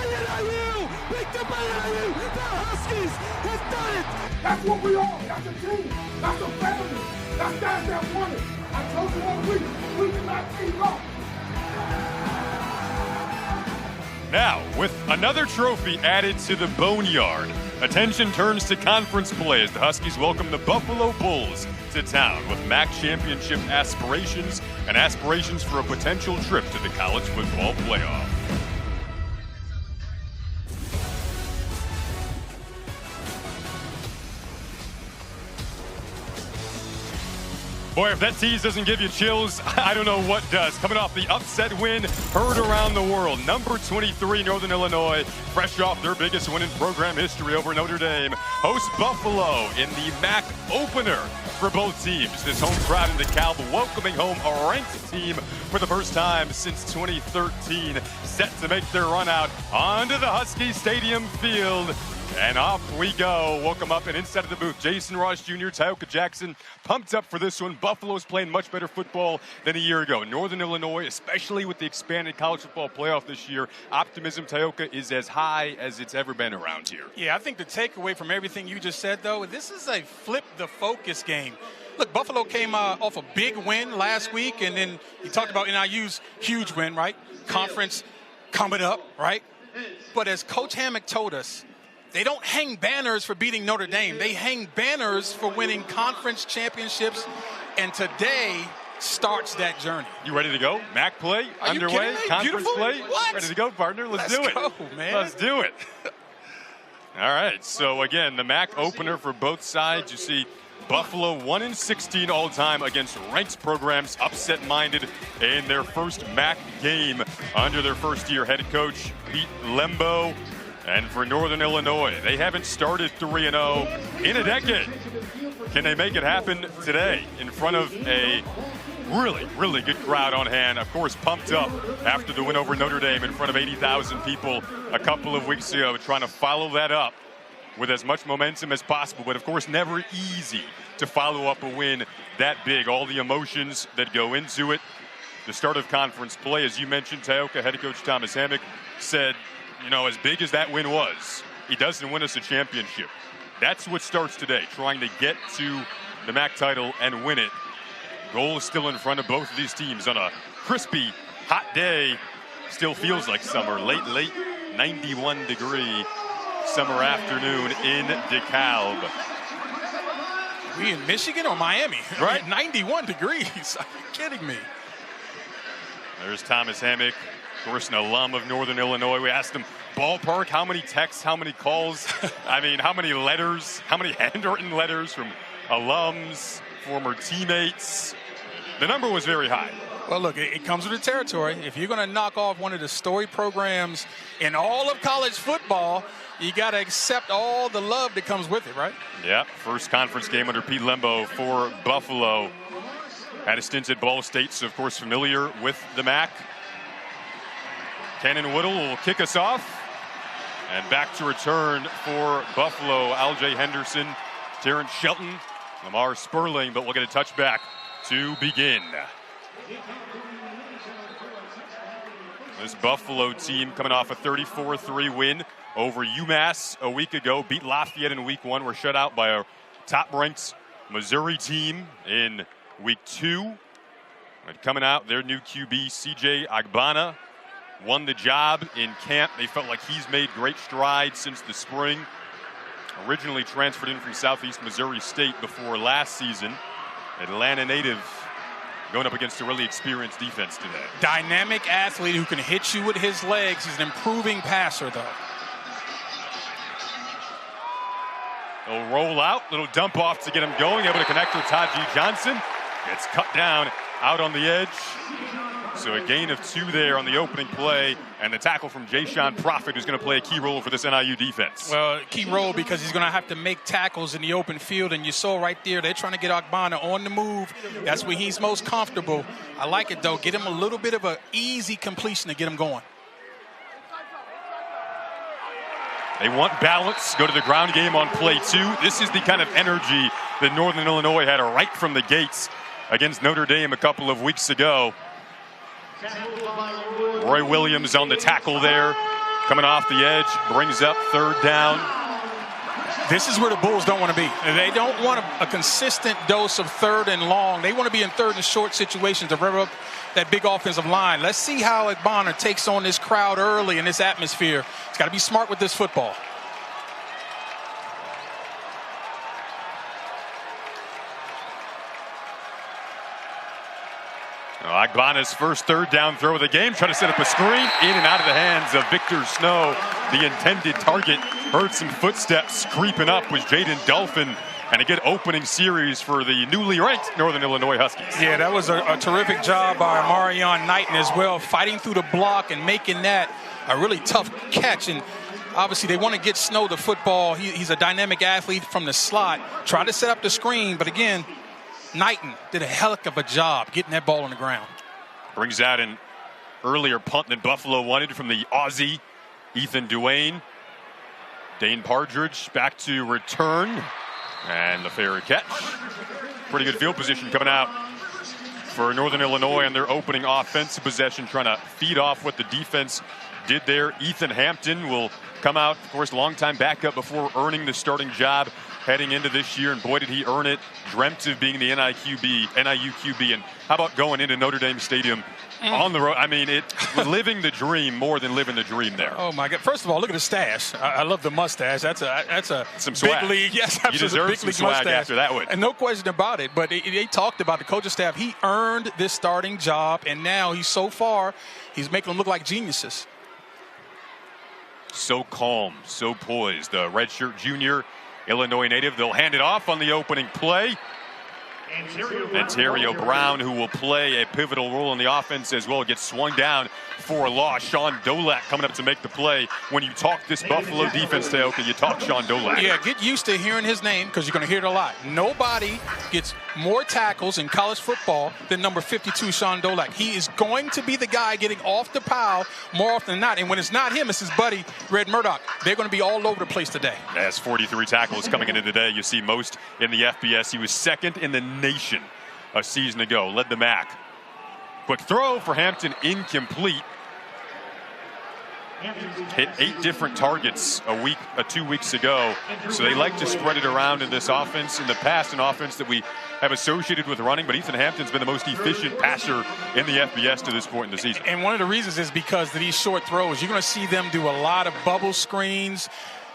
NIU! Big to NIU! The Huskies have done it! That's what we are. That's a team. That's a family. That's guys that won it. I told you all week, we cannot keep up. Now, with another trophy added to the boneyard, attention turns to conference play as the Huskies welcome the Buffalo Bulls to town with MAC championship aspirations and aspirations for a potential trip to the college football playoff. Boy, if that tease doesn't give you chills, I don't know what does. Coming off the upset win, heard around the world. Number 23, Northern Illinois, fresh off their biggest win in program history over Notre Dame, hosts Buffalo in the MAC opener for both teams. This home crowd in DeKalb welcoming home a ranked team for the first time since 2013, set to make their run out onto the Husky Stadium field. And off we go. Welcome up and inside of the booth, Jason Ross Jr., Tioka Jackson, pumped up for this one. Buffalo's playing much better football than a year ago. Northern Illinois, especially with the expanded college football playoff this year, optimism, Tioka, is as high as it's ever been around here. Yeah, I think the takeaway from everything you just said, though, this is a flip the focus game. Look, Buffalo came off a big win last week, and then you talked about NIU's huge win, right? Conference coming up, right? But as Coach Hammock told us, they don't hang banners for beating Notre Dame. They hang banners for winning conference championships, and today starts that journey. You ready to go? MAC play underway, conference Beautiful. play. What? Ready to go, partner? Let's do it. Go, man. Let's do it. All right, so again, the MAC opener for both sides. You see Buffalo 1-16 all time against ranked programs, upset-minded in their first MAC game under their first-year head coach, Pete Lembo. And for Northern Illinois, they haven't started 3-0 in a decade. Can they make it happen today in front of a really, really good crowd on hand? Of course, pumped up after the win over Notre Dame in front of 80,000 people a couple of weeks ago, trying to follow that up with as much momentum as possible. But, of course, never easy to follow up a win that big. All the emotions that go into it. The start of conference play, as you mentioned, Tioka, head coach Thomas Hammock said, you know, as big as that win was, he doesn't win us a championship. That's what starts today, trying to get to the MAC title and win it. Goal is still in front of both of these teams on a crispy, hot day. Still feels like summer, late 91-degree summer afternoon in DeKalb. We in Michigan or Miami? Right. 91 degrees. Are you kidding me? There's Thomas Hammock. Of course, an alum of Northern Illinois. We asked him, ballpark, how many texts, how many calls? I mean, how many letters, how many handwritten letters from alums, former teammates? The number was very high. Well, look, it comes with the territory. If you're going to knock off one of the storied programs in all of college football, you got to accept all the love that comes with it, right? Yeah, first conference game under Pete Lembo for Buffalo. Had a stint at Ball State, so of course familiar with the MAC. Cannon Whittle will kick us off. And back to return for Buffalo, Aljay Henderson, Terrence Shelton, Lamar Sperling, but we'll get a touchback to begin. This Buffalo team coming off a 34-3 win over UMass a week ago, beat Lafayette in week 1, were shut out by a top-ranked Missouri team in week 2. And coming out, their new QB, CJ Agbana, won the job in camp. They felt like he's made great strides since the spring. Originally transferred in from Southeast Missouri State before last season. Atlanta native going up against a really experienced defense today. Dynamic athlete who can hit you with his legs. He's an improving passer, though. They'll roll out, little dump off to get him going. Able to connect with Taji Johnson. Gets cut down out on the edge. So a gain of 2 there on the opening play, and the tackle from Jayshon Prophet, who's going to play a key role for this NIU defense. Well, key role because he's going to have to make tackles in the open field, and you saw right there, they're trying to get Agbana on the move. That's where he's most comfortable. I like it, though. Get him a little bit of an easy completion to get him going. They want balance, go to the ground game on play 2. This is the kind of energy that Northern Illinois had right from the gates against Notre Dame a couple of weeks ago. Roy Williams on the tackle there. coming off the edge, brings up third down. This is where the Bulls don't want to be. They don't want a consistent dose of third and long. They want to be in third and short situations to rev up that big offensive line. Let's see how Bonner takes on this crowd early in this atmosphere. He's got to be smart with this football. Agbana's first third down throw of the game, trying to set up a screen, in and out of the hands of Victor Snow. The intended target heard some footsteps creeping up, was Jaden Dolphin, and a good opening series for the newly ranked Northern Illinois Huskies. Yeah, that was a terrific job by Marion Knighton as well, fighting through the block and making that a really tough catch. And obviously they want to get Snow the football. He's a dynamic athlete from the slot. Try to set up the screen, but again, Knighton did a hell of a job getting that ball on the ground. Brings out an earlier punt than Buffalo wanted from the Aussie, Ethan Duane. Dane Partridge back to return. And the fair catch. Pretty good field position coming out for Northern Illinois on their opening offensive possession, trying to feed off what the defense did there. Ethan Hampton will come out, of course, longtime backup before earning the starting job heading into this year, and boy, did he earn it. Dreamt of being the NIU QB, and how about going into Notre Dame Stadium on the road? I mean, living the dream more than living the dream there. Oh my God! First of all, look at the stash. I love the mustache. That's a some swag. Big league. Yes, absolutely. You deserve big some league swag mustache. after that one. And no question about it. But they talked about the coaching staff. He earned this starting job, and now he's making them look like geniuses. So calm, so poised. The redshirt junior, Illinois native. They'll hand it off on the opening play. Ontario Brown, who will play a pivotal role in the offense as well, gets swung down for a loss. Sean Dolak coming up to make the play. When you talk this Buffalo defense, Teoka, you talk Sean Dolak. Yeah, get used to hearing his name because you're going to hear it a lot. Nobody gets more tackles in college football than number 52, Sean Dolak. He is going to be the guy getting off the pile more often than not. And when it's not him, it's his buddy, Red Murdoch. They're going to be all over the place today. Has 43 tackles coming into today. You see most in the FBS. He was second in the nation a season ago. Led the MAC. Quick throw for Hampton, incomplete. Hit 8 different targets 2 weeks ago. So they like to spread it around in this offense. In the past, an offense that we have associated with running, but Ethan Hampton's been the most efficient passer in the FBS to this point in the season. And one of the reasons is because of these short throws. You're going to see them do a lot of bubble screens,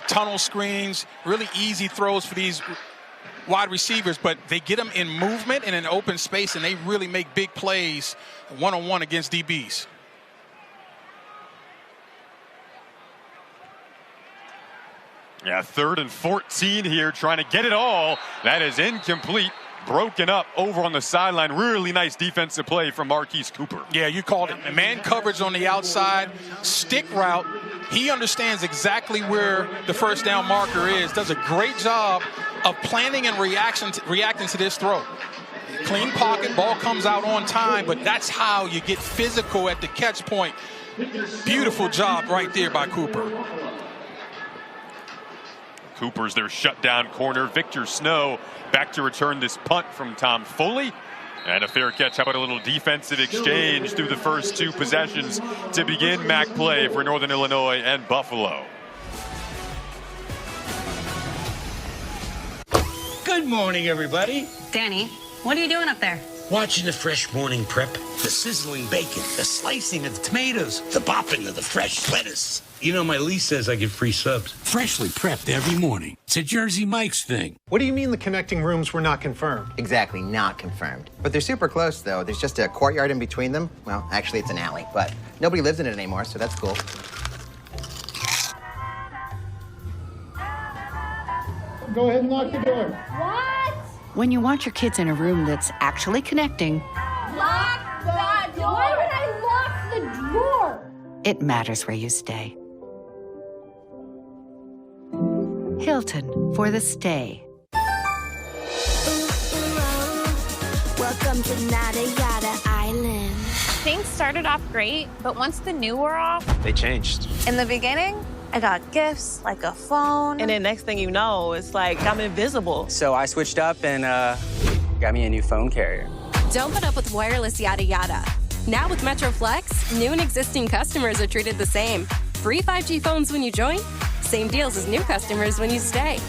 tunnel screens, really easy throws for these wide receivers, but they get them in movement and in open space, and they really make big plays one-on-one against DBs. Yeah, 3rd and 14 here, trying to get it all. That is incomplete. Broken up over on the sideline. Really nice defensive play from Marquise Cooper. Yeah, you called it. Man coverage on the outside, stick route. He understands exactly where the first down marker is. Does a great job of planning and reacting to this throw. Clean pocket, ball comes out on time, but that's how you get physical at the catch point. Beautiful job right there by Cooper. Cooper's their shutdown corner. Victor Snow back to return this punt from Tom Foley. And a fair catch. How about a little defensive exchange through the first 2 possessions to begin MAC play for Northern Illinois and Buffalo. Good morning, everybody. Danny, what are you doing up there? Watching the fresh morning prep, the sizzling bacon, the slicing of the tomatoes, the popping of the fresh lettuce. You know, my lease says I get free subs. Freshly prepped every morning. It's a Jersey Mike's thing. What do you mean the connecting rooms were not confirmed? Exactly, not confirmed. But they're super close, though. There's just a courtyard in between them. Well, actually, it's an alley, but nobody lives in it anymore, so that's cool. Go ahead and lock the door. What? When you want your kids in a room that's actually connecting, Lock the door! Why would I lock the door? it matters where you stay. Hilton for the stay. Welcome to Nada Yada Island. Things started off great, but once the new wore off, they changed. In the beginning, I got gifts like a phone. And then next thing you know, it's like I'm invisible. So I switched up and got me a new phone carrier. Don't put up with wireless yada yada. Now with Metro Flex, new and existing customers are treated the same. Free 5G phones when you join. Same deals as new customers when you stay.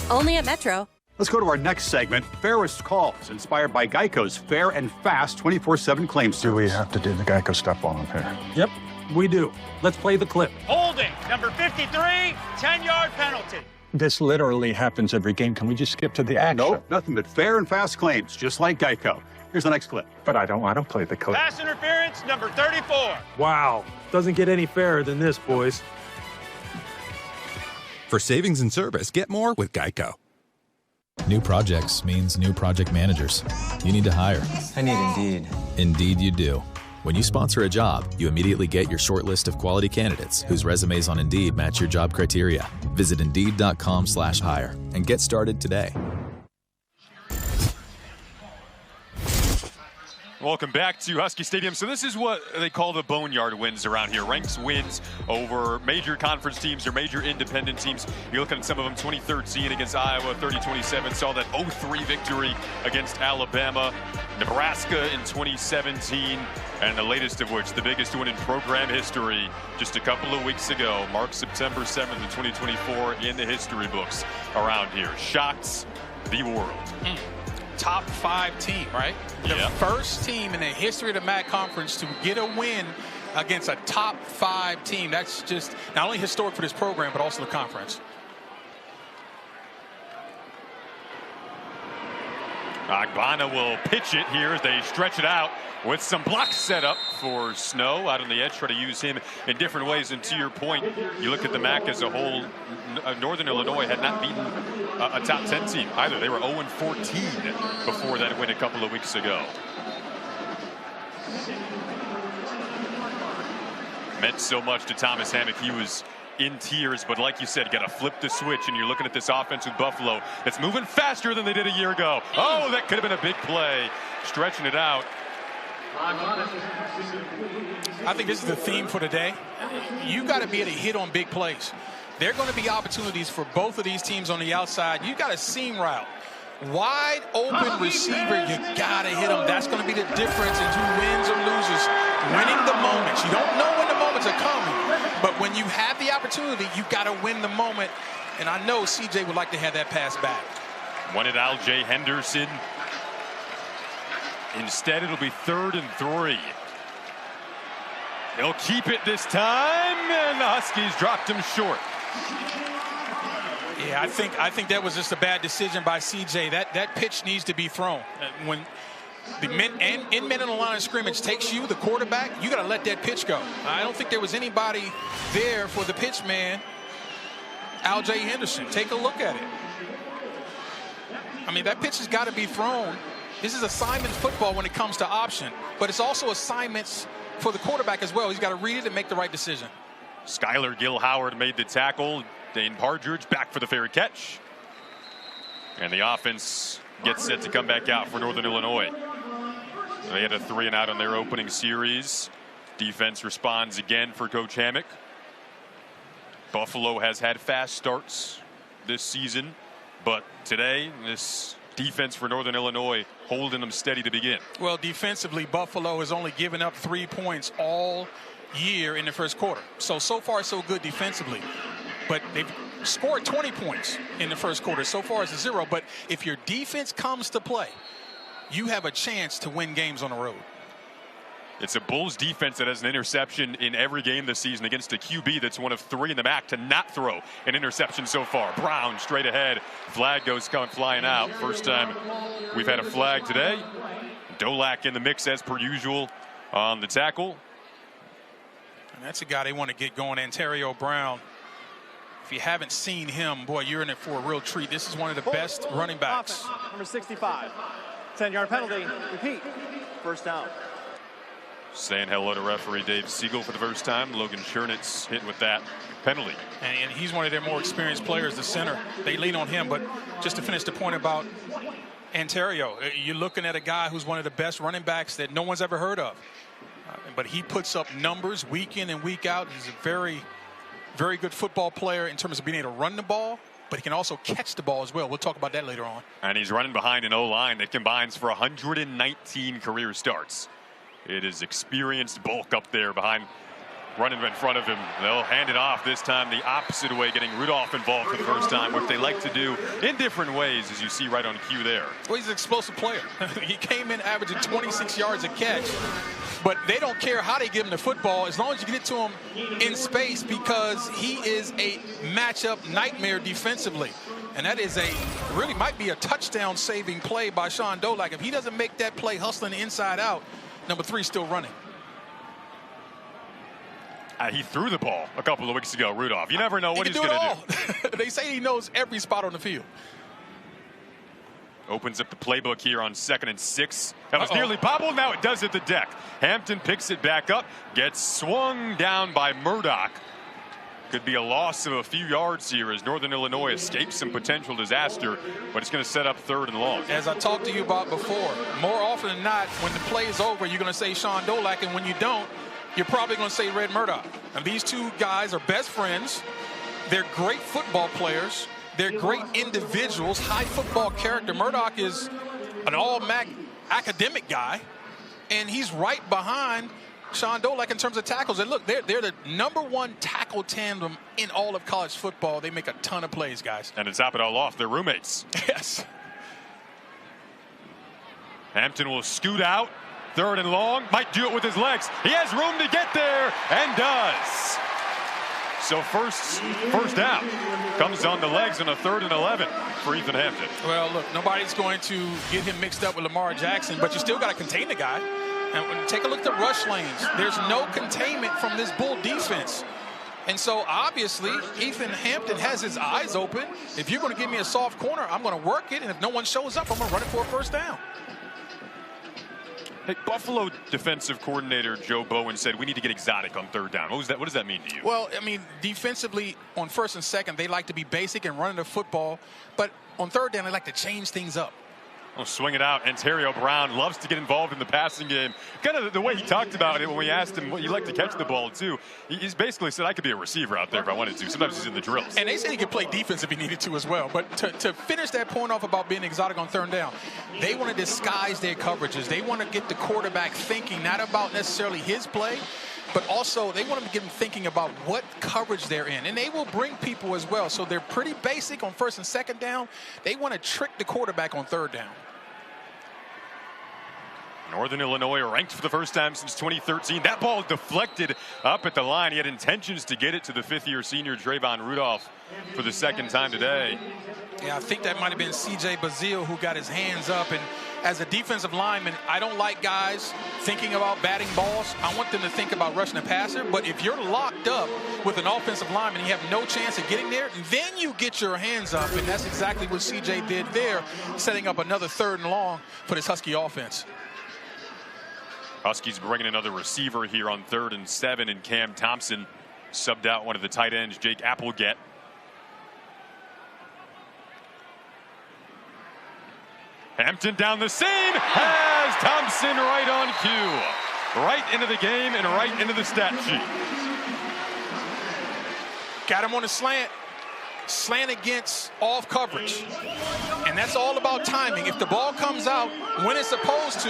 Only at Metro. Let's go to our next segment, Fairest Calls, inspired by Geico's fair and fast 24/7 claim service. Do we have to do the Geico stuff while I'm here? Yep, we do. Let's play the clip. Holding, number 53, 10-yard penalty. This literally happens every game. Can we just skip to the action? Nope, nothing but fair and fast claims, just like Geico. Here's the next clip. But I don't play the clip. Pass interference, number 34. Wow, doesn't get any fairer than this, boys. For savings and service, get more with Geico. New projects means new project managers. You need to hire. I need Indeed. Indeed you do. When you sponsor a job, you immediately get your short list of quality candidates whose resumes on Indeed match your job criteria. Visit Indeed.com/hire and get started today. Welcome back to Husky Stadium. So this is what they call the boneyard wins around here. Ranks wins over major conference teams or major independent teams. You're looking at some of them, 2013 against Iowa, 30-27. Saw that 0-3 victory against Alabama. Nebraska in 2017. And the latest of which, the biggest one in program history, just a couple of weeks ago, marked September 7th of 2024 in the history books around here. Shocked the world. Top 5 team, right? The first team in the history of the MAC Conference to get a win against a top 5 team. That's just not only historic for this program, but also the conference. Agbana will pitch it here as they stretch it out with some blocks set up for Snow out on the edge. Try to use him in different ways. And to your point, you look at the MAC as a whole, Northern Illinois had not beaten a top 10 team either. They were 0-14 before that win a couple of weeks ago. Meant so much to Thomas Hammock. He was in tears, but like you said, got to flip the switch, and you're looking at this offense with Buffalo that's moving faster than they did a year ago. Oh, that could have been a big play. Stretching it out. I think this is the theme for today. You got to be able to hit on big plays. There are going to be opportunities for both of these teams on the outside. You got a seam route. Wide open receiver, you got to hit them. That's going to be the difference in who wins or loses. Winning the moments. You don't know when the moments are coming, but when you have the opportunity, you got to win the moment. And I know CJ would like to have that pass back. Wanted Al-Jay Henderson. Instead, it'll be 3rd and 3. They'll keep it this time, and the Huskies dropped him short. Yeah, I think that was just a bad decision by CJ. That pitch needs to be thrown. When the men on the line of scrimmage takes you, the quarterback, you got to let that pitch go. I don't think there was anybody there for the pitch man, Al-Jay Henderson. Take a look at it. I mean, that pitch has got to be thrown. This is assignment football when it comes to option, but it's also assignments for the quarterback as well. He's got to read it and make the right decision. Skylar Gill-Howard made the tackle. Dane Partridge back for the fair catch. And the offense gets set to come back out for Northern Illinois. They had a 3-and-out on their opening series. Defense responds again for Coach Hammock. Buffalo has had fast starts this season, but today, this defense for Northern Illinois holding them steady to begin. Well, defensively, Buffalo has only given up 3 points all year in the first quarter. So far, so good defensively. But they've scored 20 points in the first quarter. So far, it's a 0. But if your defense comes to play, you have a chance to win games on the road. It's a Bulls defense that has an interception in every game this season against a QB that's one of 3 in the MAC to not throw an interception so far. Brown straight ahead. Flag goes coming flying out. First time we've had a flag today. Dolak in the mix as per usual on the tackle. And that's a guy they want to get going, Ontario Brown. If you haven't seen him, boy, you're in it for a real treat. This is one of the best running backs. Offense, number 65. 10-yard penalty. Repeat. First down. Saying hello to referee Dave Siegel for the first time. Logan Chernitz hit with that penalty. And he's one of their more experienced players, the center. They lean on him. But just to finish the point about Ontario, you're looking at a guy who's one of the best running backs that no one's ever heard of. But he puts up numbers week in and week out. He's a very, very good football player in terms of being able to run the ball, but he can also catch the ball as well. We'll talk about that later on. And he's running behind an O-line that combines for 119 career starts. It is experienced bulk up there behind running in front of him. They'll hand it off this time the opposite way, getting Rudolph involved for the first time, which they like to do in different ways, as you see right on cue there. Well, he's an explosive player. He came in averaging 26 yards a catch, but they don't care how they give him the football as long as you get it to him in space, because he is a matchup nightmare defensively. And that is really might be a touchdown saving play by Sean Dolak. If he doesn't make that play hustling inside out, number 3 still running. He threw the ball a couple of weeks ago, Rudolph. You never know what he's going to do. They say he knows every spot on the field. Opens up the playbook here on 2nd and 6. That was nearly bobbled. Now it does hit the deck. Hampton picks it back up, gets swung down by Murdoch. Could be a loss of a few yards here as Northern Illinois escapes some potential disaster, but it's going to set up 3rd and long. As I talked to you about before, more often than not, when the play is over, you're going to say Sean Dolak, and when you don't, you're probably going to say Red Murdoch. And these two guys are best friends. They're great football players. They're great individuals, high football character. Murdoch is an all-MAC academic guy, and he's right behind Sean Dolak in terms of tackles. And look, they're the #1 tackle tandem in all of college football. They make a ton of plays, guys. And to top it all off, they're roommates. Yes. Hampton will scoot out. 3rd and long. Might do it with his legs. He has room to get there, and does. So first down comes on the legs on a 3rd and 11 for Ethan Hampton. Well, look, nobody's going to get him mixed up with Lamar Jackson, but you still got to contain the guy. And when you take a look at the rush lanes, there's no containment from this Bull defense. And so, obviously, Ethan Hampton has his eyes open. If you're going to give me a soft corner, I'm going to work it. And if no one shows up, I'm going to run it for a 1st down. Hey, Buffalo defensive coordinator Joe Bowen said we need to get exotic on 3rd down. What does that mean to you? Well, I mean, defensively on 1st and 2nd, they like to be basic and running the football. But on 3rd down, they like to change things up. Oh, swing it out. Ontario Brown loves to get involved in the passing game. Kind of the way he talked about it when we asked him what you like to catch the ball too. He's basically said I could be a receiver out there if I wanted to. Sometimes he's in the drills. And they said he could play defense if he needed to as well. But to finish that point off about being exotic on 3rd down, they want to disguise their coverages. They want to get the quarterback thinking not about necessarily his play, but also they want to get him thinking about what coverage they're in. And they will bring people as well. So they're pretty basic on 1st and 2nd down. They want to trick the quarterback on 3rd down. Northern Illinois ranked for the first time since 2013. That ball deflected up at the line. He had intentions to get it to the 5th-year senior Trayvon Rudolph for the 2nd time today. Yeah, I think that might have been C.J. Bazile who got his hands up. And as a defensive lineman, I don't like guys thinking about batting balls. I want them to think about rushing the passer. But if you're locked up with an offensive lineman, you have no chance of getting there, then you get your hands up. And that's exactly what C.J. did there, setting up another 3rd and long for this Husky offense. Huskies bringing another receiver here on 3rd and 7, and Cam Thompson subbed out one of the tight ends, Jake Applegate. Hampton down the seam, has Thompson right on cue. Right into the game and right into the stat sheet. Got him on a slant. Slant against off coverage. And that's all about timing. If the ball comes out when it's supposed to,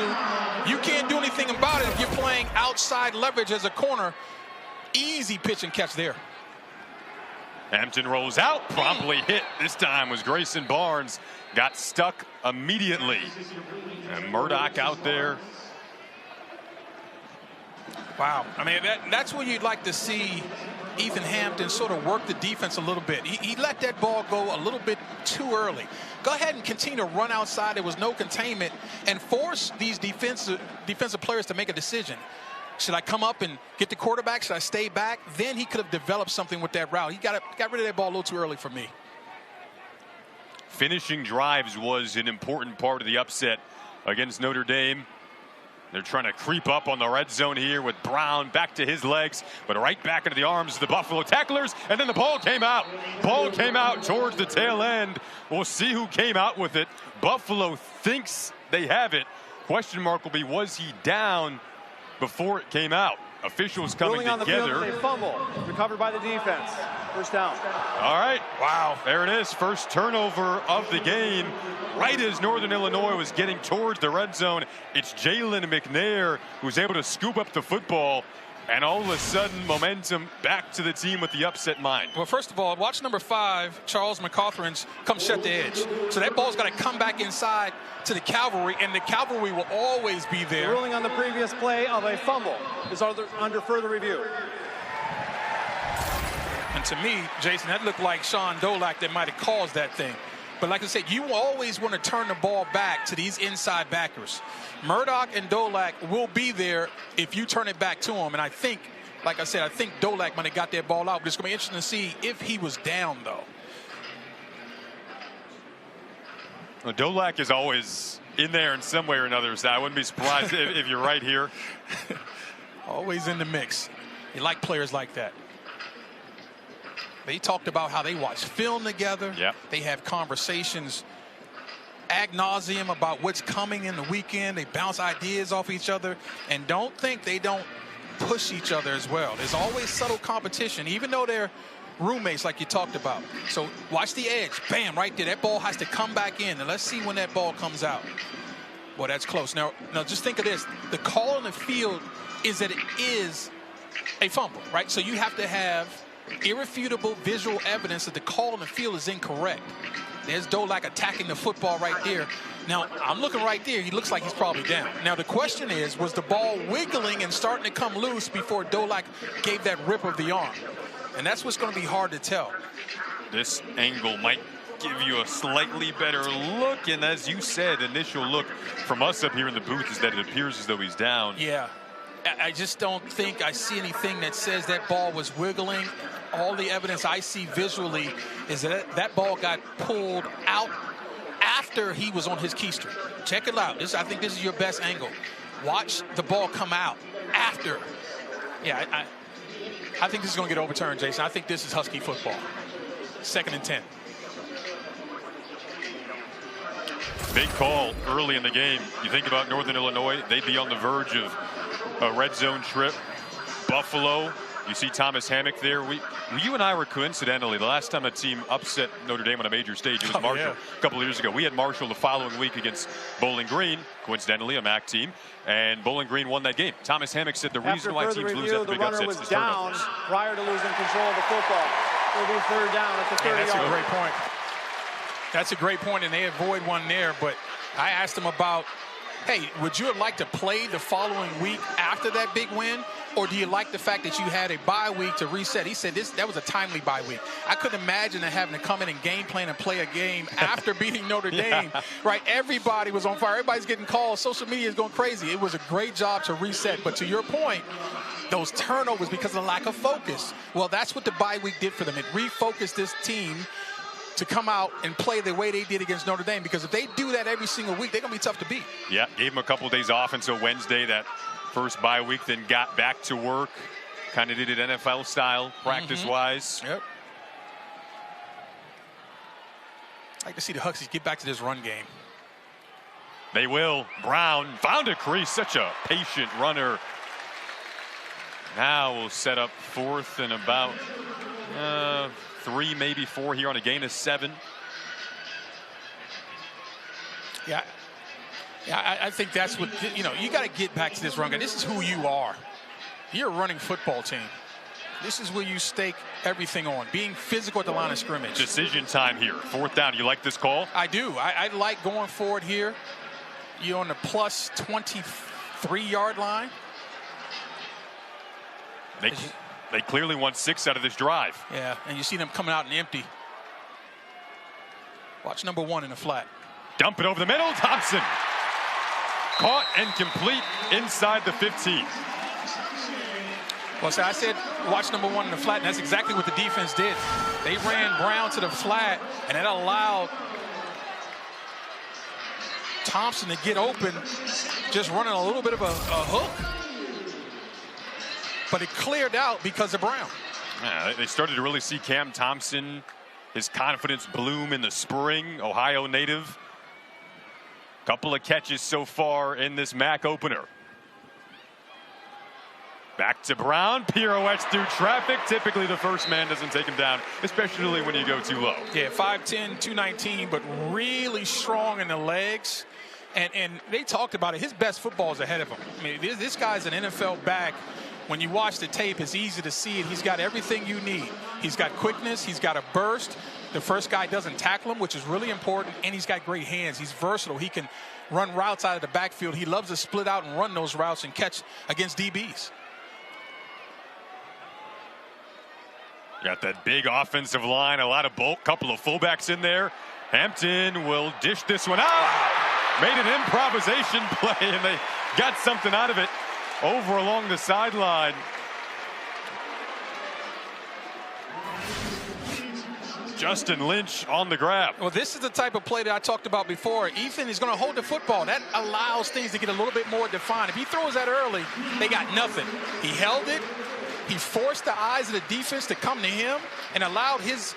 you can't do anything about it if you're playing outside leverage as a corner. Easy pitch and catch there. Hampton rolls out, promptly hit. This time was Grayson Barnes. Got stuck immediately. And Murdoch out there. Wow. I mean, that's what you'd like to see Ethan Hampton sort of work the defense a little bit. He let that ball go a little bit too early. Go ahead and continue to run outside. There was no containment, and force these defensive players to make a decision. Should I come up and get the quarterback? Should I stay back? Then he could have developed something with that route. He got rid of that ball a little too early for me. Finishing drives was an important part of the upset against Notre Dame. They're trying to creep up on the red zone here with Brown back to his legs, but right back into the arms of the Buffalo tacklers, and then the ball came out. Ball came out towards the tail end. We'll see who came out with it. Buffalo thinks they have it. Question mark will be, was he down before it came out? Officials coming on together. The field, a fumble recovered by the defense. 1st down. All right. Wow. There it is. First turnover of the game. Right as Northern Illinois was getting towards the red zone, it's Jalen McNair who's able to scoop up the football. And all of a sudden, momentum back to the team with the upset mind. Well, first of all, watch number 5, Charles McCauthrins, come shut the edge. So that ball's got to come back inside to the cavalry, and the cavalry will always be there. The ruling on the previous play of a fumble is under further review. And to me, Jason, that looked like Sean Dolak that might have caused that thing. But like I said, you always want to turn the ball back to these inside backers. Murdoch and Dolak will be there if you turn it back to them. And I think, like I said, I think Dolak might have got that ball out. But it's going to be interesting to see if he was down, though. Well, Dolak is always in there in some way or another, so I wouldn't be surprised if you're right here. Always in the mix. You like players like that. They talked about how they watch film together. Yep. They have conversations ad nauseum about what's coming in the weekend. They bounce ideas off each other. And don't think they don't push each other as well. There's always subtle competition, even though they're roommates like you talked about. So watch the edge. Bam, right there. That ball has to come back in. And let's see when that ball comes out. Boy, that's close. Now just think of this. The call on the field is that it is a fumble, right? So you have to have irrefutable visual evidence that the call on the field is incorrect. There's Dolak attacking the football right there. Now, I'm looking right there. He looks like he's probably down. Now, the question is, was the ball wiggling and starting to come loose before Dolak gave that rip of the arm? And that's what's going to be hard to tell. This angle might give you a slightly better look. And as you said, initial look from us up here in the booth is that it appears as though he's down. Yeah. I just don't think I see anything that says that ball was wiggling. All the evidence I see visually is that that ball got pulled out after he was on his keister. Check it out. I think this is your best angle. Watch the ball come out after. Yeah, I think this is going to get overturned, Jason. I think this is Husky football. 2nd and 10. Big call early in the game. You think about Northern Illinois, they'd be on the verge of a red zone trip. Buffalo, you see Thomas Hammock there. You and I were coincidentally, the last time a team upset Notre Dame on a major stage, it was Marshall a couple of years ago. We had Marshall the following week against Bowling Green, coincidentally a MAC team, and Bowling Green won that game. Thomas Hammock said the reason why teams lose after big upsets is down prior to losing control of the football. It'll be 3rd down at the 30-yard line. That's a great point. That's a great point, and they avoid one there. But I asked him about, hey, would you have liked to play the following week after that big win? Or do you like the fact that you had a bye week to reset? He said that was a timely bye week. I couldn't imagine having to come in and game plan and play a game after beating Notre Dame. Right? Everybody was on fire. Everybody's getting calls. Social media is going crazy. It was a great job to reset. But to your point, those turnovers because of the lack of focus. Well, that's what the bye week did for them. It refocused this team to come out and play the way they did against Notre Dame, because if they do that every single week, they're going to be tough to beat. Yeah, gave them a couple of days off until Wednesday, that first bye week, then got back to work. Kind of did it NFL style, practice-wise. Yep. I'd like to see the Huskies get back to this run game. They will. Brown found a crease, such a patient runner. Now we'll set up 4th and about 3, maybe 4 here on a gain of 7. Yeah, I think that's what, you got to get back to this run game. This is who you are. You're a running football team. This is where you stake everything on, being physical at the line of scrimmage. Decision time here. 4th down. You like this call? I do. I like going forward here. You're on the plus 23-yard line. They clearly won 6 out of this drive. Yeah, and you see them coming out and empty. Watch number 1 in the flat. Dump it over the middle. Thompson. Caught and complete inside the 15. Well, so I said watch number 1 in the flat, and that's exactly what the defense did. They ran Brown to the flat, and it allowed Thompson to get open, just running a little bit of a hook. But it cleared out because of Brown. Yeah, they started to really see Cam Thompson, his confidence bloom in the spring. Ohio native. Couple of catches so far in this MAC opener. Back to Brown, pirouettes through traffic. Typically the first man doesn't take him down, especially when you go too low. Yeah, 5'10", 219, but really strong in the legs. And they talked about it. His best football is ahead of him. I mean, this guy's an NFL back when you watch the tape, it's easy to see it. He's got everything you need. He's got quickness. He's got a burst. The first guy doesn't tackle him, which is really important, and he's got great hands. He's versatile. He can run routes out of the backfield. He loves to split out and run those routes and catch against DBs. Got that big offensive line, a lot of couple of fullbacks in there. Hampton will dish this one out. Made an improvisation play, and they got something out of it over along the sideline. Justin Lynch on the grab. Well, this is the type of play that I talked about before. Ethan is going to hold the football. That allows things to get a little bit more defined. If he throws that early, they got nothing. He held it. He forced the eyes of the defense to come to him and allowed his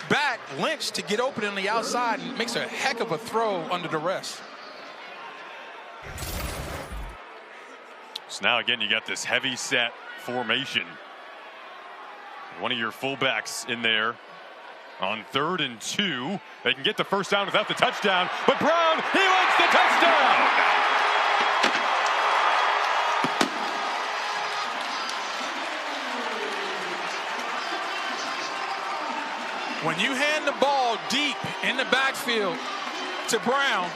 back, Lynch, to get open on the outside and makes a heck of a throw under duress. So now again, you got this heavy set formation. One of your fullbacks in there on 3rd and 2. They can get the first down without the touchdown, but Brown, he wants the touchdown! When you hand the ball deep in the backfield to Brown,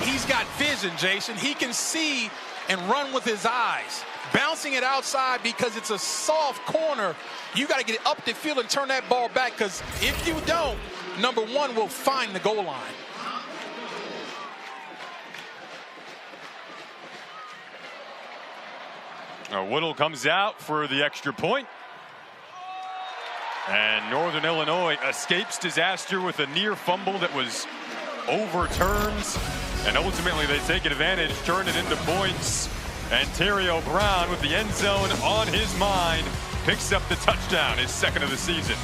he's got vision, Jason. He can see and run with his eyes. Bouncing it outside because it's a soft corner. You got to get it up the field and turn that ball back, because if you don't, number one will find the goal line. Whittle comes out for the extra point. And Northern Illinois escapes disaster with a near fumble that was overturned. And ultimately they take advantage, turn it into points. And Terrio Brown, with the end zone on his mind, picks up the touchdown, his second of the season.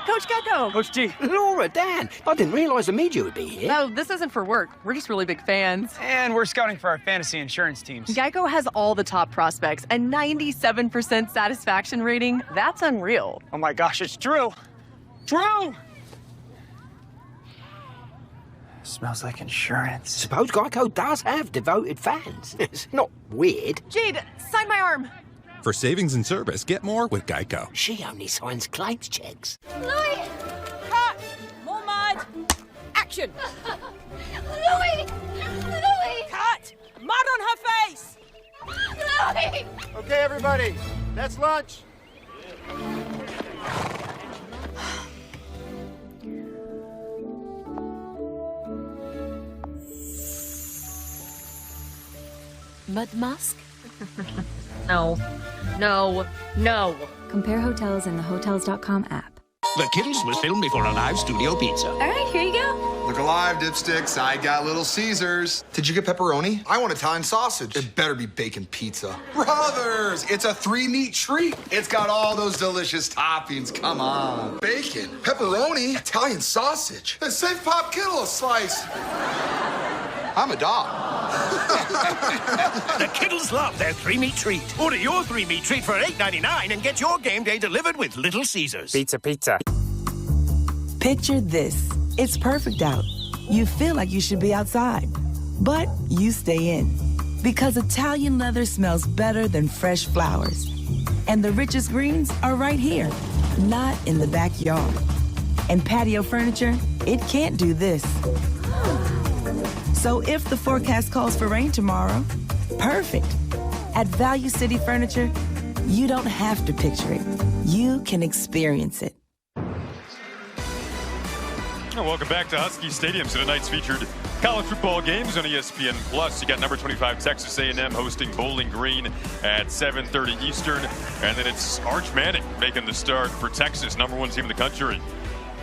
Coach Gecko! Coach G. Laura, Dan, I didn't realize the media would be here. Oh, this isn't for work. We're just really big fans. And we're scouting for our fantasy insurance teams. Geico has all the top prospects and 97% satisfaction rating. That's unreal. Oh my gosh, it's true. True! Smells like insurance. Suppose Geico does have devoted fans. It's not weird. Jade, sign my arm. For savings and service, get more with Geico. She only signs claims checks. Louis! Cut! More mud! Action! Louis! Louis! Cut! Mud on her face! Louis! Okay, everybody, that's lunch. Mud mask? No. No. No. Compare hotels in the Hotels.com app. The Kittles was filmed before a live studio pizza. All right, here you go. Look alive, dipsticks. I got Little Caesars. Did you get pepperoni? I want Italian sausage. It better be bacon pizza. Brothers, it's a 3-meat treat. It's got all those delicious toppings. Come on. Bacon, pepperoni, Italian sausage. And save Pop Kittle a slice. I'm a dog. The Kittles love their 3-meat treat. Order your 3-meat treat for $8.99 and get your game day delivered with Little Caesars. Pizza, pizza. Picture this. It's perfect out. You feel like you should be outside, but you stay in. Because Italian leather smells better than fresh flowers. And the richest greens are right here, not in the backyard. And patio furniture, it can't do this. So if the forecast calls for rain tomorrow, perfect. At Value City Furniture, you don't have to picture it. You can experience it. And welcome back to Husky Stadium. So tonight's featured college football games on ESPN Plus. You got number 25 Texas A&M hosting Bowling Green at 7:30 Eastern, and then it's Arch Manning making the start for Texas, number 1 team in the country,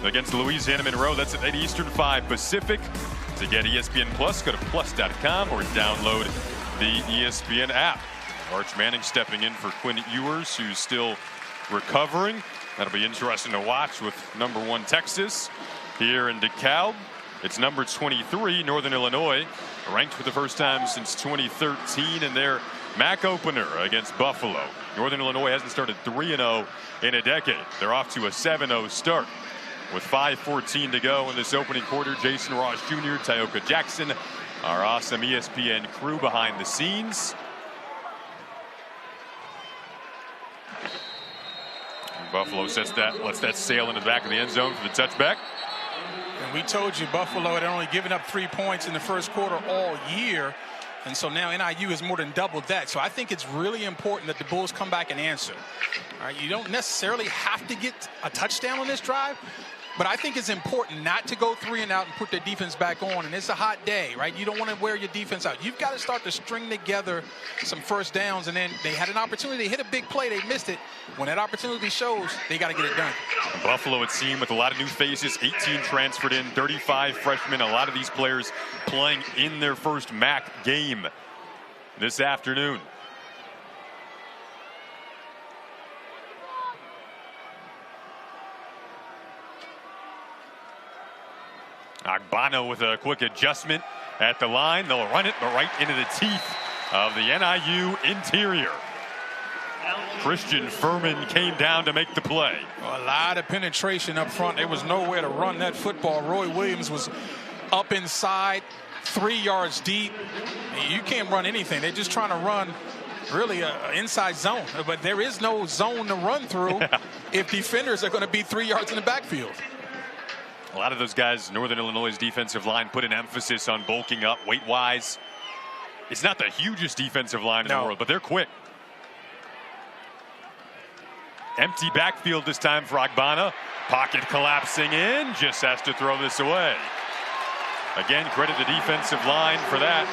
against Louisiana Monroe. That's at 8 Eastern, 5 Pacific. To get ESPN Plus, go to plus.com or download the ESPN app. Arch Manning stepping in for Quinn Ewers, who's still recovering. That'll be interesting to watch with number 1 Texas here in DeKalb. It's number 23 Northern Illinois, ranked for the first time since 2013 in their MAC opener against Buffalo. Northern Illinois hasn't started 3-0 in a decade. They're off to a 7-0 start. With 5:14 to go in this opening quarter, Jason Ross Jr., Tyoka Jackson, Our awesome ESPN crew behind the scenes. And Buffalo lets that sail into the back of the end zone for the touchback. And we told you Buffalo had only given up 3 points in the first quarter all year. And so now NIU has more than doubled that. So I think it's really important that the Bulls come back and answer. All right, you don't necessarily have to get a touchdown on this drive, but I think it's important not to go 3 and out and put their defense back on. And it's a hot day, right? You don't want to wear your defense out. You've got to start to string together some first downs. And then they had an opportunity to hit a big play. They missed it. When that opportunity shows, they got to get it done. Buffalo, it seemed, with a lot of new faces, 18 transferred in, 35 freshmen, a lot of these players playing in their first MAC game this afternoon. Agbano with a quick adjustment at the line. They'll run it, but right into the teeth of the NIU interior. Christian Furman came down to make the play. A lot of penetration up front. There was nowhere to run that football. Roy Williams was up inside, 3 yards deep. You can't run anything. They're just trying to run really an inside zone. But there is no zone to run through if defenders are going to be 3 yards in the backfield. A lot of those guys, Northern Illinois' defensive line, put an emphasis on bulking up weight-wise. It's not the hugest defensive line in the world, but they're quick. Empty backfield this time for Agbana. Pocket collapsing in, just has to throw this away. Again, credit the defensive line for that.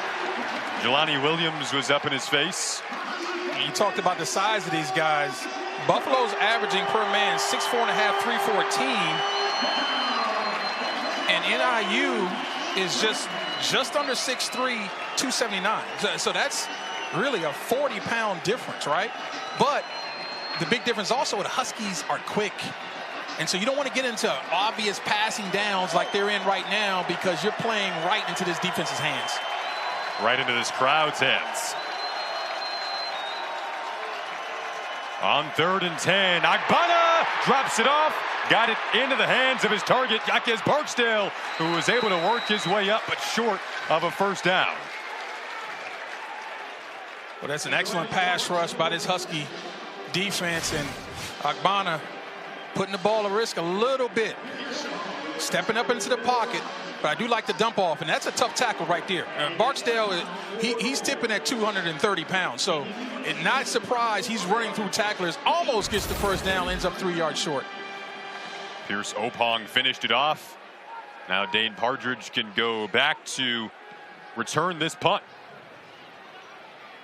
Jelani Williams was up in his face. You talked about the size of these guys. Buffalo's averaging per man 6'4.5", 314. And NIU is just under 6'3", 279. So that's really a 40-pound difference, right? But the big difference also, the Huskies are quick. And so you don't want to get into obvious passing downs like they're in right now, because you're playing right into this defense's hands. Right into this crowd's hands. On 3rd and 10, Agbana drops it off. Got it into the hands of his target, Jaquez Barksdale, who was able to work his way up, but short of a first down. Well, that's an excellent pass rush by this Husky defense, and Agbana putting the ball at risk a little bit, stepping up into the pocket. But I do like the dump off, and that's a tough tackle right there. Barksdale, he's tipping at 230 pounds, so not surprised he's running through tacklers, almost gets the first down, ends up 3 yards short. Pierce Opong finished it off. Now Dane Partridge can go back to return this punt.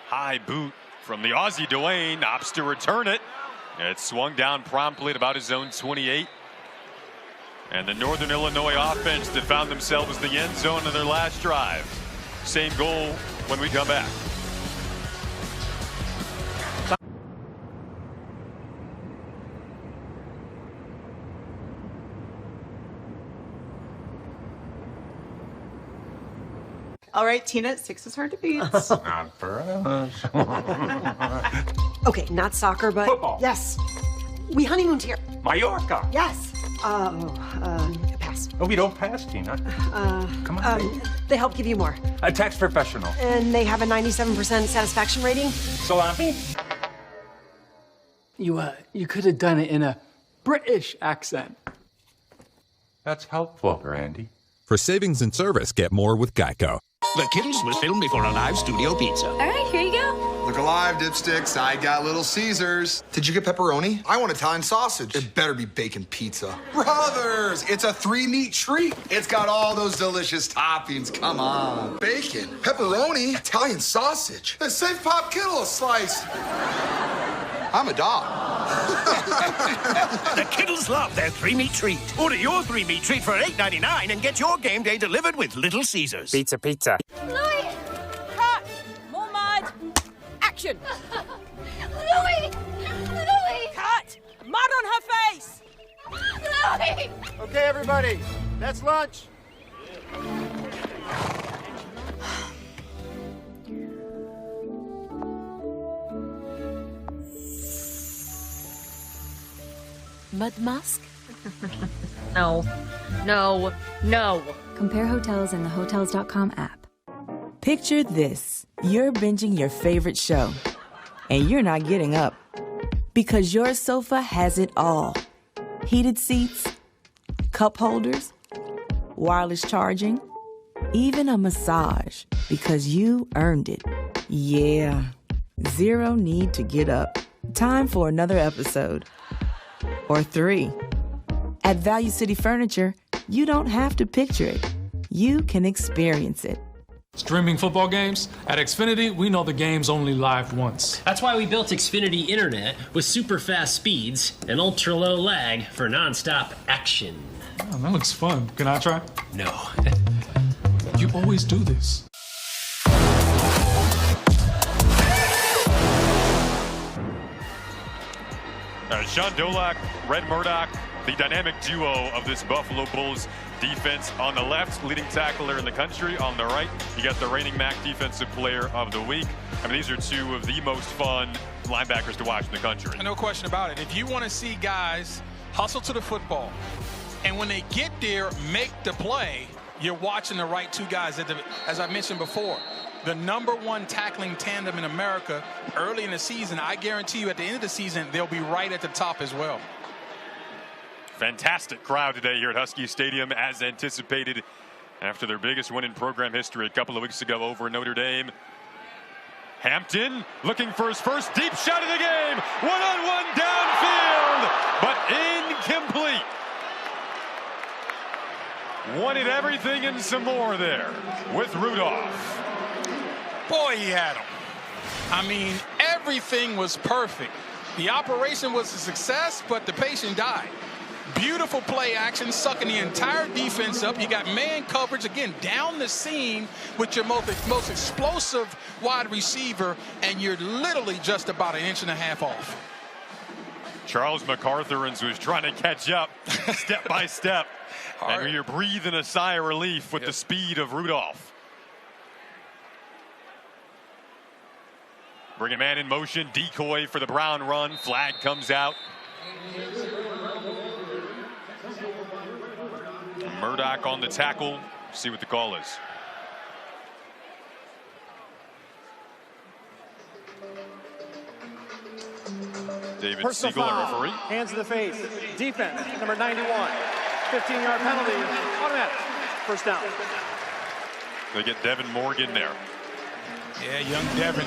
High boot from the Aussie Dwayne, opts to return it. It swung down promptly at about his own 28. And the Northern Illinois offense that found themselves in the end zone in their last drive. Same goal when we come back. All right, Tina, 6 is hard to beat. Not for us. Okay, not soccer, but football. Yes. We honeymooned here. Mallorca. Yes. Pass. Oh, we don't pass, Tina. Come on. They help give you more. A tax professional. And they have a 97% satisfaction rating. Salami. You could have done it in a British accent. That's helpful, Randy. For savings and service, get more with Geico. The Kittles was filmed before a live studio pizza. All right, here you go. Look alive, dipsticks. I got Little Caesars. Did you get pepperoni? I want Italian sausage. It better be bacon pizza. Brothers, it's a 3-meat treat. It's got all those delicious toppings. Come on. Bacon, pepperoni, Italian sausage. The Safe Pop Kittle a slice. I'm a dog. The Kittles love their 3-meat treat. Order your 3-meat treat for $8.99 and get your game day delivered with Little Caesars. Pizza. Louis! Cut! More mud! Action! Louis! Louis! Cut! Mud on her face! Louis! Okay, everybody, that's lunch. Mud mask? No. No. No. Compare hotels in the Hotels.com app. Picture this. You're binging your favorite show, and you're not getting up because your sofa has it all. Heated seats, cup holders, wireless charging, even a massage because you earned it. Yeah, zero need to get up. Time for another episode. Or 3. At Value City Furniture, you don't have to picture it. You can experience it. Streaming football games? At Xfinity, we know the game's only live once. That's why we built Xfinity Internet with super fast speeds and ultra low lag for nonstop action. Oh, that looks fun. Can I try? No. You always do this. Sean Dolak, Red Murdoch, the dynamic duo of this Buffalo Bulls defense on the left, leading tackler in the country. On the right, you got the reigning MAC Defensive Player of the Week. I mean, these are two of the most fun linebackers to watch in the country. No question about it. If you want to see guys hustle to the football, and when they get there, make the play, you're watching the right two guys. As I mentioned before, the #1 tackling tandem in America early in the season. I guarantee you at the end of the season, they'll be right at the top as well. Fantastic crowd today here at Husky Stadium, as anticipated after their biggest win in program history a couple of weeks ago over Notre Dame. Hampton looking for his first deep shot of the game. One-on-one downfield, but incomplete. Wanted everything and some more there with Rudolph. Boy, he had him. I mean, everything was perfect. The operation was a success, but the patient died. Beautiful play action, sucking the entire defense up. You got man coverage, again, down the seam with your most explosive wide receiver, and you're literally just about 1.5 inches off. Charles MacArthurans was trying to catch up step by step. And you're breathing a sigh of relief with the speed of Rudolph. Bring a man in motion, decoy for the Brown run. Flag comes out. Murdoch on the tackle. See what the call is. David Personal Siegel, foul. our referee. Hands to the face. Defense, number 91. 15-yard penalty. Automatic. First down. They get Devin Morgan there. Yeah, young Devin.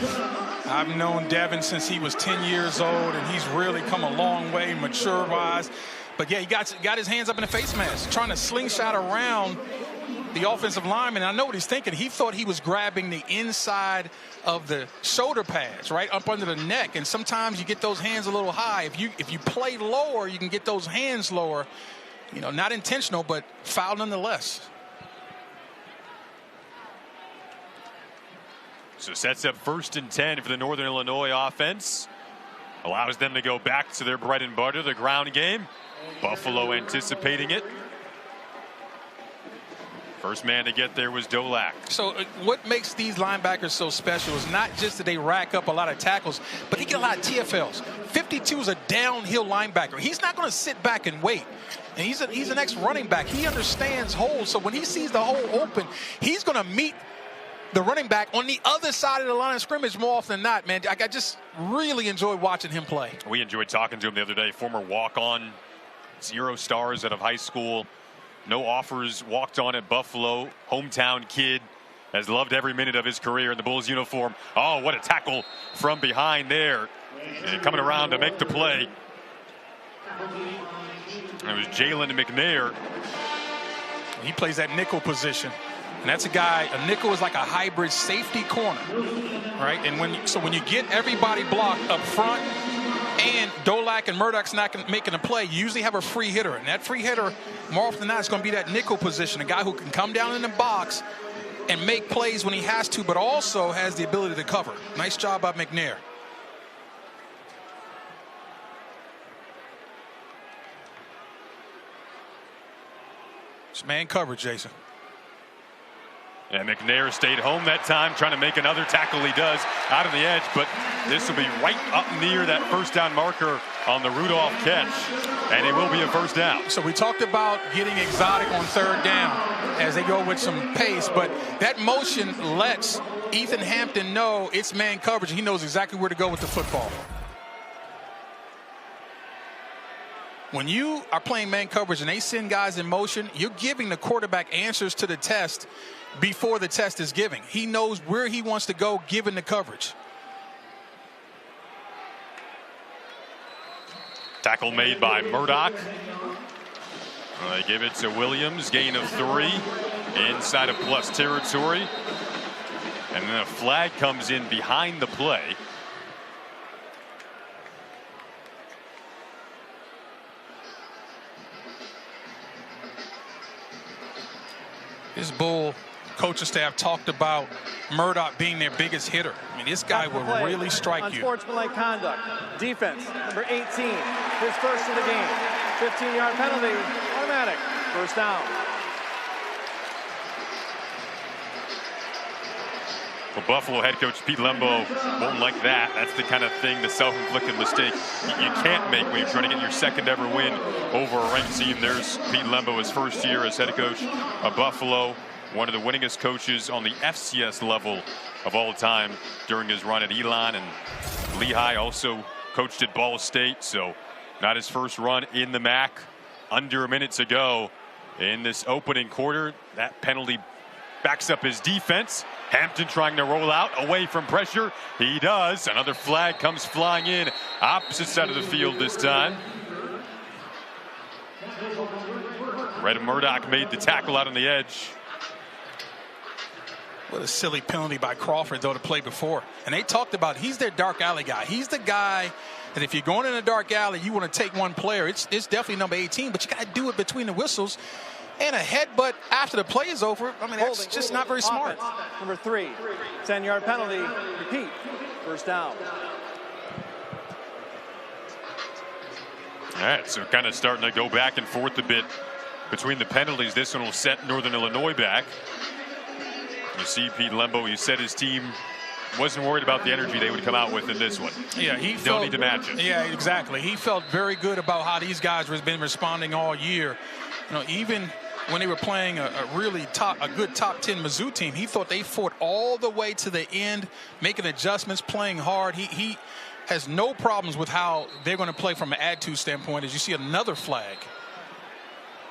I've known Devin since he was 10 years old, and he's really come a long way mature-wise. But, yeah, he got his hands up in the face mask, trying to slingshot around the offensive lineman. I know what he's thinking. He thought he was grabbing the inside of the shoulder pads, right, up under the neck. And sometimes you get those hands a little high. If you play lower, you can get those hands lower. You know, not intentional, but foul nonetheless. So sets up 1st and 10 for the Northern Illinois offense. Allows them to go back to their bread and butter, the ground game. Buffalo anticipating it. First man to get there was Dolak. So what makes these linebackers so special is not just that they rack up a lot of tackles, but they get a lot of TFLs. 52 is a downhill linebacker. He's not going to sit back and wait. And he's an ex-running back. He understands holes. So when he sees the hole open, he's going to meet the running back on the other side of the line of scrimmage more often than not, man. I just really enjoyed watching him play. We enjoyed talking to him the other day. Former walk-on, 0 stars out of high school. No offers, walked on at Buffalo. Hometown kid. Has loved every minute of his career in the Bulls uniform. Oh, what a tackle from behind there. And coming around to make the play. It was Jalen McNair. He plays that nickel position. And that's a nickel is like a hybrid safety corner, right? And when you get everybody blocked up front and Dolak and Murdoch's not making a play, you usually have a free hitter. And that free hitter, more often than not, is going to be that nickel position, a guy who can come down in the box and make plays when he has to, but also has the ability to cover. Nice job by McNair. It's man coverage, Jason. And McNair stayed home that time, trying to make another tackle. He does out of the edge, but this will be right up near that first down marker on the Rudolph catch, and it will be a first down. So we talked about getting exotic on third down as they go with some pace, but that motion lets Ethan Hampton know it's man coverage. He knows exactly where to go with the football. When you are playing man coverage and they send guys in motion, you're giving the quarterback answers to the test before the test is given. He knows where he wants to go given the coverage. Tackle made by Murdoch. They give it to Williams, gain of 3 inside of plus territory. And then a flag comes in behind the play. This Bull coaching staff talked about Murdoch being their biggest hitter. I mean, this guy will really strike you. Unsportsmanlike conduct. Defense, number 18. His first of the game. 15-yard penalty. Automatic. First down. Well, Buffalo head coach Pete Lembo won't like that. That's the kind of thing, the self-inflicted mistake you can't make when you're trying to get your second ever win over a ranked team. There's Pete Lembo, his first year as head coach of Buffalo, one of the winningest coaches on the FCS level of all time during his run at Elon and Lehigh. Also coached at Ball State, so not his first run in the MAC. Under a minute to go in this opening quarter. That penalty backs up his defense. Hampton trying to roll out away from pressure. He does. Another flag comes flying in. Opposite side of the field this time. Red Murdoch made the tackle out on the edge. What a silly penalty by Crawford, though, to play before. And they talked about he's their dark alley guy. He's the guy that if you're going in a dark alley, you want to take one player. It's definitely number 18, but you got to do it between the whistles. And a headbutt after the play is over. I mean, that's just not very smart. Number 3, 10-yard penalty. Repeat. First down. All right, so kind of starting to go back and forth a bit between the penalties. This one will set Northern Illinois back. You see Pete Lembo, he said his team wasn't worried about the energy they would come out with in this one. Yeah, he don't need to match it. Yeah, exactly. He felt very good about how these guys have been responding all year. You know, even when they were playing a good top 10 Mizzou team, he thought they fought all the way to the end, making adjustments, playing hard. He has no problems with how they're going to play from an add-to standpoint. As you see another flag,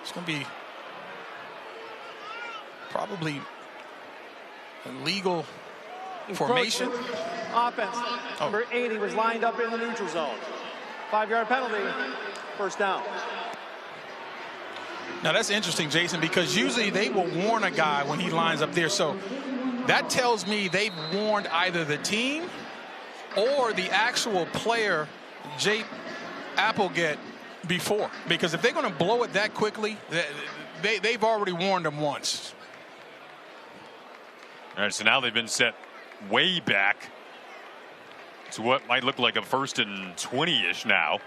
it's going to be probably illegal formation. Offense. Number 80 was lined up in the neutral zone. 5-yard penalty. First down. Now that's interesting, Jason, because usually they will warn a guy when he lines up there. So that tells me they've warned either the team or the actual player, Jake Applegate, before. Because if they're going to blow it that quickly, they've already warned them once. All right, so now they've been set way back to what might look like a 1st and 20-ish now.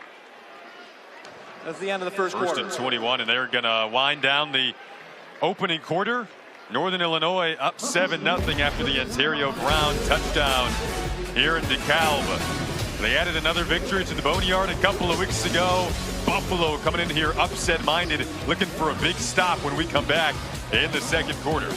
That's the end of the first quarter. 1st and 21, and they're going to wind down the opening quarter. Northern Illinois up 7-0 after the Ontario Brown touchdown here in DeKalb. They added another victory to the Boneyard a couple of weeks ago. Buffalo coming in here upset-minded, looking for a big stop when we come back in the second quarter.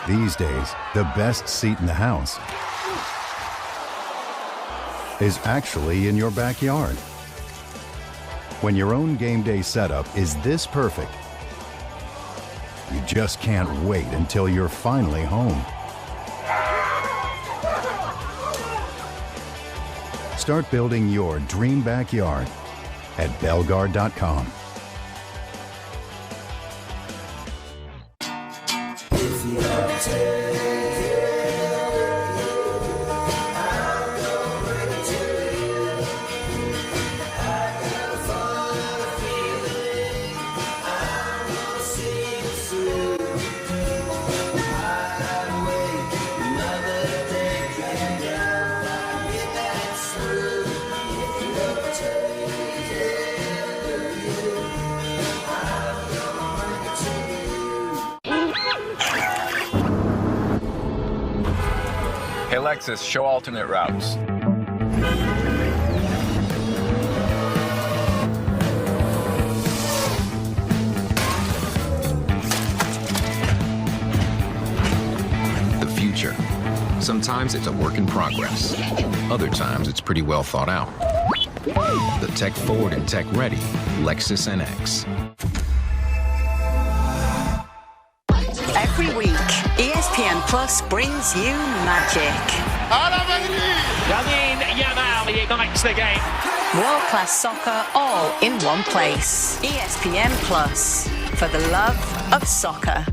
These days, the best seat in the house is actually in your backyard. When your own game day setup is this perfect, you just can't wait until you're finally home. Start building your dream backyard at Belgard.com. Hey Lexus, show alternate routes. The future. Sometimes it's a work in progress. Other times it's pretty well thought out. The tech forward and tech ready Lexus NX. Every week, ESPN Plus brings you magic. Yamin Yamal ignites the game. World-class soccer all in one place. ESPN Plus, for the love of soccer.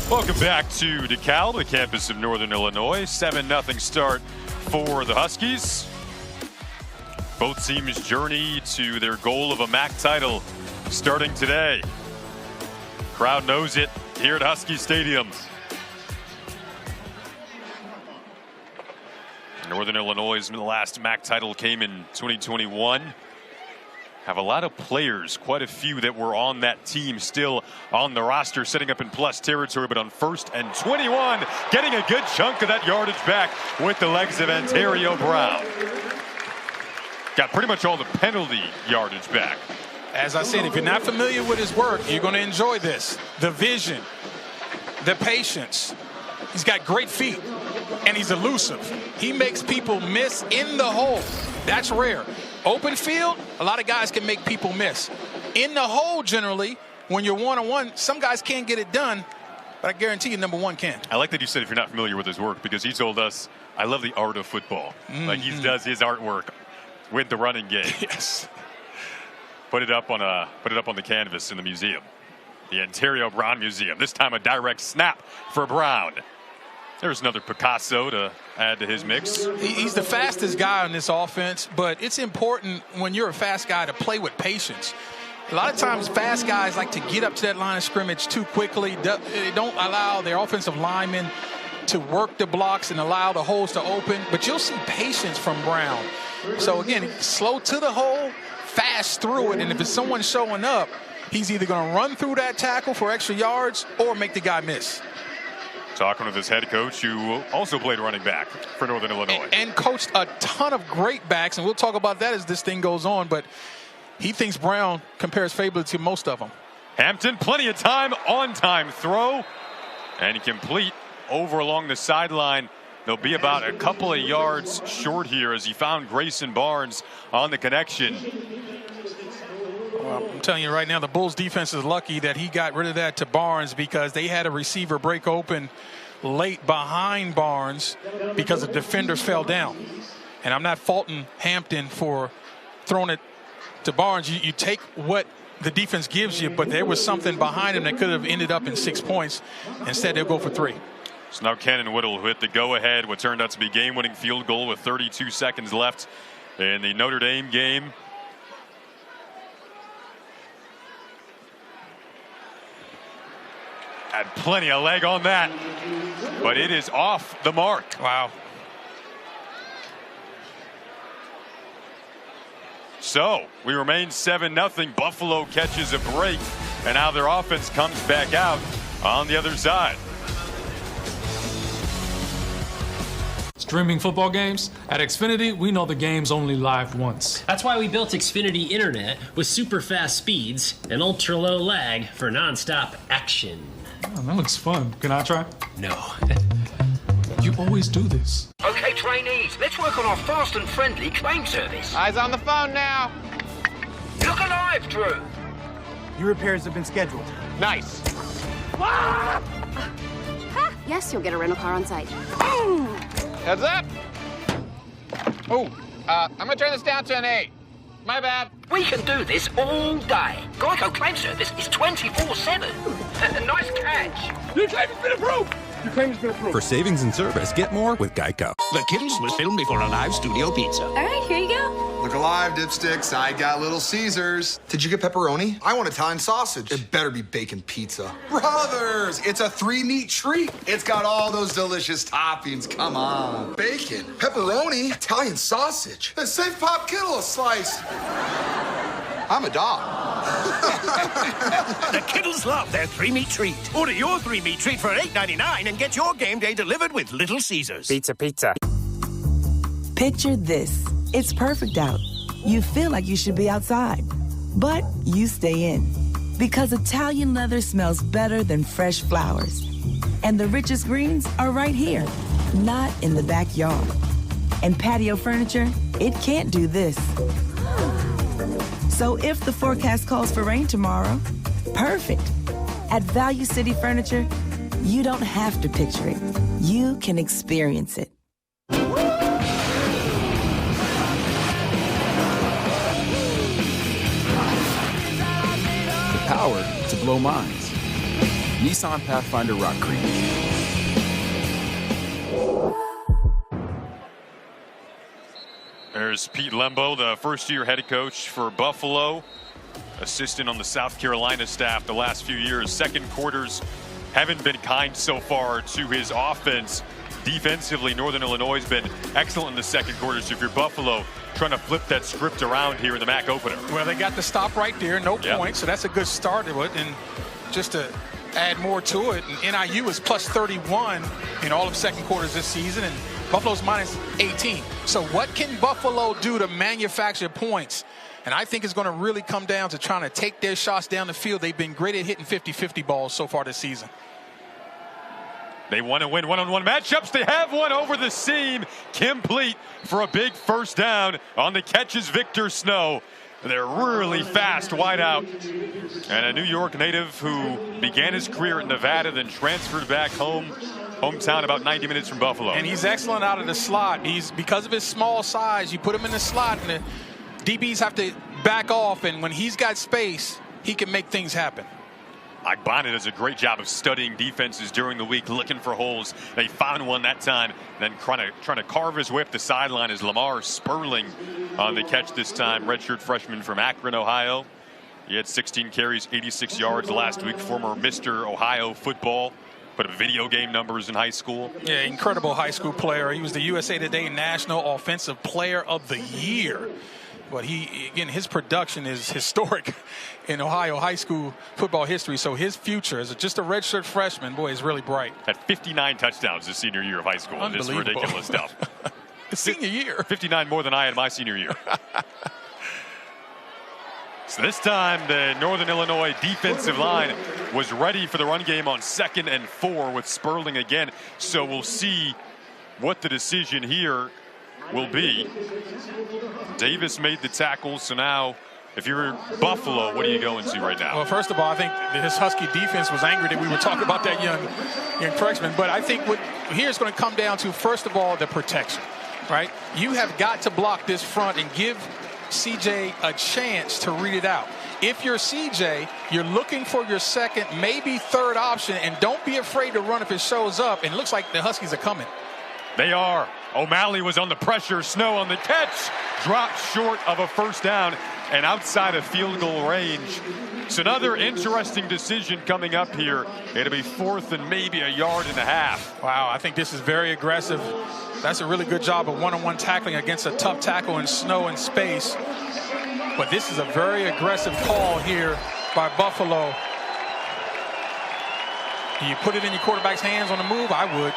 Welcome back to DeKalb, the campus of Northern Illinois. 7-0 start for the Huskies. Both teams journey to their goal of a MAC title starting today. Crowd knows it here at Husky Stadium. Northern Illinois' last MAC title came in 2021. Have a lot of players, quite a few that were on that team still on the roster, setting up in plus territory, but on 1st and 21, getting a good chunk of that yardage back with the legs of Ontario Brown. Got pretty much all the penalty yardage back. As I said, if you're not familiar with his work, you're going to enjoy this. The vision, the patience. He's got great feet, and he's elusive. He makes people miss in the hole. That's rare. Open field, a lot of guys can make people miss. In the hole, generally, when you're one-on-one, some guys can't get it done, but I guarantee you number one can. I like that you said if you're not familiar with his work, because he told us, I love the art of football. Like he does his artwork with the running game. Yes. Put it up on the canvas in the museum. The Ontario Brown Museum. This time a direct snap for Brown. There's another Picasso to add to his mix. He's the fastest guy on this offense, but it's important when you're a fast guy to play with patience. A lot of times fast guys like to get up to that line of scrimmage too quickly. They don't allow their offensive linemen to work the blocks and allow the holes to open, but you'll see patience from Brown. So again, slow to the hole, fast through it, and if it's someone showing up, he's either going to run through that tackle for extra yards or make the guy miss. Talking with his head coach, who also played running back for Northern Illinois. And coached a ton of great backs, and we'll talk about that as this thing goes on, but he thinks Brown compares favorably to most of them. Hampton, plenty of time, on-time throw, and complete over along the sideline. They'll be about a couple of yards short here as he found Grayson Barnes on the connection. Well, I'm telling you right now, the Bulls defense is lucky that he got rid of that to Barnes, because they had a receiver break open late behind Barnes because the defender fell down. And I'm not faulting Hampton for throwing it to Barnes. You take what the defense gives you, but there was something behind him that could have ended up in 6 points. Instead, they'll go for 3. So now Cannon Whittle, who hit the go-ahead, what turned out to be game-winning field goal with 32 seconds left in the Notre Dame game. Had plenty of leg on that, but it is off the mark. Wow. So we remain 7-0. Buffalo catches a break, and now their offense comes back out on the other side. Streaming football games? At Xfinity, we know the game's only live once. That's why we built Xfinity Internet with super fast speeds and ultra low lag for nonstop action. Oh, that looks fun. Can I try? No. You always do this. Okay, trainees, let's work on our fast and friendly claim service. Eyes on the phone now. Look alive, Drew. Your repairs have been scheduled. Nice. Yes, you'll get a rental car on site. Heads up. Oh, I'm gonna turn this down to an 8. My bad. We can do this all day. Geico claim service is 24/7. Nice catch. Your claim has been approved. Your claim has been approved. For savings and service, get more with Geico. The Kittles was filmed before a live studio pizza. All right, here you go. Look alive, dipsticks. I got Little Caesars. Did you get pepperoni? I want Italian sausage. It better be bacon pizza. Brothers, it's a 3-meat treat. It's got all those delicious toppings. Come on. Bacon, pepperoni, Italian sausage. And save Pop Kittle a slice. I'm a dog. The Kittles love their 3-meat treat. Order your 3-meat treat for $8.99 and get your game day delivered with Little Caesars. Pizza. Picture this. It's perfect out. You feel like you should be outside, but you stay in. Because Italian leather smells better than fresh flowers. And the richest greens are right here, not in the backyard. And patio furniture, it can't do this. So if the forecast calls for rain tomorrow, perfect. At Value City Furniture, you don't have to picture it. You can experience it. Power to blow minds. Nissan Pathfinder Rock Cream. There's Pete Lembo, the first-year head coach for Buffalo, assistant on the South Carolina staff the last few years. Second quarters haven't been kind so far to his offense. Defensively, Northern Illinois has been excellent in the second quarter. So if you're Buffalo, trying to flip that script around here in the MAC opener. Well, they got the stop right there, no point, so that's a good start to it. And just to add more to it, and NIU is plus 31 in all of second quarters this season, and Buffalo's minus 18. So what can Buffalo do to manufacture points? And I think it's going to really come down to trying to take their shots down the field. They've been great at hitting 50-50 balls so far this season. They want to win one-on-one matchups. They have one over the seam, complete for a big first down. On the catch is Victor Snow. They're really fast wide out. And a New York native who began his career in Nevada, then transferred back hometown about 90 minutes from Buffalo. And he's excellent out of the slot. Because of his small size, you put him in the slot, and the DBs have to back off. And when he's got space, he can make things happen. Mike Bonnet does a great job of studying defenses during the week, looking for holes. They found one that time, then trying to carve his way up the sideline is Lamar Sperling on the catch this time. Redshirt freshman from Akron, Ohio. He had 16 carries, 86 yards last week. Former Mr. Ohio football. Put up video game numbers in high school. Yeah, incredible high school player. He was the USA Today National Offensive Player of the Year. But his production is historic in Ohio high school football history. So his future as just a redshirt freshman, boy, is really bright. Had 59 touchdowns his senior year of high school. It's ridiculous stuff. His senior year. 59 more than I had my senior year. So this time, the Northern Illinois defensive line was ready for the run game on 2nd and 4 with Sperling again. So we'll see what the decision here will be. Davis made the tackle, so now if you're Buffalo, what are you going to right now? Well, first of all, I think his Husky defense was angry that we were talking about that young freshman. But I think what here's going to come down to, first of all, the protection, right? You have got to block this front and give CJ a chance to read it out. If you're CJ, you're looking for your second, maybe third option, and don't be afraid to run if it shows up. And it looks like the Huskies are coming. They are. O'Malley was on the pressure. Snow on the catch. Dropped short of a first down and outside of field goal range. So another interesting decision coming up here. It'll be 4th and maybe a yard and a half. Wow, I think this is very aggressive. That's a really good job of one-on-one tackling against a tough tackle in snow and space. But this is a very aggressive call here by Buffalo. Do you put it in your quarterback's hands on the move? I would.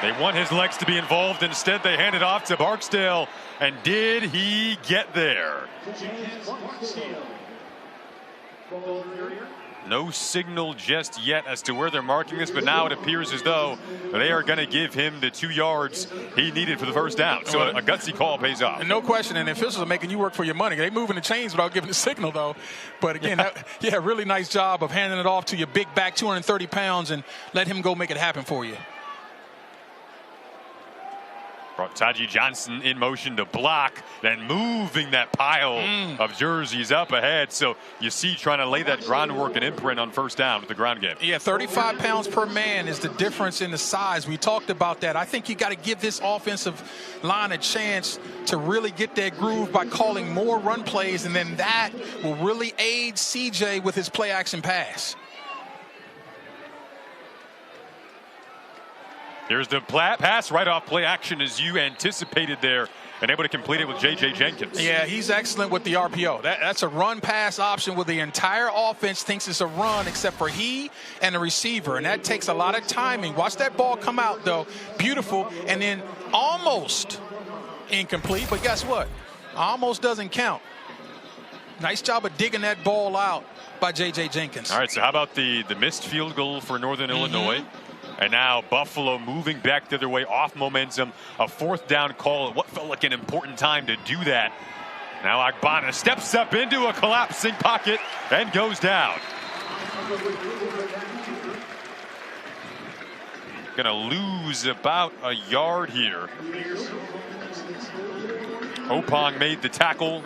They want his legs to be involved. Instead, they hand it off to Barksdale. And did he get there? No signal just yet as to where they're marking this, but now it appears as though they are going to give him the 2 yards he needed for the first down. So a gutsy call pays off. No question, and the officials are making you work for your money. They moving the chains without giving the signal, though. But again, really nice job of handing it off to your big back, 230 pounds, and let him go make it happen for you. Brought Taji Johnson in motion to block, then moving that pile of jerseys up ahead. So you see trying to lay that groundwork and imprint on first down with the ground game. Yeah, 35 pounds per man is the difference in the size. We talked about that. I think you got to give this offensive line a chance to really get that groove by calling more run plays, and then that will really aid CJ with his play action pass. Here's the pass right off play action as you anticipated there, and able to complete it with J.J. Jenkins. Yeah, he's excellent with the RPO. That's a run-pass option where the entire offense thinks it's a run except for he and the receiver, and that takes a lot of timing. Watch that ball come out, though. Beautiful, and then almost incomplete, but guess what? Almost doesn't count. Nice job of digging that ball out by J.J. Jenkins. All right, so how about the missed field goal for Northern Illinois? And now Buffalo moving back the other way off momentum. A fourth down call at what felt like an important time to do that. Now Agbana steps up into a collapsing pocket and goes down. Gonna lose about a yard here. Opong made the tackle.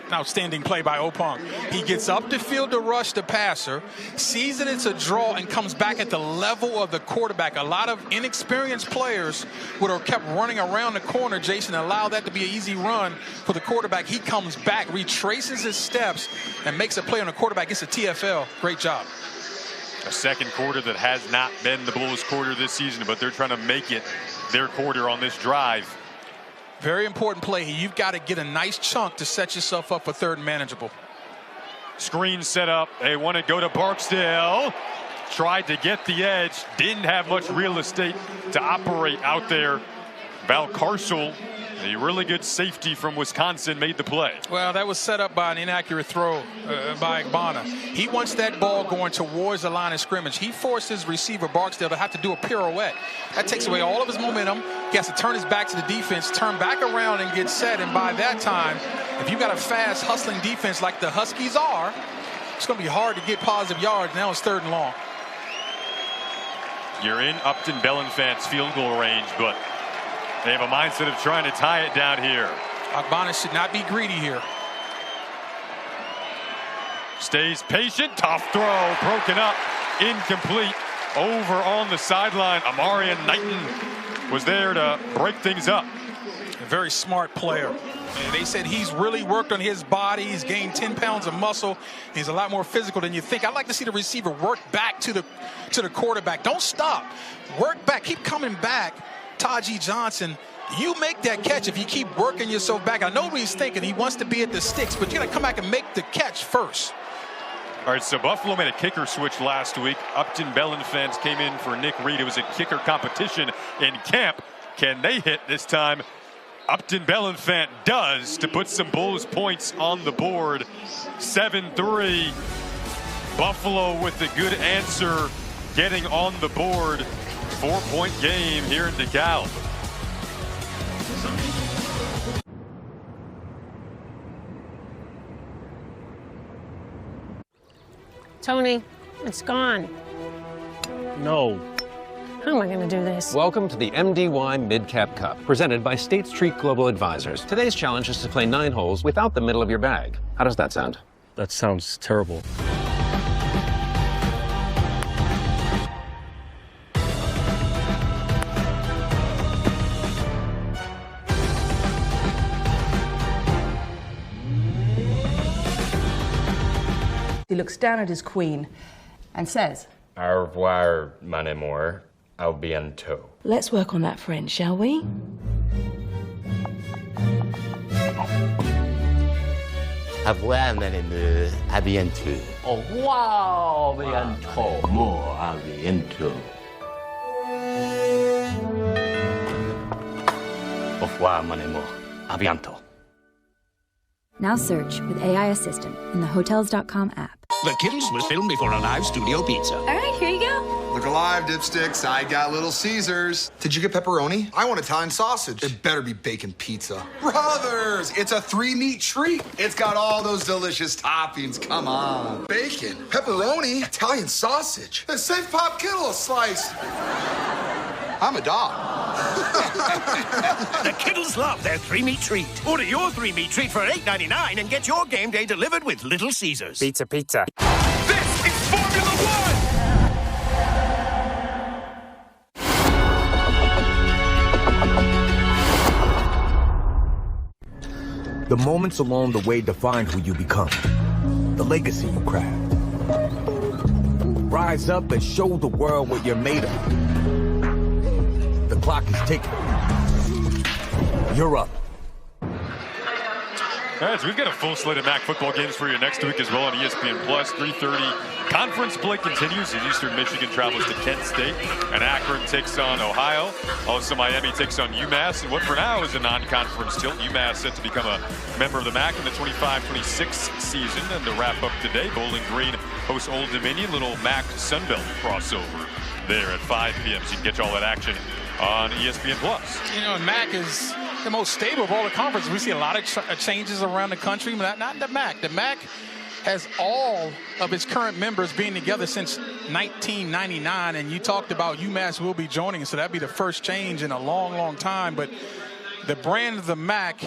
Outstanding play by Opong. He gets up the field to rush the passer, sees that it's a draw, and comes back at the level of the quarterback. A lot of inexperienced players would have kept running around the corner, Jason, and allow that to be an easy run for the quarterback. He comes back, retraces his steps, and makes a play on the quarterback. It's a TFL. Great job. A second quarter that has not been the Bulls' quarter this season, but they're trying to make it their quarter on this drive. Very important play here. You've got to get a nice chunk to set yourself up for third and manageable. Screen set up. They want to go to Barksdale. Tried to get the edge. Didn't have much real estate to operate out there. Val Carcel, a really good safety from Wisconsin, made the play. Well, that was set up by an inaccurate throw by Agbana. He wants that ball going towards the line of scrimmage. He forced his receiver, Barksdale, to have to do a pirouette. That takes away all of his momentum. He has to turn his back to the defense, turn back around and get set. And by that time, if you've got a fast, hustling defense like the Huskies are, it's going to be hard to get positive yards. Now it's third and long. You're in Upton Bellenfant's field goal range, but they have a mindset of trying to tie it down here. Agbana should not be greedy here. Stays patient. Tough throw. Broken up. Incomplete. Over on the sideline. Amarian Knighton was there to break things up. A very smart player. And they said he's really worked on his body. He's gained 10 pounds of muscle. He's a lot more physical than you think. I'd like to see the receiver work back to the quarterback. Don't stop. Work back. Keep coming back. Taji Johnson, you make that catch if you keep working yourself back. I know what he's thinking. He wants to be at the sticks, but you got to come back and make the catch first. All right, so Buffalo made a kicker switch last week. Upton Bellenfant came in for Nick Reed. It was a kicker competition in camp. Can they hit this time? Upton Bellenfant does to put some Bulls points on the board. 7-3. Buffalo with the good answer, getting on the board. 4-point game here in DeKalb. Tony, it's gone. No. How am I going to do this? Welcome to the MDY Mid-Cap Cup, presented by State Street Global Advisors. Today's challenge is to play 9 holes without the middle of your bag. How does that sound? That sounds terrible. He looks down at his queen and says, Au revoir, mon amour. Au bientôt. Let's work on that French, shall we? Hablándonos a bientôt. Au revoir, bientôt. More à bientôt. Au revoir, mon amour. A bientôt. Now search with AI Assistant in the Hotels.com app. The Kittles was filmed before a live studio pizza. All right, here you go. Look alive, dipsticks. I got Little Caesars. Did you get pepperoni? I want Italian sausage. It better be bacon pizza. Brothers, it's a 3-meat treat. It's got all those delicious toppings. Come on. Bacon, pepperoni, Italian sausage. The St. Pop Kittle slice. I'm a dog. The Kittles love their 3-meat treat. Order your 3-meat treat for $8.99 and get your game day delivered with Little Caesars. Pizza, pizza. This is Formula One! The moments along the way define who you become, the legacy you craft. Rise up and show the world what you're made of. The clock is ticking. You're up. All right, so we've got a full slate of MAC football games for you next week as well on ESPN Plus. 3:30 conference play continues as Eastern Michigan travels to Kent State, and Akron takes on Ohio. Also, Miami takes on UMass, and what for now is a non-conference tilt. UMass set to become a member of the MAC in the 25-26 season. And to wrap up today, Bowling Green hosts Old Dominion, little MAC Sunbelt crossover there at 5 p.m. So you can get all that action on ESPN Plus. You know, MAC is the most stable of all the conferences. We see a lot of changes around the country, but not the MAC. The MAC has all of its current members being together since 1999, and you talked about UMass will be joining, so that'd be the first change in a long, long time. But the brand of the MAC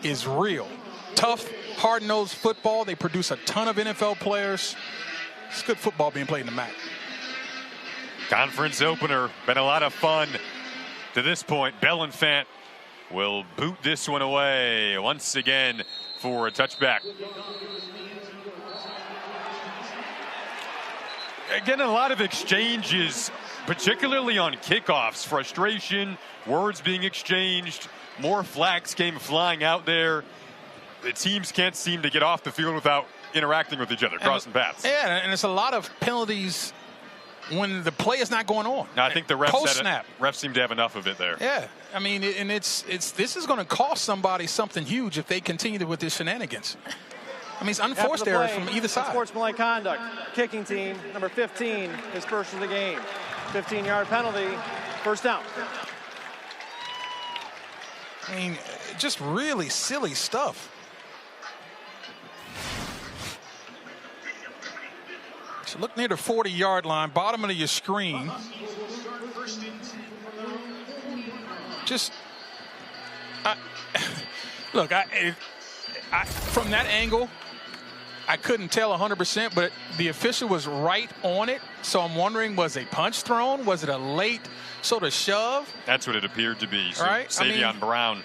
is real. Tough, hard-nosed football. They produce a ton of NFL players. It's good football being played in the MAC. Conference opener, been a lot of fun to this point. Bellenfant will boot this one away once again for a touchback. Again, a lot of exchanges, particularly on kickoffs. Frustration, words being exchanged, more flags came flying out there. The teams can't seem to get off the field without interacting with each other, crossing paths. Yeah, and it's a lot of penalties when the play is not going on. No, I think the refs Post-snap. Refs seem to have enough of it there. Yeah, I mean, and this is going to cost somebody something huge if they continue with this shenanigans. I mean, it's unforced errors from either side. Sportsmanlike conduct. Kicking team, number 15, is first of the game. 15-yard penalty, first down. I mean, just really silly stuff. So look near the 40-yard line, bottom of your screen. Just, look, from that angle, I couldn't tell 100%, but the official was right on it. So I'm wondering, was a punch thrown? Was it a late sort of shove? That's what it appeared to be. So right? Savion Brown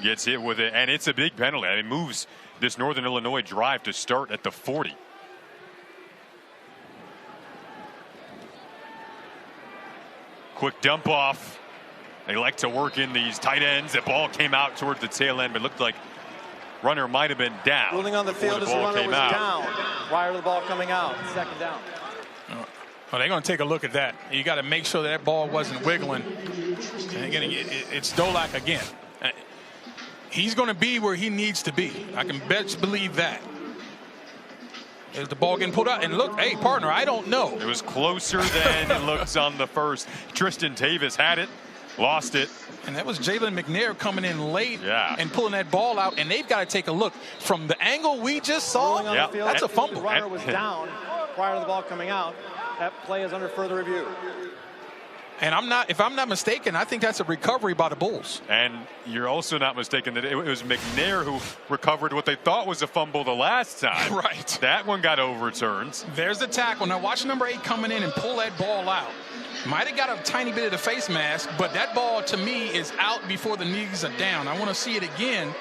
gets hit with it, and it's a big penalty. It moves this Northern Illinois drive to start at the 40. Quick dump off. They like to work in these tight ends. The ball came out towards the tail end, but looked like runner might have been down. Ruling on the field as the runner was down prior to the ball coming out. Second down. Well, they're going to take a look at that. You got to make sure that ball wasn't wiggling. And again, it's Dolak again. He's going to be where he needs to be. I can best believe that. Is the ball getting pulled out? And look, hey, partner, I don't know. It was closer than it looks on the first. Tristan Tavis had it, lost it. And that was Jalen McNair coming in late and pulling that ball out. And they've got to take a look. From the angle we just saw, that's a fumble. The runner was down prior to the ball coming out. That play is under further review. And if I'm not mistaken, I think that's a recovery by the Bulls. And you're also not mistaken that it was McNair who recovered what they thought was a fumble the last time. Right. That one got overturned. There's the tackle. Now watch number 8 coming in and pull that ball out. Might have got a tiny bit of the face mask, but that ball to me is out before the knees are down. I want to see it again.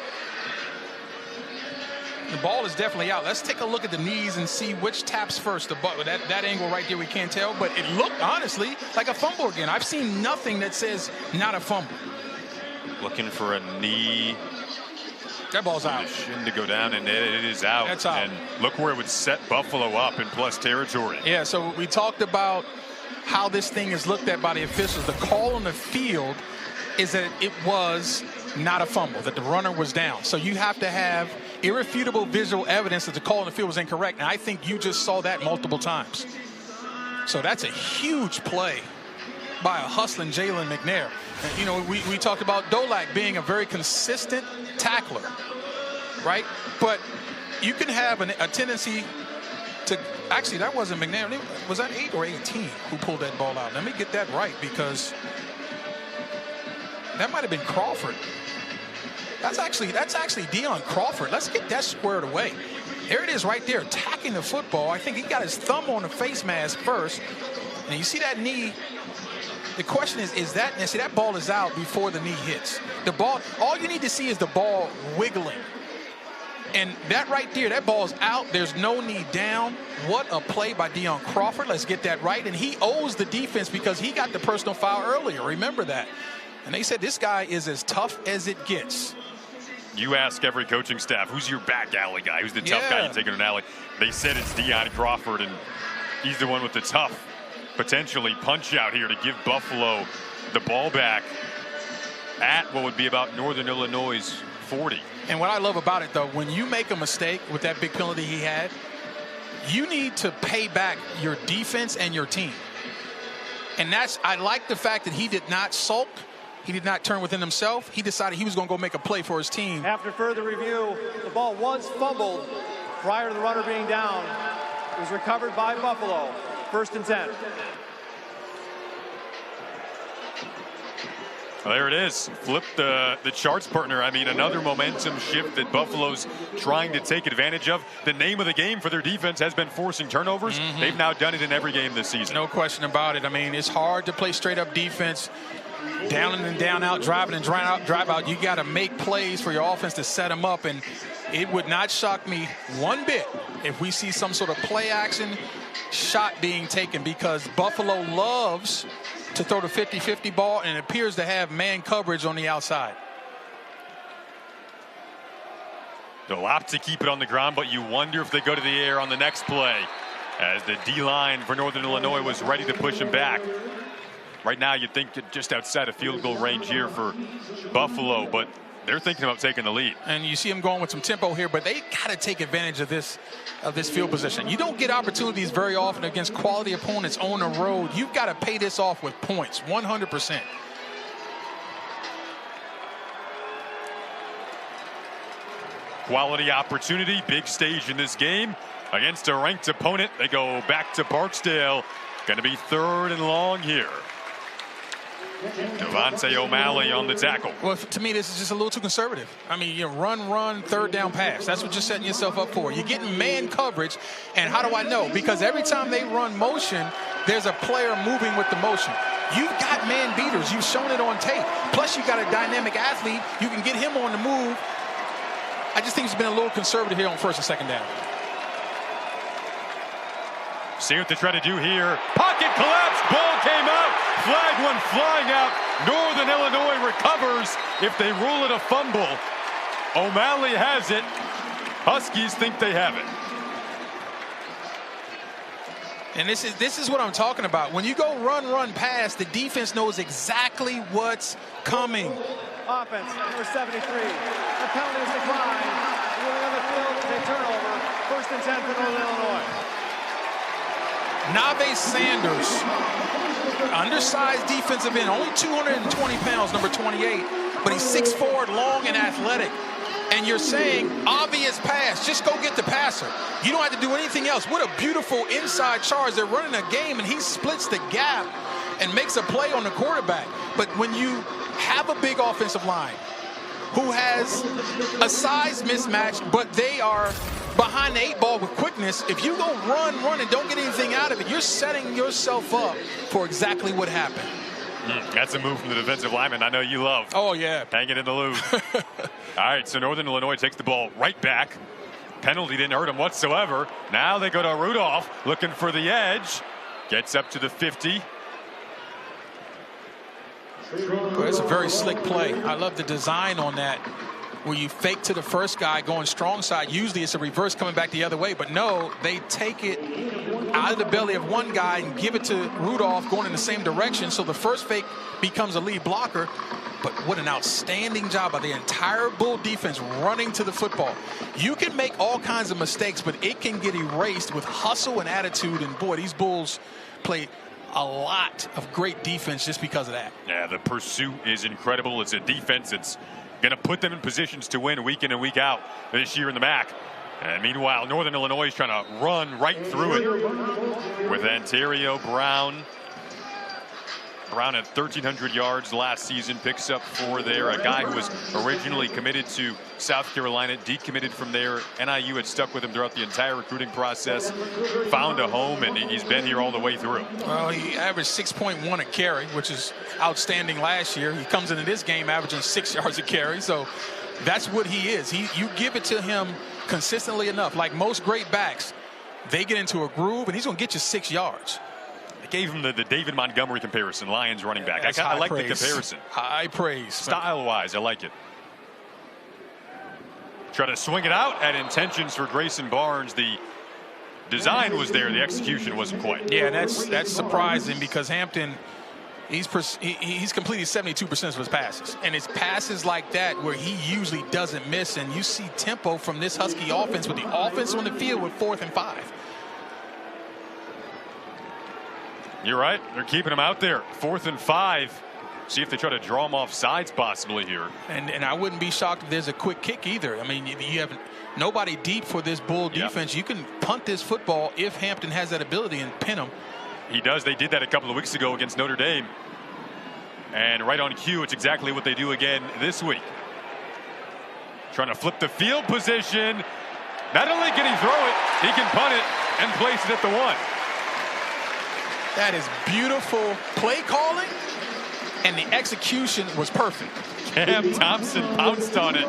The ball is definitely out. Let's take a look at the knees and see which taps first. The ball, that angle right there, we can't tell, but it looked honestly like a fumble again. I've seen nothing that says not a fumble. Looking for a knee That ball's out. The shin to go down, and it is out. That's out. And look where it would set Buffalo up in plus territory. Yeah, so we talked about how this thing is looked at by the officials. The call on the field is that it was not a fumble, that the runner was down. So you have to have irrefutable visual evidence that the call on the field was incorrect. And I think you just saw that multiple times. So that's a huge play by a hustling Jalen McNair. And, you know, we talked about Dolak being a very consistent tackler, right? But you can have a tendency to, actually, that wasn't McNair. Was that 8 or 18 who pulled that ball out? Let me get that right, because that might have been Crawford. That's actually Deion Crawford. Let's get that squared away. There it is right there, attacking the football. I think he got his thumb on the face mask first. And you see that knee. The question is that, and see, that ball is out before the knee hits. The ball, all you need to see is the ball wiggling. And that right there, that ball's out. There's no knee down. What a play by Deion Crawford. Let's get that right. And he owes the defense because he got the personal foul earlier. Remember that. And they said this guy is as tough as it gets. You ask every coaching staff, who's your back alley guy? Who's the tough guy you take in an alley? They said it's Deion Crawford, and he's the one with the tough, potentially punch out here to give Buffalo the ball back at what would be about Northern Illinois' 40. And what I love about it, though, when you make a mistake with that big penalty he had, you need to pay back your defense and your team. And that's, I like the fact that he did not sulk. He did not turn within himself. He decided he was going to go make a play for his team. After further review, the ball was fumbled prior to the runner being down. It was recovered by Buffalo. 1st and 10. Well, there it is. Flip the charts, partner. I mean, another momentum shift that Buffalo's trying to take advantage of. The name of the game for their defense has been forcing turnovers. They've now done it in every game this season. No question about it. I mean, it's hard to play straight up defense. Down in and down out, driving and drive out. You got to make plays for your offense to set them up. And it would not shock me one bit if we see some sort of play action shot being taken, because Buffalo loves to throw the 50-50 ball, and it appears to have man coverage on the outside. They'll opt to keep it on the ground, but you wonder if they go to the air on the next play, as the D-line for Northern Illinois was ready to push him back. Right now, you'd think just outside of field goal range here for Buffalo, but they're thinking about taking the lead. And you see them going with some tempo here, but they got to take advantage of this field position. You don't get opportunities very often against quality opponents on the road. You've got to pay this off with points, 100%. Quality opportunity, big stage in this game against a ranked opponent. They go back to Barksdale. Going to be 3rd and long here. Devontae O'Malley on the tackle. Well, to me, this is just a little too conservative. I mean, you run, 3rd down pass. That's what you're setting yourself up for. You're getting man coverage, and how do I know? Because every time they run motion, there's a player moving with the motion. You've got man beaters. You've shown it on tape. Plus, you've got a dynamic athlete. You can get him on the move. I just think it's been a little conservative here on 1st and 2nd down. See what they try to do here. Pocket collapse. Ball came out. Flag one flying out. Northern Illinois recovers. If they rule it a fumble, O'Malley has it. Huskies think they have it. And this is what I'm talking about. When you go run pass, the defense knows exactly what's coming. Offense, number 73. The penalty is declined. Ruling on the field is a turnover. 1st and 10 for Northern Illinois. Nave Sanders, undersized defensive end, only 220 pounds, number 28, but he's 6'4", long and athletic. And you're saying, obvious pass, just go get the passer. You don't have to do anything else. What a beautiful inside charge. They're running a game, and he splits the gap and makes a play on the quarterback. But when you have a big offensive line who has a size mismatch, but they are behind the 8 ball with quickness, if you go run and don't get anything out of it, you're setting yourself up for exactly what happened. That's a move from the defensive lineman I know you love. Oh, yeah. Hang it in the loop. All right, so Northern Illinois takes the ball right back. Penalty didn't hurt him whatsoever. Now they go to Rudolph looking for the edge. Gets up to the 50. Well, it's a very slick play. I love the design on that. where you fake to the first guy going strong side. Usually it's a reverse coming back the other way, but no, they take it out of the belly of one guy and give it to Rudolph going in the same direction. So the first fake becomes a lead blocker. But what an outstanding job by the entire Bull defense running to the football. You can make all kinds of mistakes, but it can get erased with hustle and attitude. And boy, these Bulls play a lot of great defense just because of that. Yeah, the pursuit is incredible. It's a defense that's going to put them in positions to win week in and week out this year in the MAC. And meanwhile, Northern Illinois is trying to run right through it with Ontario Brown. Brown had 1,300 yards last season, picks up 4 there. A guy who was originally committed to South Carolina, decommitted from there. NIU had stuck with him throughout the entire recruiting process, found a home, and he's been here all the way through. Well, he averaged 6.1 a carry, which is outstanding last year. He comes into this game averaging 6 yards a carry, so that's what he is. You give it to him consistently enough. Like most great backs, they get into a groove, and he's going to get you 6 yards. I gave him the David Montgomery comparison, Lions running back. I like praise. The comparison. High praise. Style-wise, I like it. Try to swing it out at intentions for Grayson Barnes. The design was there. The execution wasn't quite. Yeah, that's surprising because Hampton, he's completed 72% of his passes. And it's passes like that where he usually doesn't miss. And you see tempo from this Husky offense with the offense on the field with 4th and 5. You're right. They're keeping him out there. 4th and 5. See if they try to draw him off sides possibly here. And I wouldn't be shocked if there's a quick kick either. I mean, you have nobody deep for this Bull defense. You can punt this football if Hampton has that ability and pin him. He does. They did that a couple of weeks ago against Notre Dame. And right on cue, it's exactly what they do again this week. Trying to flip the field position. Not only can he throw it, he can punt it and place it at the 1. That is beautiful play calling, and the execution was perfect. Cam Thompson pounced on it.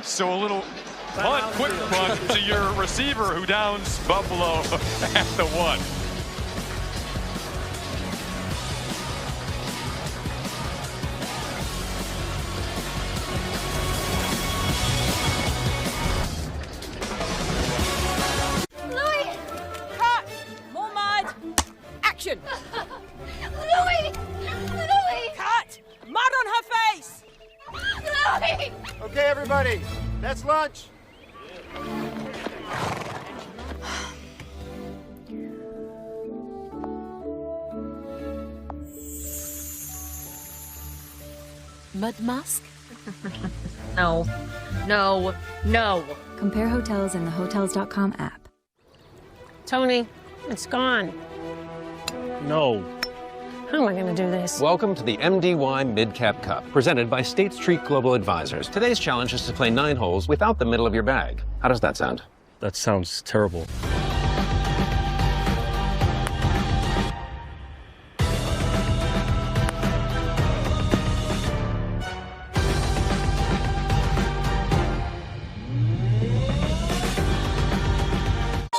So a little punt, quick punt to your receiver who downs Buffalo at the 1. Louis! Louis! Cut! Mud on her face! Louis! Okay, everybody, that's lunch. Mud mask? No. No. No. Compare hotels in the Hotels.com app. Tony, it's gone. No. How am I going to do this? Welcome to the MDY Mid-Cap Cup, presented by State Street Global Advisors. Today's challenge is to play 9 holes without the middle of your bag. How does that sound? That sounds terrible.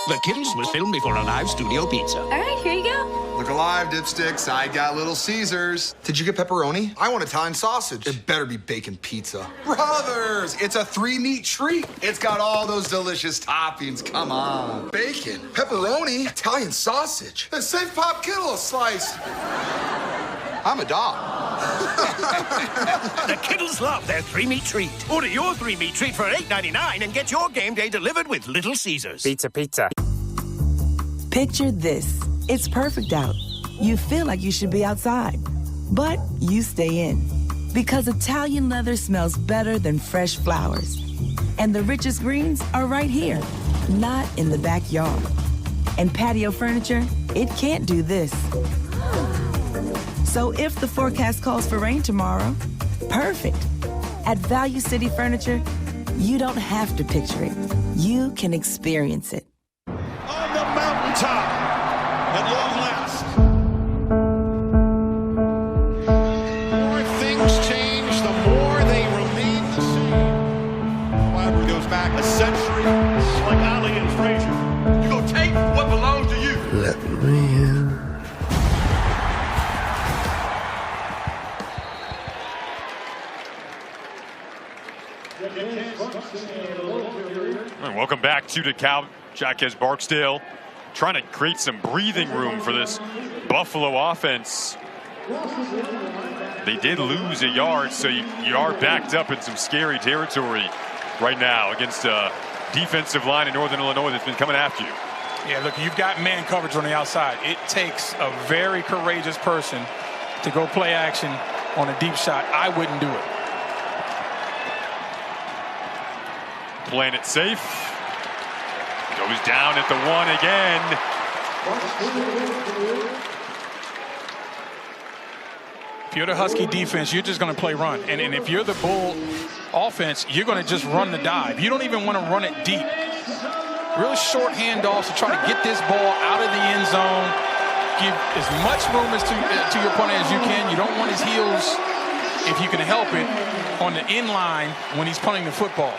The Kittles was filmed before a live studio pizza. All right, here you go. Look alive, dipsticks. I got Little Caesars. Did you get pepperoni? I want Italian sausage. It better be bacon pizza. Brothers, it's a 3-meat treat. It's got all those delicious toppings. Come on. Bacon, pepperoni, Italian sausage. And save Pop Kittle a slice. I'm a dog. The Kittles love their 3-meat treat. Order your 3-meat treat for $8.99 and get your game day delivered with Little Caesars. Pizza. Picture this. It's perfect out. You feel like you should be outside, but you stay in. Because Italian leather smells better than fresh flowers. And the richest greens are right here, not in the backyard. And patio furniture, it can't do this. So if the forecast calls for rain tomorrow, perfect. At Value City Furniture, you don't have to picture it. You can experience it. On the mountaintop, at long last. The more things change, the more they remain the same. Wilder goes back a century. It's like Ali and Frazier. You gonna take what belongs to you. Let me in. to DeKalb. Jaquez Barksdale trying to create some breathing room for this Buffalo offense. They did lose a yard, so you are backed up in some scary territory right now against a defensive line in Northern Illinois that's been coming after you. Yeah, look, you've got man coverage on the outside. It takes a very courageous person to go play action on a deep shot. I wouldn't do it. Playing it safe. Goes down at the 1 again. If you're the Husky defense, you're just going to play run. And if you're the Bull offense, you're going to just run the dive. You don't even want to run it deep. Real short handoffs to try to get this ball out of the end zone. Give as much room as to your opponent as you can. You don't want his heels, if you can help it, on the end line when he's punting the football.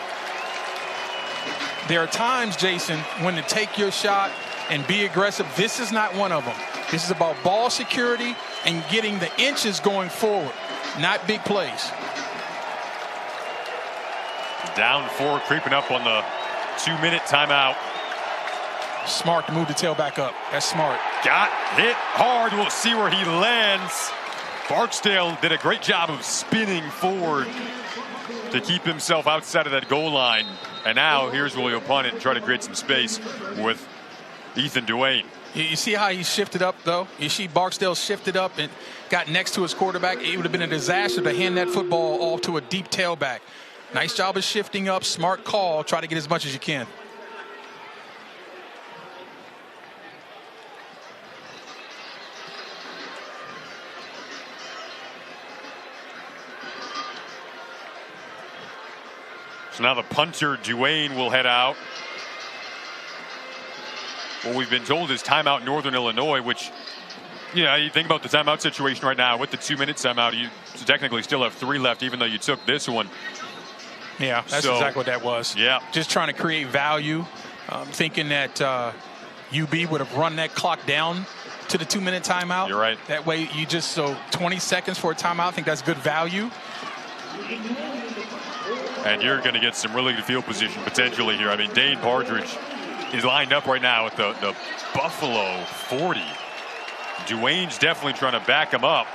There are times, Jason, when to take your shot and be aggressive. This is not one of them. This is about ball security and getting the inches going forward, not big plays. Down 4, creeping up on the 2-minute timeout. Smart to move the tail back up. That's smart. Got hit hard. We'll see where he lands. Barksdale did a great job of spinning forward to keep himself outside of that goal line. And now here's where he'll punt it and try to create some space with Ethan Duane. You see how he shifted up, though? You see Barksdale shifted up and got next to his quarterback. It would have been a disaster to hand that football off to a deep tailback. Nice job of shifting up. Smart call. Try to get as much as you can. So now the punter, Duane, will head out. What we've been told is timeout Northern Illinois, which, you know, you think about the timeout situation right now. With the 2-minute timeout, you technically still have 3 left, even though you took this one. Yeah, that's exactly what that was. Yeah. Just trying to create value, thinking that UB would have run that clock down to the 2-minute timeout. You're right. That way you just, 20 seconds for a timeout, I think that's good value. And you're going to get some really good field position potentially here. I mean, Dane Partridge is lined up right now at the Buffalo 40. Duane's definitely trying to back him up.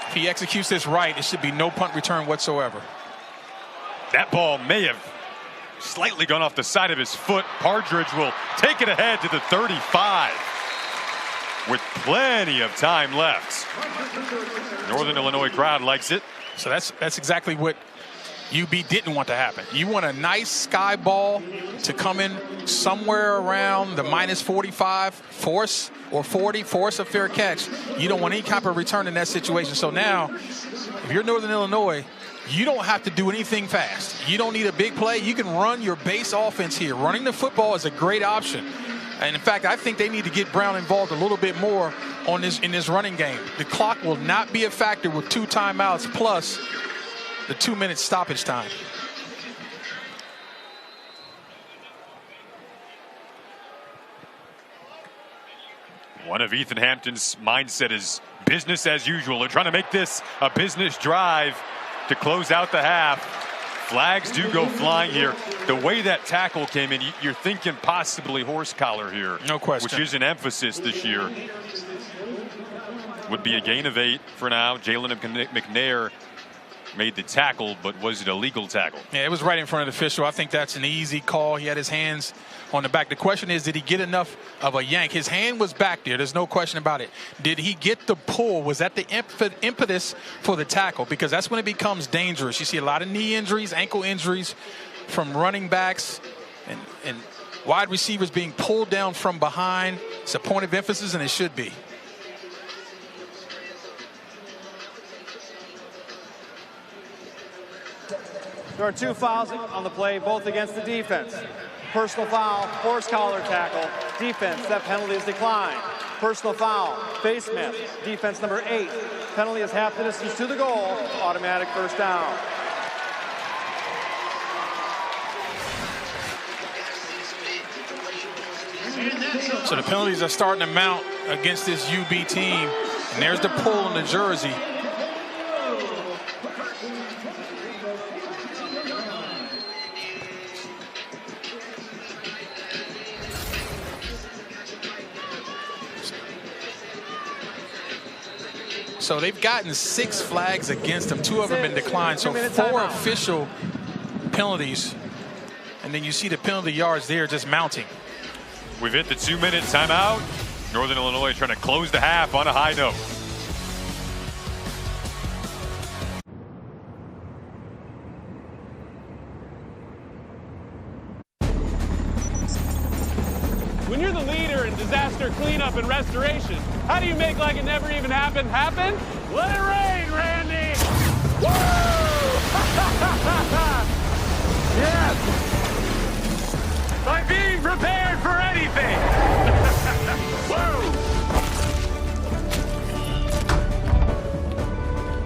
If he executes this right, it should be no punt return whatsoever. That ball may have slightly gone off the side of his foot. Partridge will take it ahead to the 35 with plenty of time left. Northern Illinois crowd likes it. So that's exactly what UB didn't want to happen. You want a nice sky ball to come in somewhere around the minus 45, force or 40, force a fair catch. You don't want any type of return in that situation. So now, if you're Northern Illinois, you don't have to do anything fast. You don't need a big play. You can run your base offense here. Running the football is a great option. And in fact, I think they need to get Brown involved a little bit more on in this running game. The clock will not be a factor with 2 timeouts plus the 2-minute stoppage time. One of Ethan Hampton's mindset is business as usual. They're trying to make this a business drive to close out the half. Flags do go flying here. The way that tackle came in, you're thinking possibly horse collar here. No question. Which is an emphasis this year. Would be a gain of 8 for now. Jalen McNair made the tackle, but was it a legal tackle? Yeah, it was right in front of the official. I think that's an easy call. He had his hands on the back. The question is, did he get enough of a yank? His hand was back there. There's no question about it. Did he get the pull? Was that the impetus for the tackle? Because that's when it becomes dangerous. You see a lot of knee injuries, ankle injuries from running backs and wide receivers being pulled down from behind. It's a point of emphasis, and it should be. There are 2 fouls on the play, both against the defense. Personal foul, horse collar tackle. Defense, that penalty is declined. Personal foul, face mask. Defense number 8. Penalty is half the distance to the goal. Automatic first down. So the penalties are starting to mount against this UB team. And there's the pull on the jersey. So they've gotten 6 flags against them. 2 of them been declined. So 2-minute 4 timeout. official penalties. And then you see the penalty yards there just mounting. We've hit the 2-minute timeout. Northern Illinois trying to close the half on a high note. When you're the leader in disaster cleanup and restoration, how do you make like it never even happened happen? Let it rain, Randy! Woo! Yes! By being prepared for anything! Woo!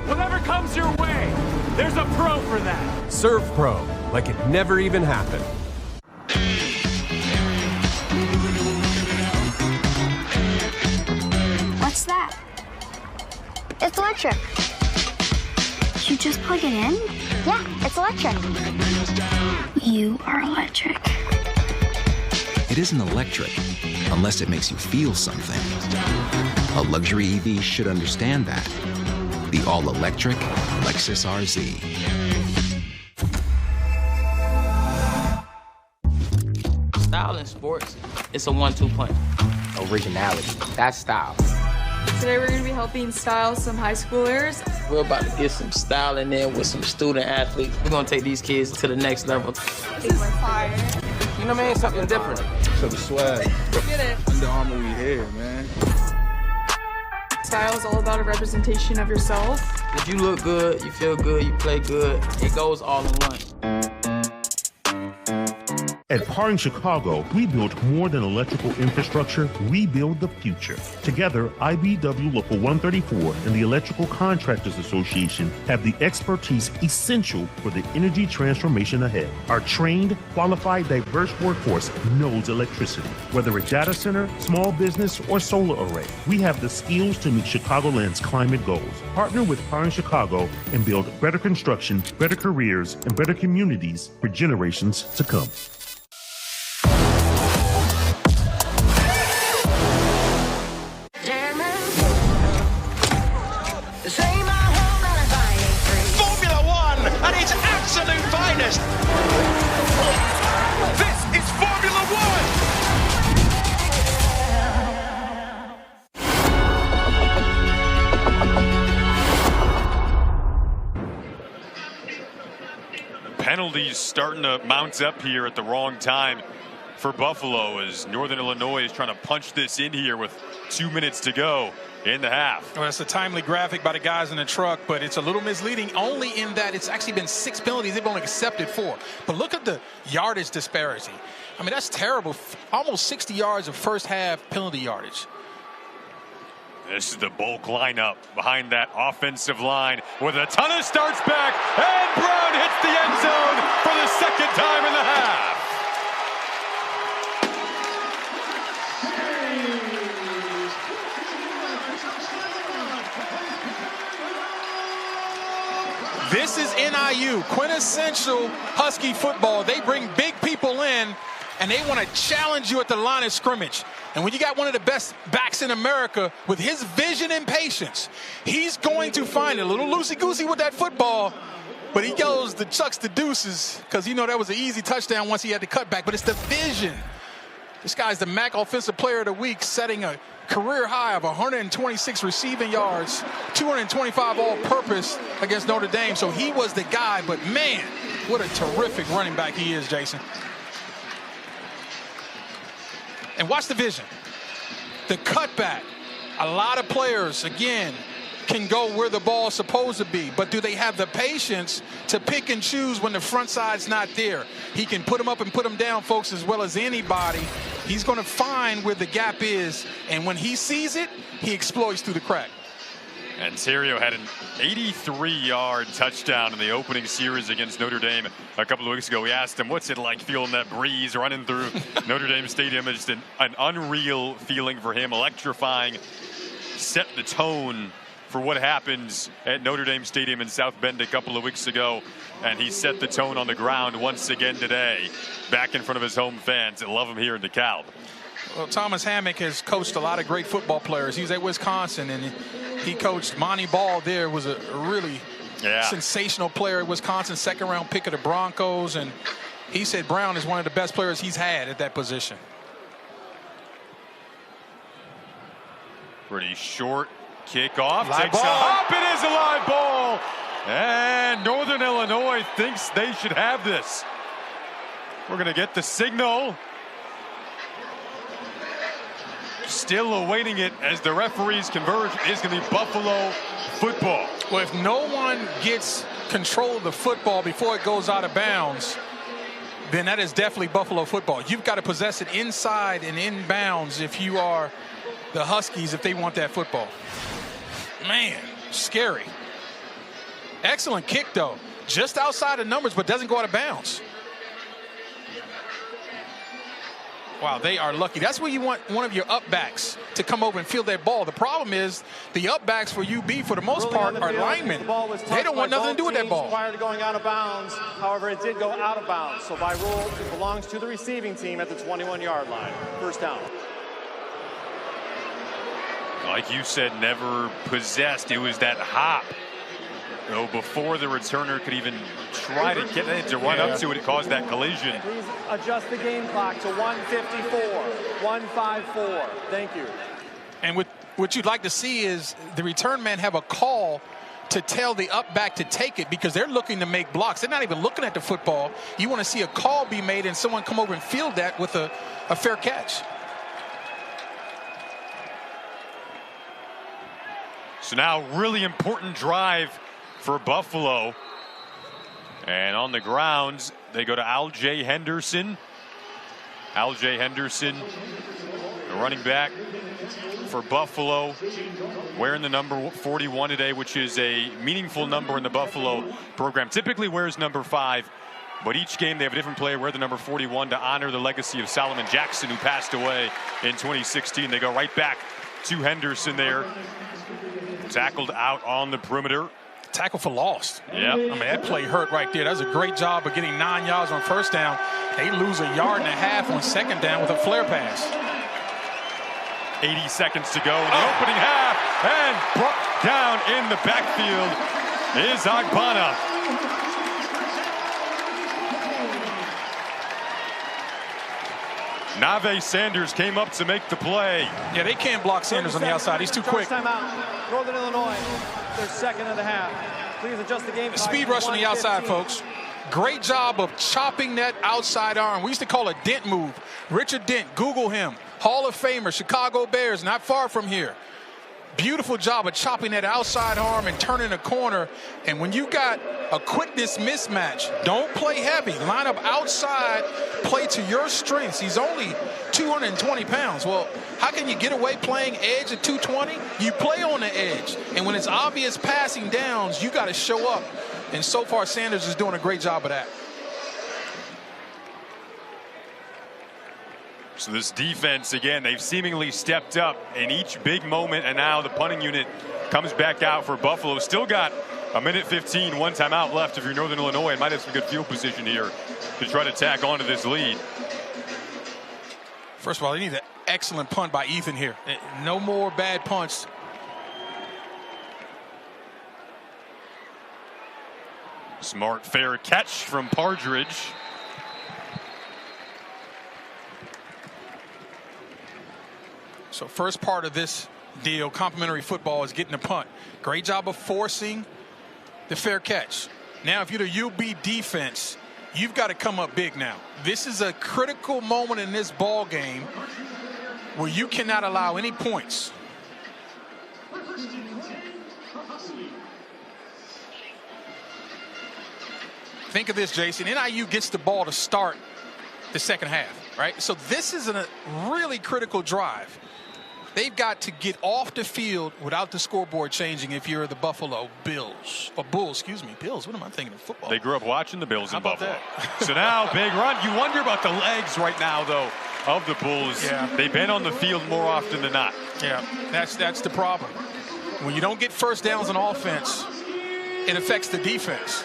Whatever comes your way, there's a pro for that. Serve Pro, like it never even happened. What's that? It's electric. You just plug it in? Yeah, it's electric. You are electric. It isn't electric unless it makes you feel something. A luxury EV should understand that. The all-electric Lexus RZ. Style in sports, it's a 1-2 punch. Originality, that's style. Today we're going to be helping style some high schoolers. We're about to get some style in there with some student athletes. We're going to take these kids to the next level. This is fire. You know what I mean? Something different. So the swag. Get it. Under Armour we here, man. Style is all about a representation of yourself. If you look good, you feel good, you play good, it goes all in one. At Powering Chicago, we build more than electrical infrastructure, we build the future. Together, IBEW Local 134 and the Electrical Contractors Association have the expertise essential for the energy transformation ahead. Our trained, qualified, diverse workforce knows electricity. Whether a data center, small business, or solar array, we have the skills to meet Chicagoland's climate goals. Partner with Powering Chicago and build better construction, better careers, and better communities for generations to come. Formula One at its absolute finest. This is Formula One. Penalties starting to mount up here at the wrong time for Buffalo as Northern Illinois is trying to punch this in here with 2 minutes to go in the half. Well, it's a timely graphic by the guys in the truck, but it's a little misleading only in that it's actually been 6 penalties. They've only accepted 4. But look at the yardage disparity. I mean, that's terrible. Almost 60 yards of first half penalty yardage. This is the bulk lineup behind that offensive line with a ton of starts back, and Brown hits the end zone for the second time in the half. This is NIU, quintessential Husky football. They bring big people in, and they want to challenge you at the line of scrimmage. And when you got one of the best backs in America with his vision and patience, he's going to find it. A little loosey-goosey with that football, but he goes the chucks the deuces because, that was an easy touchdown once he had the cutback. But it's the vision. This guy's the MAC Offensive Player of the Week, setting a career high of 126 receiving yards, 225 all-purpose against Notre Dame. So he was the guy, but man, what a terrific running back he is, Jason. And watch the vision. The cutback. A lot of players, again, can go where the ball's supposed to be, but do they have the patience to pick and choose when the front side's not there? He can put them up and put them down, folks, as well as anybody. He's going to find where the gap is, and when he sees it, he exploits through the crack. And Terrio had an 83-yard touchdown in the opening series against Notre Dame a couple of weeks ago. We asked him, what's it like feeling that breeze running through Notre Dame Stadium? It's an unreal feeling for him, electrifying, set the tone for what happens at Notre Dame Stadium in South Bend a couple of weeks ago. And he set the tone on the ground once again today, back in front of his home fans that love him here in DeKalb. Well, Thomas Hammock has coached a lot of great football players. He was at Wisconsin, and He coached Monty Ball there, was a really sensational player at Wisconsin, second-round pick of the Broncos, and he said Brown is one of the best players he's had at that position. Pretty short kickoff. Live Takes ball. a hop. It is a live ball. And Northern Illinois thinks they should have this. We're going to get the signal. Still awaiting it as the referees converge. It is going to be Buffalo football. Well, if no one gets control of the football before it goes out of bounds, then that is definitely Buffalo football. You've got to possess it inside and in bounds if you are the Huskies, if they want that football. Man, scary. Excellent kick, though. Just outside the numbers, but doesn't go out of bounds. Wow, they are lucky. That's where you want one of your up-backs to come over and field that ball. The problem is the up-backs for UB, for the most part, are linemen. They don't want nothing to do with that ball. Prior to going out of bounds, however, it did go out of bounds. So by rule, it belongs to the receiving team at the 21-yard line. First down. Like you said, never possessed. It was that hop. Before the returner could even try to get it to run up to it, it caused that collision. Please adjust the game clock to 1:54, 1:54. Thank you. And what you'd like to see is the return man have a call to tell the up back to take it, because they're looking to make blocks. They're not even looking at the football. You want to see a call be made and someone come over and field that with a fair catch. So now really important drive for Buffalo. And on the grounds, they go to Al-J Henderson. Al-J Henderson, the running back for Buffalo, wearing the number 41 today, which is a meaningful number in the Buffalo program. Typically wears number 5, but each game they have a different player wear the number 41 to honor the legacy of Solomon Jackson, who passed away in 2016. They go right back to Henderson there. Tackled out on the perimeter. Tackle for loss. Yeah. I mean, that play hurt right there. That was a great job of getting 9 yards on first down. They lose a yard and a half on second down with a flare pass. 80 seconds to go in the opening half. And brought down in the backfield is Agbana. Nave Sanders came up to make the play. Yeah, they can't block Sanders on the outside. He's too quick. Timeout. Northern Illinois, their second of the half. Please adjust the game. Speed rush on the outside, folks. Great job of chopping that outside arm. We used to call it Dent move. Richard Dent, Google him. Hall of Famer, Chicago Bears, not far from here. Beautiful job of chopping that outside arm and turning a corner. And when you got a quickness mismatch, don't play heavy. Line up outside, play to your strengths. He's only 220 pounds. Well, how can you get away playing edge at 220? You play on the edge. And when it's obvious passing downs, you got to show up. And so far, Sanders is doing a great job of that. So this defense, again, they've seemingly stepped up in each big moment, and now the punting unit comes back out for Buffalo. Still got a minute 15, one timeout left if you're Northern Illinois, and might have some good field position here to try to tack onto this lead. First of all, they need an excellent punt by Ethan here. No more bad punts. Smart, fair catch from Partridge. So first part of this deal, complimentary football, is getting a punt. Great job of forcing the fair catch. Now, if you're the UB defense, you've got to come up big now. This is a critical moment in this ball game where you cannot allow any points. Think of this, Jason. NIU gets the ball to start the second half, right? So this is a really critical drive. They've got to get off the field without the scoreboard changing if you're the Buffalo Bills. Or Bulls, excuse me. Bills, what am I thinking of football? They grew up watching the Bills in Buffalo. That? So now, big run. You wonder about the legs right now, though, of the Bulls. Yeah. They've been on the field more often than not. Yeah, that's the problem. When you don't get first downs on offense, it affects the defense.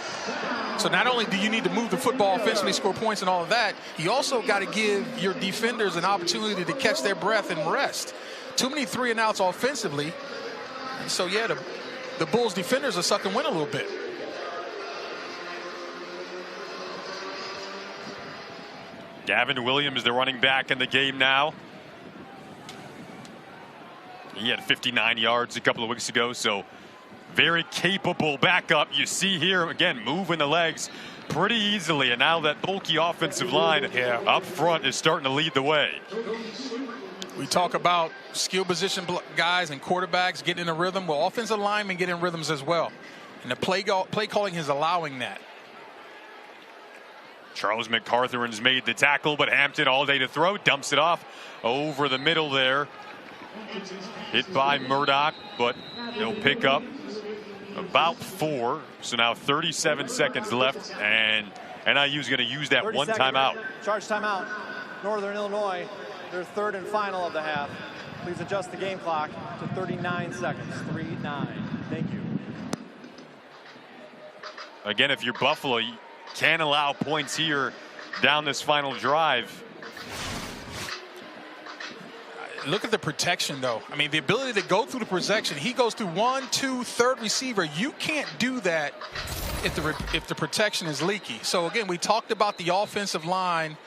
So not only do you need to move the football offensively, score points and all of that, you also got to give your defenders an opportunity to catch their breath and rest. Too many 3-and-outs offensively, So, yeah, the Bulls defenders are sucking wind a little bit. Gavin Williams, the running back in the game now. He had 59 yards a couple of weeks ago, so very capable backup. You see here, again, moving the legs pretty easily, and now that bulky offensive line up front is starting to lead the way. We talk about skill position guys and quarterbacks getting in a rhythm. Well, offensive linemen get in rhythms as well. And the play calling is allowing that. Charles McCarthy's made the tackle, but Hampton all day to throw. Dumps it off over the middle there. Hit by Murdoch, but he'll pick up about 4. So now 37 seconds left, and NIU's going to use that one timeout. Charge timeout. Northern Illinois, their third and final of the half. Please adjust the game clock to 39 seconds. 3-9. Thank you. Again, if you're Buffalo, you can't allow points here down this final drive. Look at the protection, though. I mean, the ability to go through the protection. He goes through 1, 2, third receiver. You can't do that if the protection is leaky. So, again, we talked about the offensive line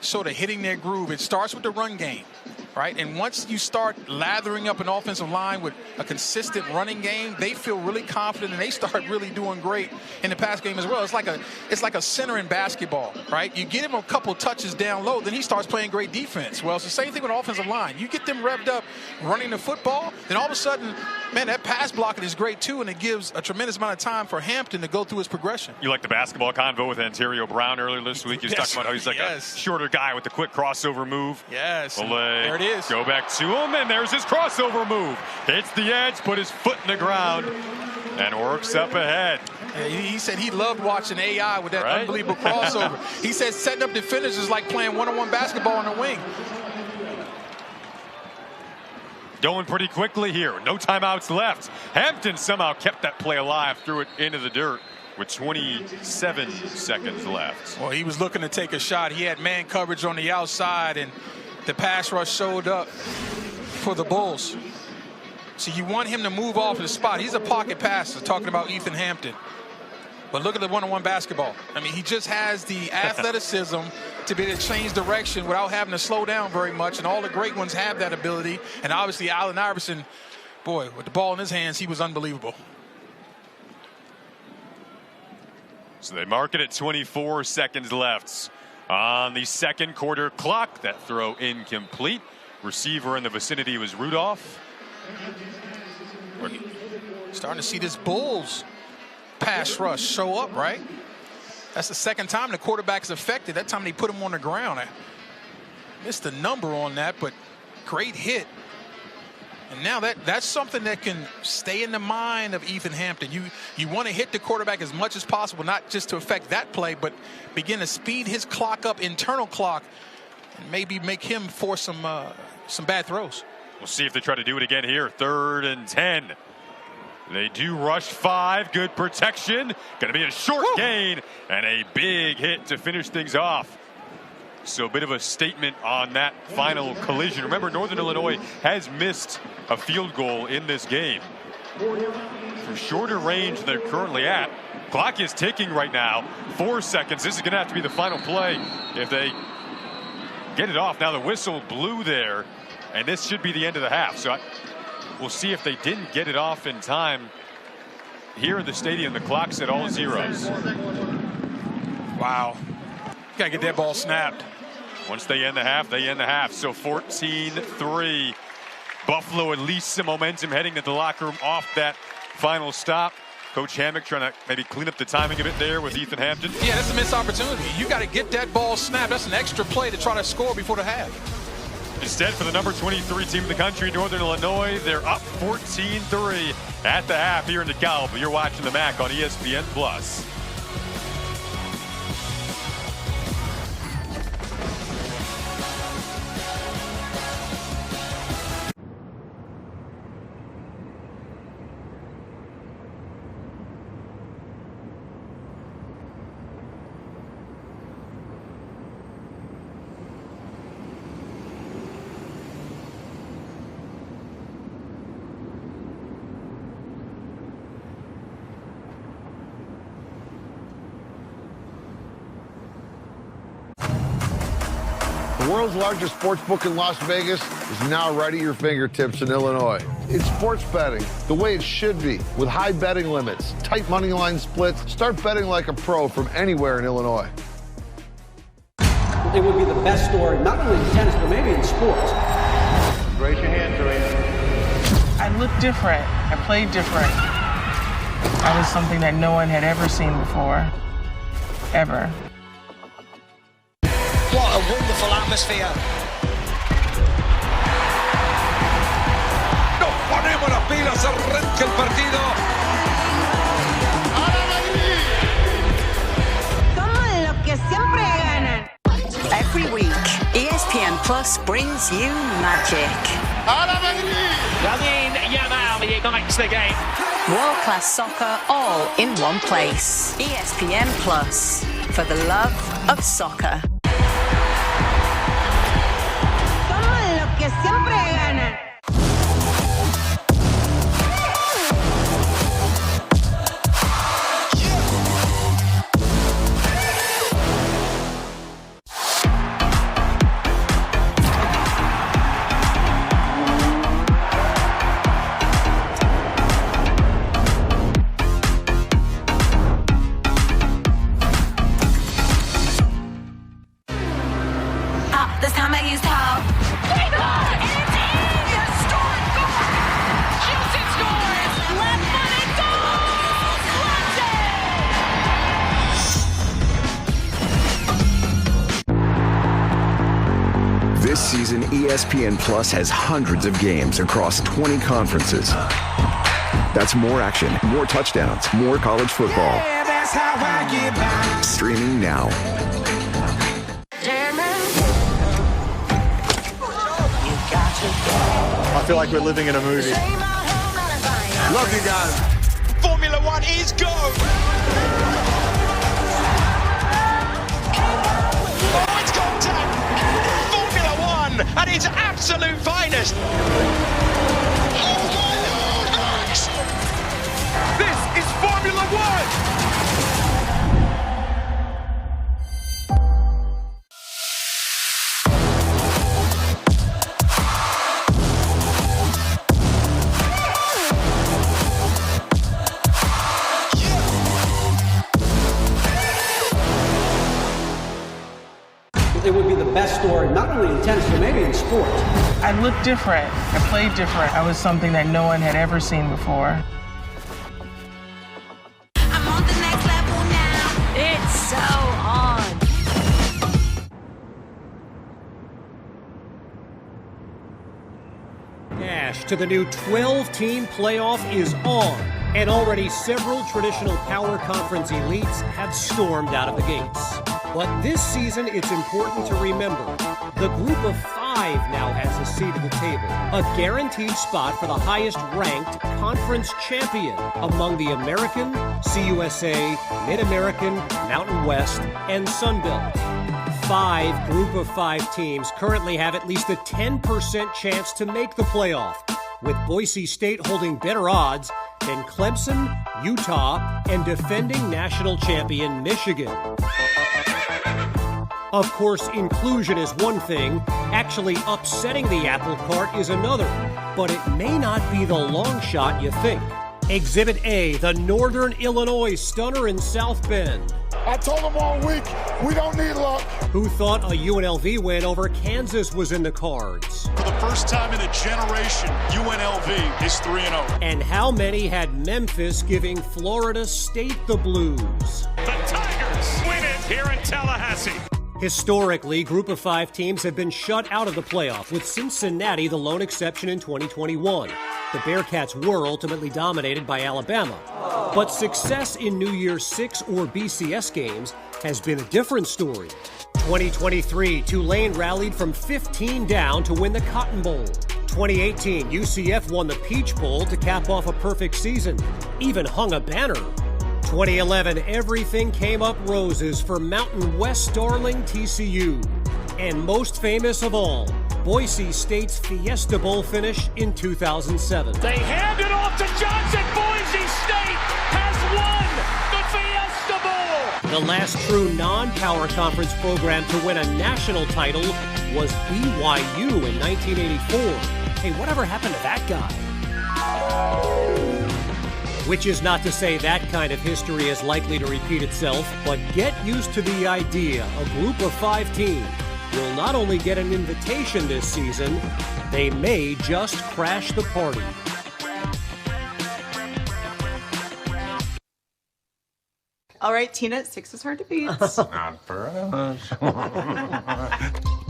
sort of hitting their groove. It starts with the run game, right? And once you start lathering up an offensive line with a consistent running game, they feel really confident and they start really doing great in the pass game as well. It's like a center in basketball, right? You get him a couple touches down low, then he starts playing great defense. Well, it's the same thing with offensive line. You get them revved up running the football, then all of a sudden, man, that pass blocking is great too, and it gives a tremendous amount of time for Hampton to go through his progression. You like the basketball convo with Ontario Brown earlier this week. He was talking about how he's like a shorter guy with a quick crossover move. Yes. There it is. Go back to him, and there's his crossover move. Hits the edge, put his foot in the ground, and works up ahead. He said he loved watching AI with that unbelievable crossover. He said setting up defenders is like playing one-on-one basketball on the wing. Going pretty quickly here. No timeouts left. Hampton somehow kept that play alive, threw it into the dirt with 27 seconds left. Well, he was looking to take a shot. He had man coverage on the outside, and the pass rush showed up for the Bulls. So you want him to move off the spot. He's a pocket passer, talking about Ethan Hampton. But look at the one-on-one basketball. I mean, he just has the athleticism to be able to change direction without having to slow down very much, and all the great ones have that ability. And obviously, Allen Iverson, boy, with the ball in his hands, he was unbelievable. So they mark it at 24 seconds left on the second quarter clock. That throw incomplete. Receiver in the vicinity was Rudolph. We're starting to see this Bulls pass rush show up, right? That's the second time the quarterback's affected. That time they put him on the ground. I missed the number on that, but great hit. And now that's something that can stay in the mind of Ethan Hampton. You want to hit the quarterback as much as possible, not just to affect that play, but begin to speed his clock up, internal clock, and maybe make him force some bad throws. We'll see if they try to do it again here. 3rd and 10. They do rush 5. Good protection. Going to be a short gain and a big hit to finish things off. So a bit of a statement on that final collision. Remember, Northern Illinois has missed a field goal in this game from shorter range than they're currently at. Clock is ticking right now. 4 seconds. This is going to have to be the final play if they get it off. Now the whistle blew there, and this should be the end of the half. So we'll see if they didn't get it off in time. Here in the stadium, the clock's at all zeros. Wow. Got to get that ball snapped. Once they end the half, they end the half. So 14-3. Buffalo at least some momentum heading to the locker room off that final stop. Coach Hammock trying to maybe clean up the timing of it there with Ethan Hampton. Yeah, that's a missed opportunity. You got to get that ball snapped. That's an extra play to try to score before the half. Instead, for the number 23 team in the country, Northern Illinois, they're up 14-3 at the half here in DeKalb. You're watching the MAC on ESPN+. The world's largest sports book in Las Vegas is now right at your fingertips in Illinois. It's sports betting the way it should be, with high betting limits, tight money line splits. Start betting like a pro from anywhere in Illinois. It would be the best story, not only in tennis, but maybe in sports. Raise your hand, Serena. I looked different. I played different. I was something that no one had ever seen before. Ever. What a wonderful atmosphere. Nos ponemos las pilas, arranca el partido. Somos los que siempre ganan. Every week, ESPN Plus brings you magic. Yamin Yamal ignites the game. World-class soccer all in one place. ESPN Plus, for the love of soccer. Somos los que siempre ganan. This time I used help. And it's in! Historic goal! Shoots and scores! Left-footed goal! This season, ESPN Plus has hundreds of games across 20 conferences. That's more action, more touchdowns, more college football. Yeah, that's how I get by. Streaming now. I feel like we're living in a movie. Love you guys. Formula One is go. Oh, it's contact. Formula One at its absolute finest. Oh my Lord, Max! This is Formula One. It would be the best story, not only in tennis, but maybe in sports. I looked different. I played different. I was something that no one had ever seen before. I'm on the next level now. It's so on. Dash to the new 12-team playoff is on, and already several traditional power conference elites have stormed out of the gates. But this season, it's important to remember, the group of 5 now has a seat at the table, a guaranteed spot for the highest-ranked conference champion among the American, CUSA, Mid-American, Mountain West, and Sun Belt. 5 group of 5 teams currently have at least a 10% chance to make the playoff, with Boise State holding better odds than Clemson, Utah, and defending national champion Michigan. Of course, inclusion is one thing, actually upsetting the apple cart is another, but it may not be the long shot you think. Exhibit A, the Northern Illinois Stunner in South Bend. I told them all week, we don't need luck. Who thought a UNLV win over Kansas was in the cards? For the first time in a generation, UNLV is 3-0. And how many had Memphis giving Florida State the blues? The Tigers win it here in Tallahassee. Historically, Group of 5 teams have been shut out of the playoff, with Cincinnati the lone exception in 2021. The Bearcats were ultimately dominated by Alabama. But success in New Year's 6 or BCS games has been a different story. 2023, Tulane rallied from 15 down to win the Cotton Bowl. 2018, UCF won the Peach Bowl to cap off a perfect season, even hung a banner. 2011, everything came up roses for Mountain West darling TCU. And most famous of all, Boise State's Fiesta Bowl finish in 2007. They hand it off to Johnson. Boise State has won the Fiesta Bowl. The last true non-power conference program to win a national title was BYU in 1984. Hey, whatever happened to that guy? Which is not to say that kind of history is likely to repeat itself, but get used to the idea a group of 5 teams will not only get an invitation this season, they may just crash the party. All right, Tina, 6 is hard to beat. Not for us.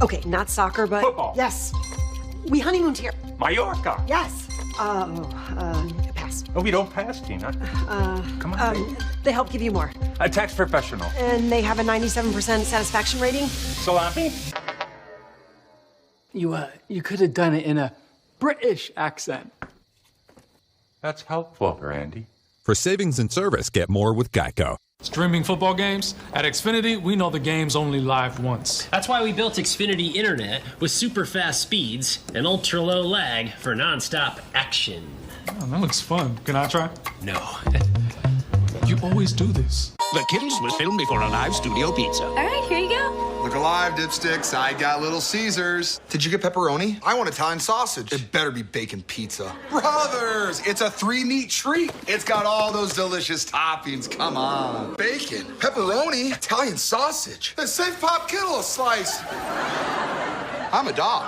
Okay, not soccer, but football. Yes. We honeymooned here. Mallorca. Yes. Pass. Oh, we don't pass, Tina. Come on. They help give you more. A tax professional. And they have a 97% satisfaction rating. Salami. You could have done it in a British accent. That's helpful, Randy. For savings and service, get more with Geico. Streaming football games? At Xfinity, we know the game's only live once. That's why we built Xfinity Internet with super fast speeds and ultra low lag for nonstop action. Oh, that looks fun. Can I try? No. You always do this. The Kittles was filmed before a live studio pizza. All right, here you go. Look alive, dipsticks. I got Little Caesars. Did you get pepperoni? I want Italian sausage. It better be bacon pizza. Brothers, it's a 3-meat treat. It's got all those delicious toppings. Come on. Bacon, pepperoni, Italian sausage. Then save Pop Kittle a slice. I'm a dog.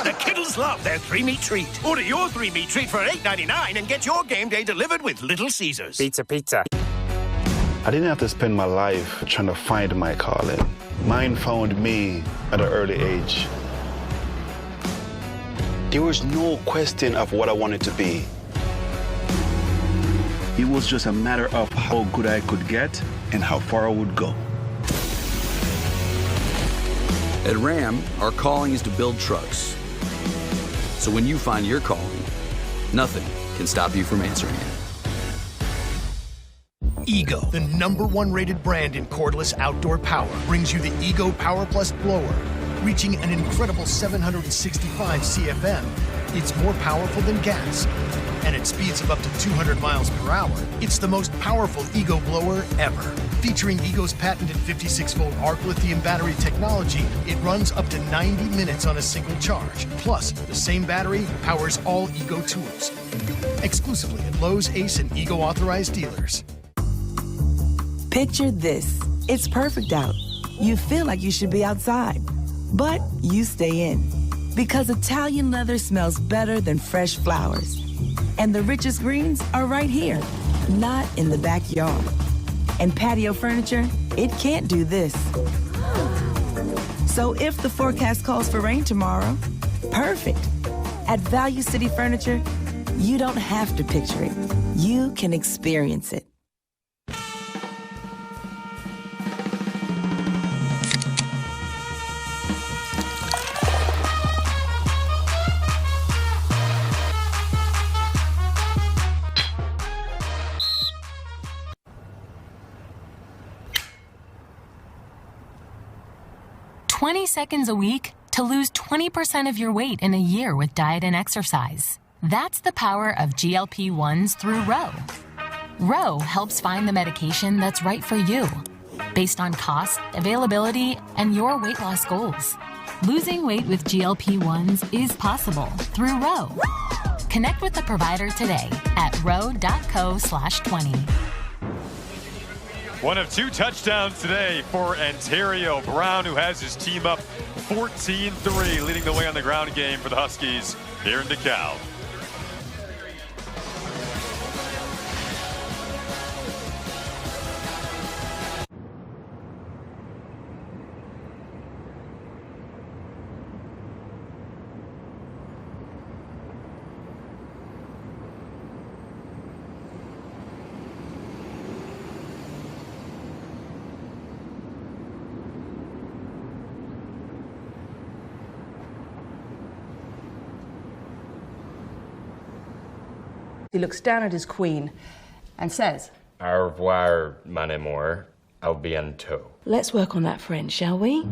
The Kittles love their 3-meat treat. Order your 3-meat treat for $8.99 and get your game day delivered with Little Caesars. Pizza. I didn't have to spend my life trying to find my calling. Mine found me at an early age. There was no question of what I wanted to be. It was just a matter of how good I could get and how far I would go. At Ram, our calling is to build trucks. So when you find your calling, nothing can stop you from answering it. Ego, the #1 rated brand in cordless outdoor power, brings you the Ego Power Plus blower. Reaching an incredible 765 CFM, it's more powerful than gas. And at speeds of up to 200 miles per hour, it's the most powerful Ego blower ever. Featuring Ego's patented 56-volt arc lithium battery technology, it runs up to 90 minutes on a single charge. Plus, the same battery powers all Ego tools. Exclusively at Lowe's, Ace, and Ego authorized dealers. Picture this. It's perfect out. You feel like you should be outside, but you stay in. Because Italian leather smells better than fresh flowers. And the richest greens are right here, not in the backyard. And patio furniture, it can't do this. So if the forecast calls for rain tomorrow, perfect. At Value City Furniture, you don't have to picture it. You can experience it. Seconds a week to lose 20% of your weight in a year with diet and exercise. That's the power of GLP-1s through Ro. Ro helps find the medication that's right for you, based on cost, availability, and your weight loss goals. Losing weight with GLP-1s is possible through Ro. Connect with the provider today at ro.co/20. One of 2 touchdowns today for Ontario Brown, who has his team up 14-3, leading the way on the ground game for the Huskies here in DeKalb. He looks down at his queen and says, Au revoir, mon amour. Au bientôt. "Let's work on that French, shall we?"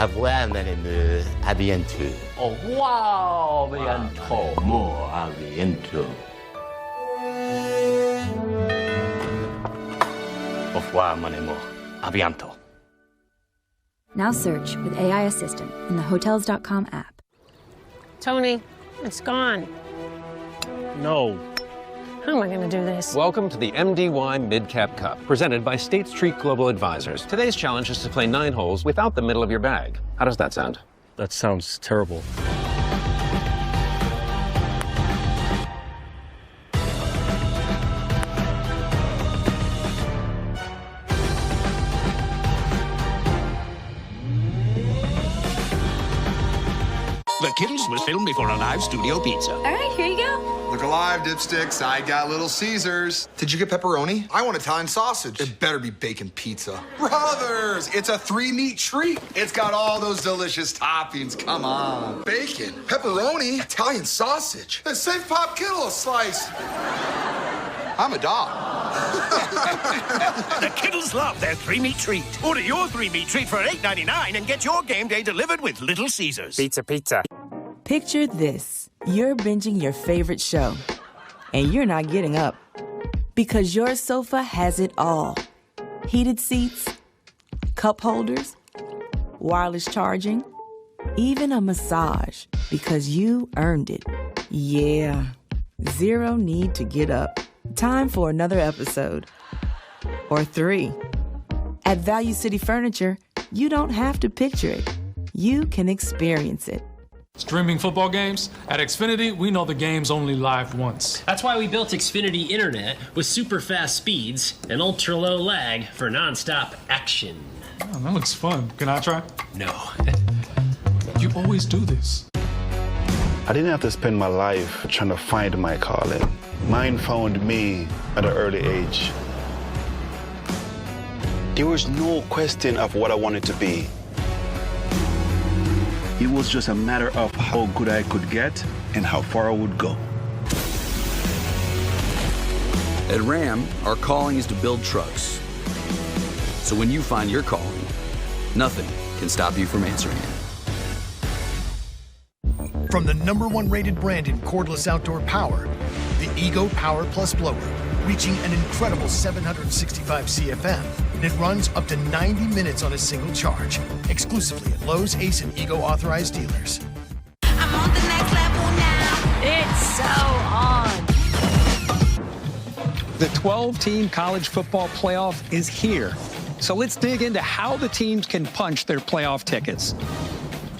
revoir, mon amour. À bientôt. Au revoir, bientôt. More, à bientôt. Au revoir, mon amour. À bientôt. Now search with AI Assistant in the Hotels.com app. Tony, it's gone. No. How am I going to do this? Welcome to the MDY Mid-Cap Cup, presented by State Street Global Advisors. Today's challenge is to play 9 holes without the middle of your bag. How does that sound? That sounds terrible. The Kittles was filmed before a live studio pizza. All right, here you go. Look alive, dipsticks. I got Little Caesars. Did you get pepperoni? I want Italian sausage. It better be bacon pizza. Brothers, it's a 3-meat treat. It's got all those delicious toppings. Come on. Bacon, pepperoni, Italian sausage. The St. Pop Kittle slice. I'm a dog. The Kittles love their 3-meat treat. Order your 3-meat treat for $8.99 and get your game day delivered with Little Caesars. Pizza. Picture this. You're binging your favorite show, and you're not getting up because your sofa has it all. Heated seats, cup holders, wireless charging, even a massage because you earned it. Yeah, zero need to get up. Time for another episode. Or 3. At Value City Furniture, you don't have to picture it. You can experience it. Streaming football games? At Xfinity, we know the game's only live once. That's why we built Xfinity Internet with super fast speeds and ultra low lag for nonstop action. Oh, that looks fun. Can I try? No. You always do this. I didn't have to spend my life trying to find my calling. Mine found me at an early age. There was no question of what I wanted to be. It was just a matter of how good I could get and how far I would go. At Ram, our calling is to build trucks. So when you find your calling, nothing can stop you from answering it. From the #1 rated brand in cordless outdoor power, the Ego Power Plus blower, reaching an incredible 765 CFM, and it runs up to 90 minutes on a single charge, exclusively at Lowe's, Ace, and Ego authorized dealers. I'm on the next level now. It's so on. The 12-team college football playoff is here. So let's dig into how the teams can punch their playoff tickets.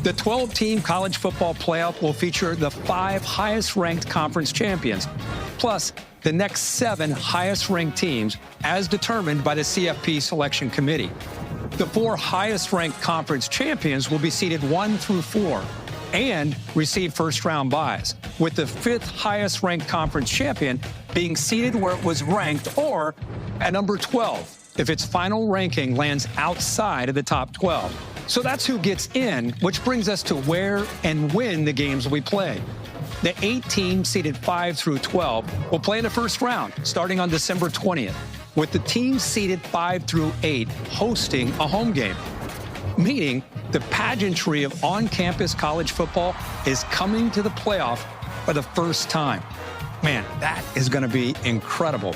The 12-team college football playoff will feature the 5 highest-ranked conference champions, plus the next 7 highest-ranked teams as determined by the CFP selection committee. The 4 highest-ranked conference champions will be seeded 1 through 4 and receive first-round byes, with the 5th highest-ranked conference champion being seeded where it was ranked or at number 12 if its final ranking lands outside of the top 12. So that's who gets in, which brings us to where and when the games will be played. The 8 teams seeded 5 through 12 will play in the first round starting on December 20th, with the teams seeded 5 through 8 hosting a home game, meaning the pageantry of on-campus college football is coming to the playoff for the first time. Man, that is going to be incredible.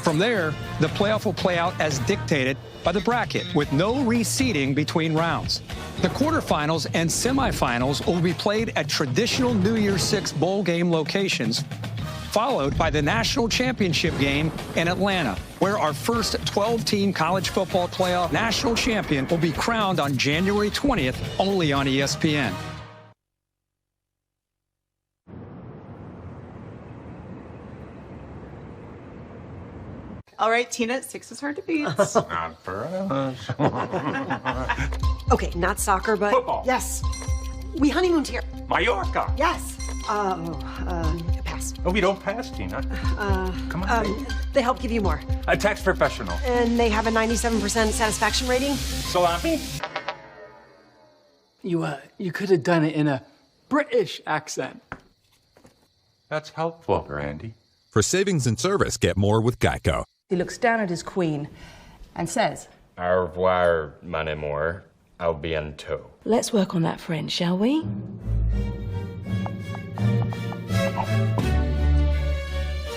From there, the playoff will play out as dictated by the bracket, with no reseeding between rounds. The quarterfinals and semifinals will be played at traditional New Year's Six bowl game locations, followed by the national championship game in Atlanta, where our first 12-team college football playoff national champion will be crowned on January 20th, only on ESPN. All right, Tina, 6 is hard to beat. Not for us. Okay, not soccer, but Football. Yes. We honeymooned here. Mallorca. Yes. Pass. Oh, we don't pass, Tina. Come on. They help give you more. A tax professional. And they have a 97% satisfaction rating. Salami. You could have done it in a British accent. That's helpful, Randy. For savings and service, get more with Geico. He looks down at his queen and says, Au revoir, mon amour. I'll be in tow. Let's work on that French, shall we?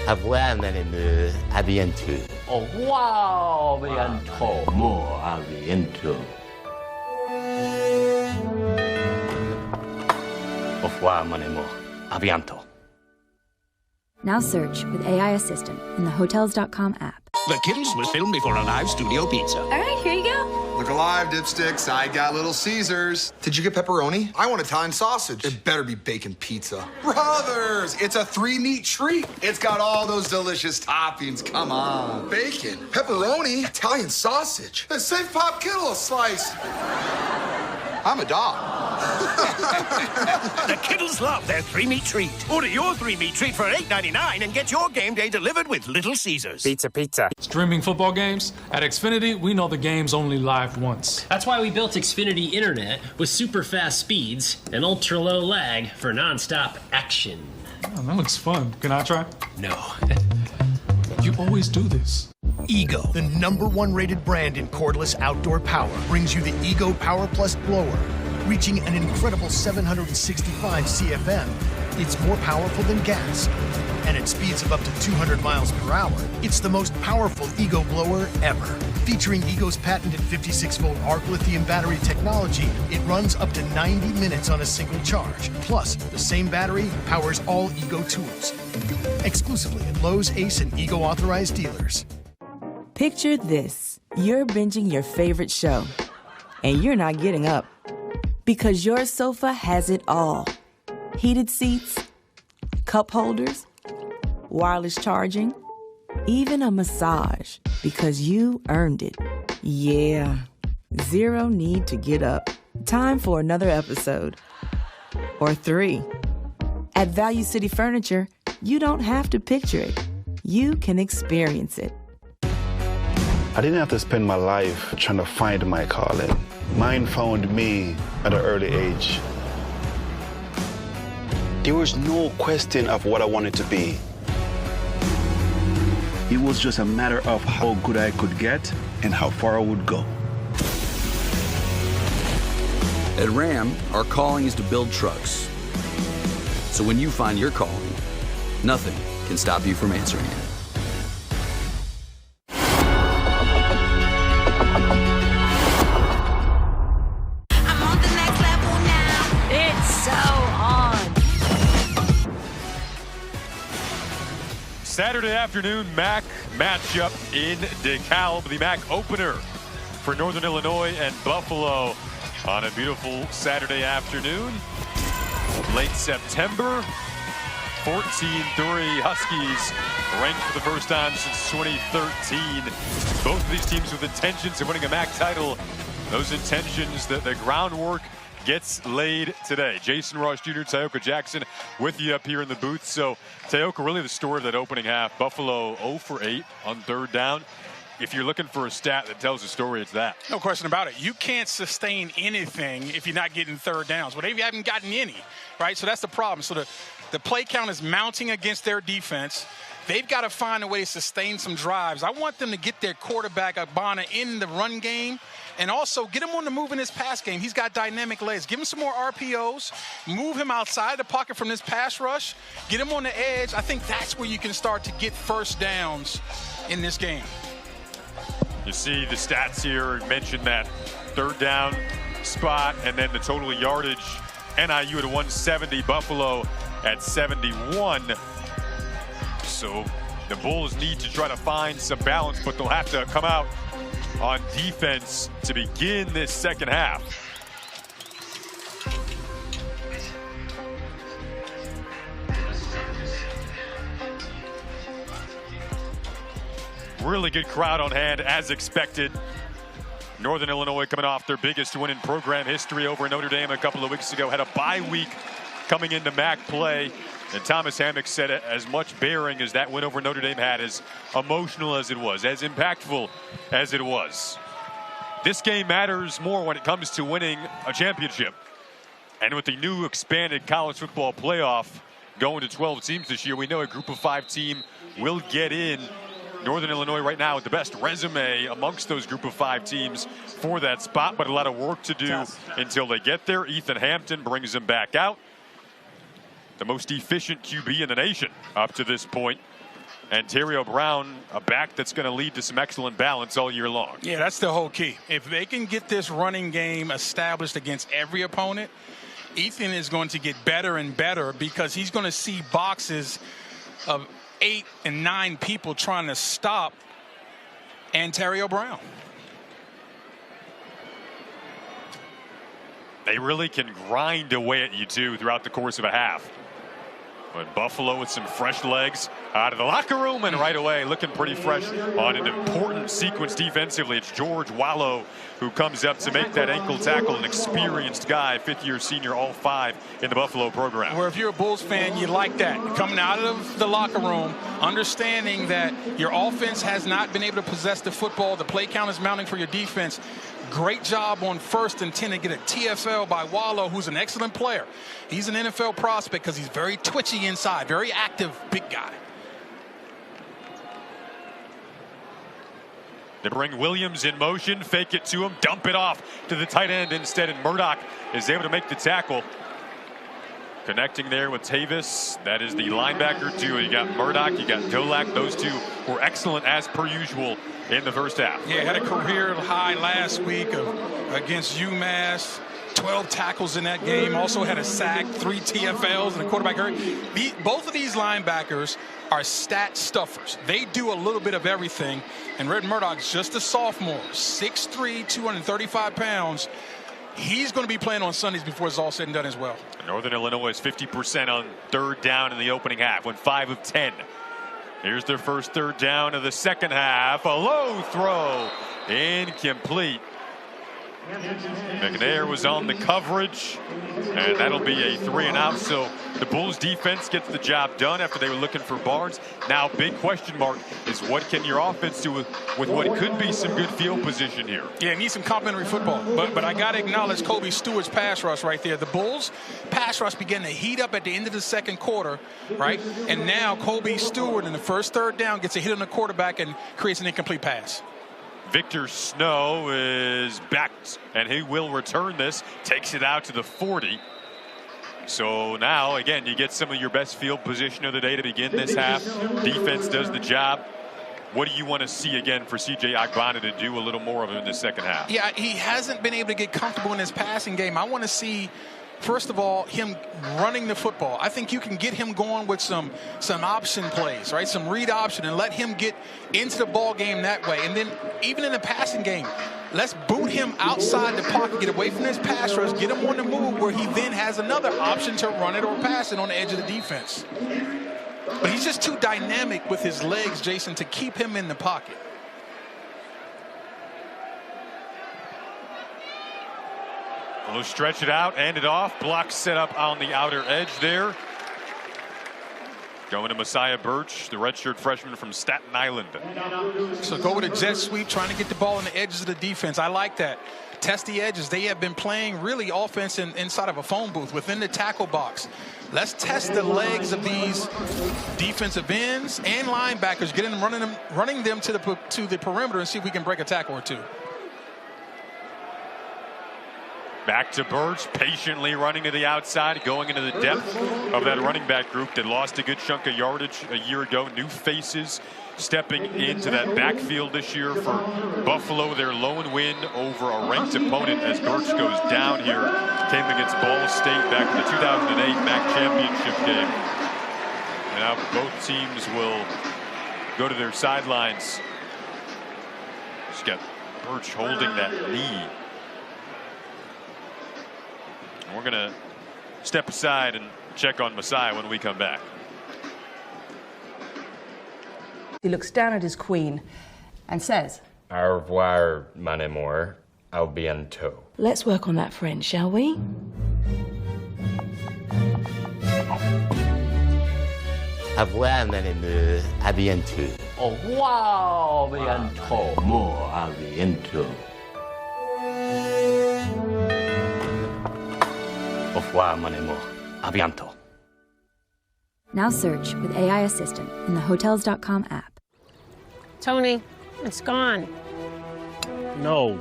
Au revoir, madame. À bientôt. Au revoir, bientôt. More, à bientôt. Au revoir, mon amour. À bientôt. Now search with AI Assistant in the Hotels.com app. The Kittles was filmed before a live studio pizza. All right, here you go. Look alive, dipsticks. I got Little Caesars. Did you get pepperoni? I want Italian sausage. It better be bacon pizza. Brothers, it's a 3-meat treat. It's got all those delicious toppings. Come on. Bacon, pepperoni, Italian sausage. Then save Pop Kittle a slice. I'm a dog. The Kittles love their 3-meat treat. Order your 3-meat treat for $8.99 and get your game day delivered with Little Caesars. Pizza. Streaming football games? At Xfinity, we know the game's only live once. That's why we built Xfinity Internet with super fast speeds and ultra low lag for nonstop action. Oh, that looks fun. Can I try? No. You always do this. Ego, the #1 rated brand in cordless outdoor power, brings you the Ego Power Plus blower. Reaching an incredible 765 CFM, it's more powerful than gas. And at speeds of up to 200 miles per hour, it's the most powerful Ego blower ever. Featuring Ego's patented 56-volt arc lithium battery technology, it runs up to 90 minutes on a single charge. Plus, the same battery powers all Ego tools. Exclusively at Lowe's, Ace, and Ego authorized dealers. Picture this. You're binging your favorite show, and you're not getting up. Because your sofa has it all. Heated seats, cup holders, wireless charging, even a massage. Because you earned it. Yeah. Zero need to get up. Time for another episode. Or 3. At Value City Furniture, you don't have to picture it. You can experience it. I didn't have to spend my life trying to find my calling. Mine found me at an early age. There was no question of what I wanted to be. It was just a matter of how good I could get and how far I would go. At Ram, our calling is to build trucks. So when you find your calling, nothing can stop you from answering it. Saturday afternoon MAC matchup in DeKalb, the MAC opener for Northern Illinois and Buffalo on a beautiful Saturday afternoon. Late September, 14-3 Huskies ranked for the first time since 2013. Both of these teams with intentions of winning a MAC title. Those intentions, the groundwork gets laid today. Jason Ross Jr., Tayoka Jackson with you up here in the booth. So, Tayoka, really the story of that opening half. Buffalo 0 for 8 on 3rd down. If you're looking for a stat that tells the story, it's that. No question about it. You can't sustain anything if you're not getting 3rd downs. Well, they haven't gotten any, right? So that's the problem. So the play count is mounting against their defense. They've got to find a way to sustain some drives. I want them to get their quarterback, Abana, in the run game and also get him on the move in his pass game. He's got dynamic legs. Give him some more RPOs. Move him outside the pocket from this pass rush. Get him on the edge. I think that's where you can start to get 1st downs in this game. You see the stats here mention that 3rd down spot and then the total yardage. NIU at 170, Buffalo at 71. So the Bulls need to try to find some balance, but they'll have to come out on defense to begin this second half. Really good crowd on hand, as expected. Northern Illinois coming off their biggest win in program history over Notre Dame a couple of weeks ago. Had a bye week coming into MAC play. And Thomas Hammock said as much bearing as that win over Notre Dame had, as emotional as it was, as impactful as it was. This game matters more when it comes to winning a championship. And with the new expanded college football playoff going to 12 teams this year, we know a group of 5 team will get in Northern Illinois right now with the best resume amongst those group of 5 teams for that spot, but a lot of work to do until they get there. Ethan Hampton brings them back out. The most efficient QB in the nation up to this point. And Terrio Brown, a back that's going to lead to some excellent balance all year long. Yeah, that's the whole key. If they can get this running game established against every opponent, Ethan is going to get better and better because he's going to see boxes of 8 and 9 people trying to stop Terrio Brown. They really can grind away at you, too, throughout the course of a half. But Buffalo with some fresh legs out of the locker room and right away looking pretty fresh on an important sequence defensively. It's George Wallow who comes up to make that ankle tackle, an experienced guy, 5th-year senior, all 5 in the Buffalo program. Where if you're a Bulls fan, you like that. Coming out of the locker room, understanding that your offense has not been able to possess the football, the play count is mounting for your defense. Great job on 1st and 10 to get a TFL by Wallow, who's an excellent player. He's an NFL prospect because he's very twitchy inside, very active, big guy. They bring Williams in motion, fake it to him, dump it off to the tight end instead, and Murdoch is able to make the tackle. Connecting there with Tavis. That is the linebacker duo. You got Murdoch, you got Dolak. Those two were excellent as per usual in the first half. Yeah, had a career high last week against UMass. 12 tackles in that game. Also had a sack, 3 TFLs, and a quarterback hurt. Both of these linebackers are stat stuffers. They do a little bit of everything. And Red Murdoch's just a sophomore, 6'3", 235 pounds. He's going to be playing on Sundays before it's all said and done as well. Northern Illinois is 50% on 3rd down in the opening half, went 5 of 10. Here's their first 3rd down of the second half. A low throw, incomplete. McNair was on the coverage, and that'll be a 3-and-out. So the Bulls defense gets the job done after they were looking for Barnes. Now, big question mark is what can your offense do with what could be some good field position here? Yeah, need some complimentary football. But I got to acknowledge Kobe Stewart's pass rush right there. The Bulls' pass rush began to heat up at the end of the second quarter, right? And now Kobe Stewart in the first 3rd down gets a hit on the quarterback and creates an incomplete pass. Victor Snow is backed, and he will return this. Takes it out to the 40. So now, again, you get some of your best field position of the day to begin this half. Defense does the job. What do you want to see again for C.J. Agbana to do a little more of in the second half? Yeah, he hasn't been able to get comfortable in his passing game. I want to see, first of all, him running the football. I think you can get him going with some option plays, right? Some read option and let him get into the ball game that way. And then even in the passing game, let's boot him outside the pocket, get away from this pass rush, get him on the move where he then has another option to run it or pass it on the edge of the defense. But he's just too dynamic with his legs, Jason, to keep him in the pocket. We'll stretch it out, hand it off. Block set up on the outer edge there. Going to Messiah Birch, the redshirt freshman from Staten Island. So go with a jet sweep, trying to get the ball on the edges of the defense. I like that. Test the edges. They have been playing really offense inside of a phone booth within the tackle box. Let's test the legs of these defensive ends and linebackers, getting them, running them to the perimeter, and see if we can break a tackle or two. Back to Birch, patiently running to the outside, going into the depth of that running back group that lost a good chunk of yardage a year ago. New faces stepping into that backfield this year for Buffalo. Their lone win over a ranked opponent as Birch goes down here. Came against Ball State back in the 2008 MAC championship game. And now both teams will go to their sidelines. Just got Birch holding that knee. We're going to step aside and check on Messiah when we come back. He looks down at his queen and says, Au revoir, mon amour. Au bientôt. Let's work on that French, shall we? Au revoir, mon amour. À bientôt. Au revoir, bientôt. More, à bientôt. Au revoir, mon amour. À bientôt. Now search with AI Assistant in the Hotels.com app. Tony, it's gone. No.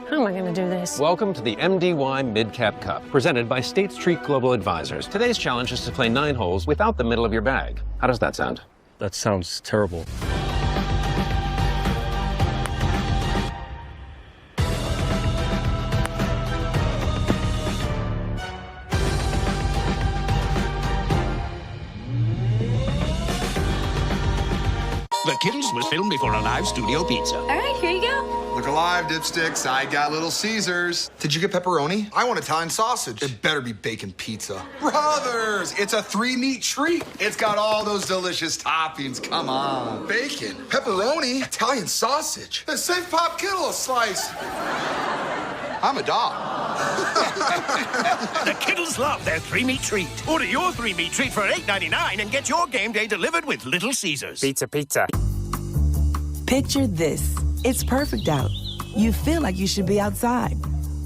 How am I going to do this? Welcome to the MDY Mid-Cap Cup, presented by State Street Global Advisors. Today's challenge is to play 9 holes without the middle of your bag. How does that sound? That sounds terrible. The Kittles was filmed before a live studio pizza. All right, here you go. Look alive, dipsticks. I got Little Caesars. Did you get pepperoni? I want Italian sausage. It better be bacon pizza. Brothers, it's a 3-meat treat. It's got all those delicious toppings. Come on. Bacon, pepperoni, Italian sausage. And save Pop Kittle a slice. I'm a dog. The Kittles love their 3-meat treat. Order your 3-meat treat for $8.99 and get your game day delivered with Little Caesars. Pizza. Picture this. It's perfect out. You feel like you should be outside,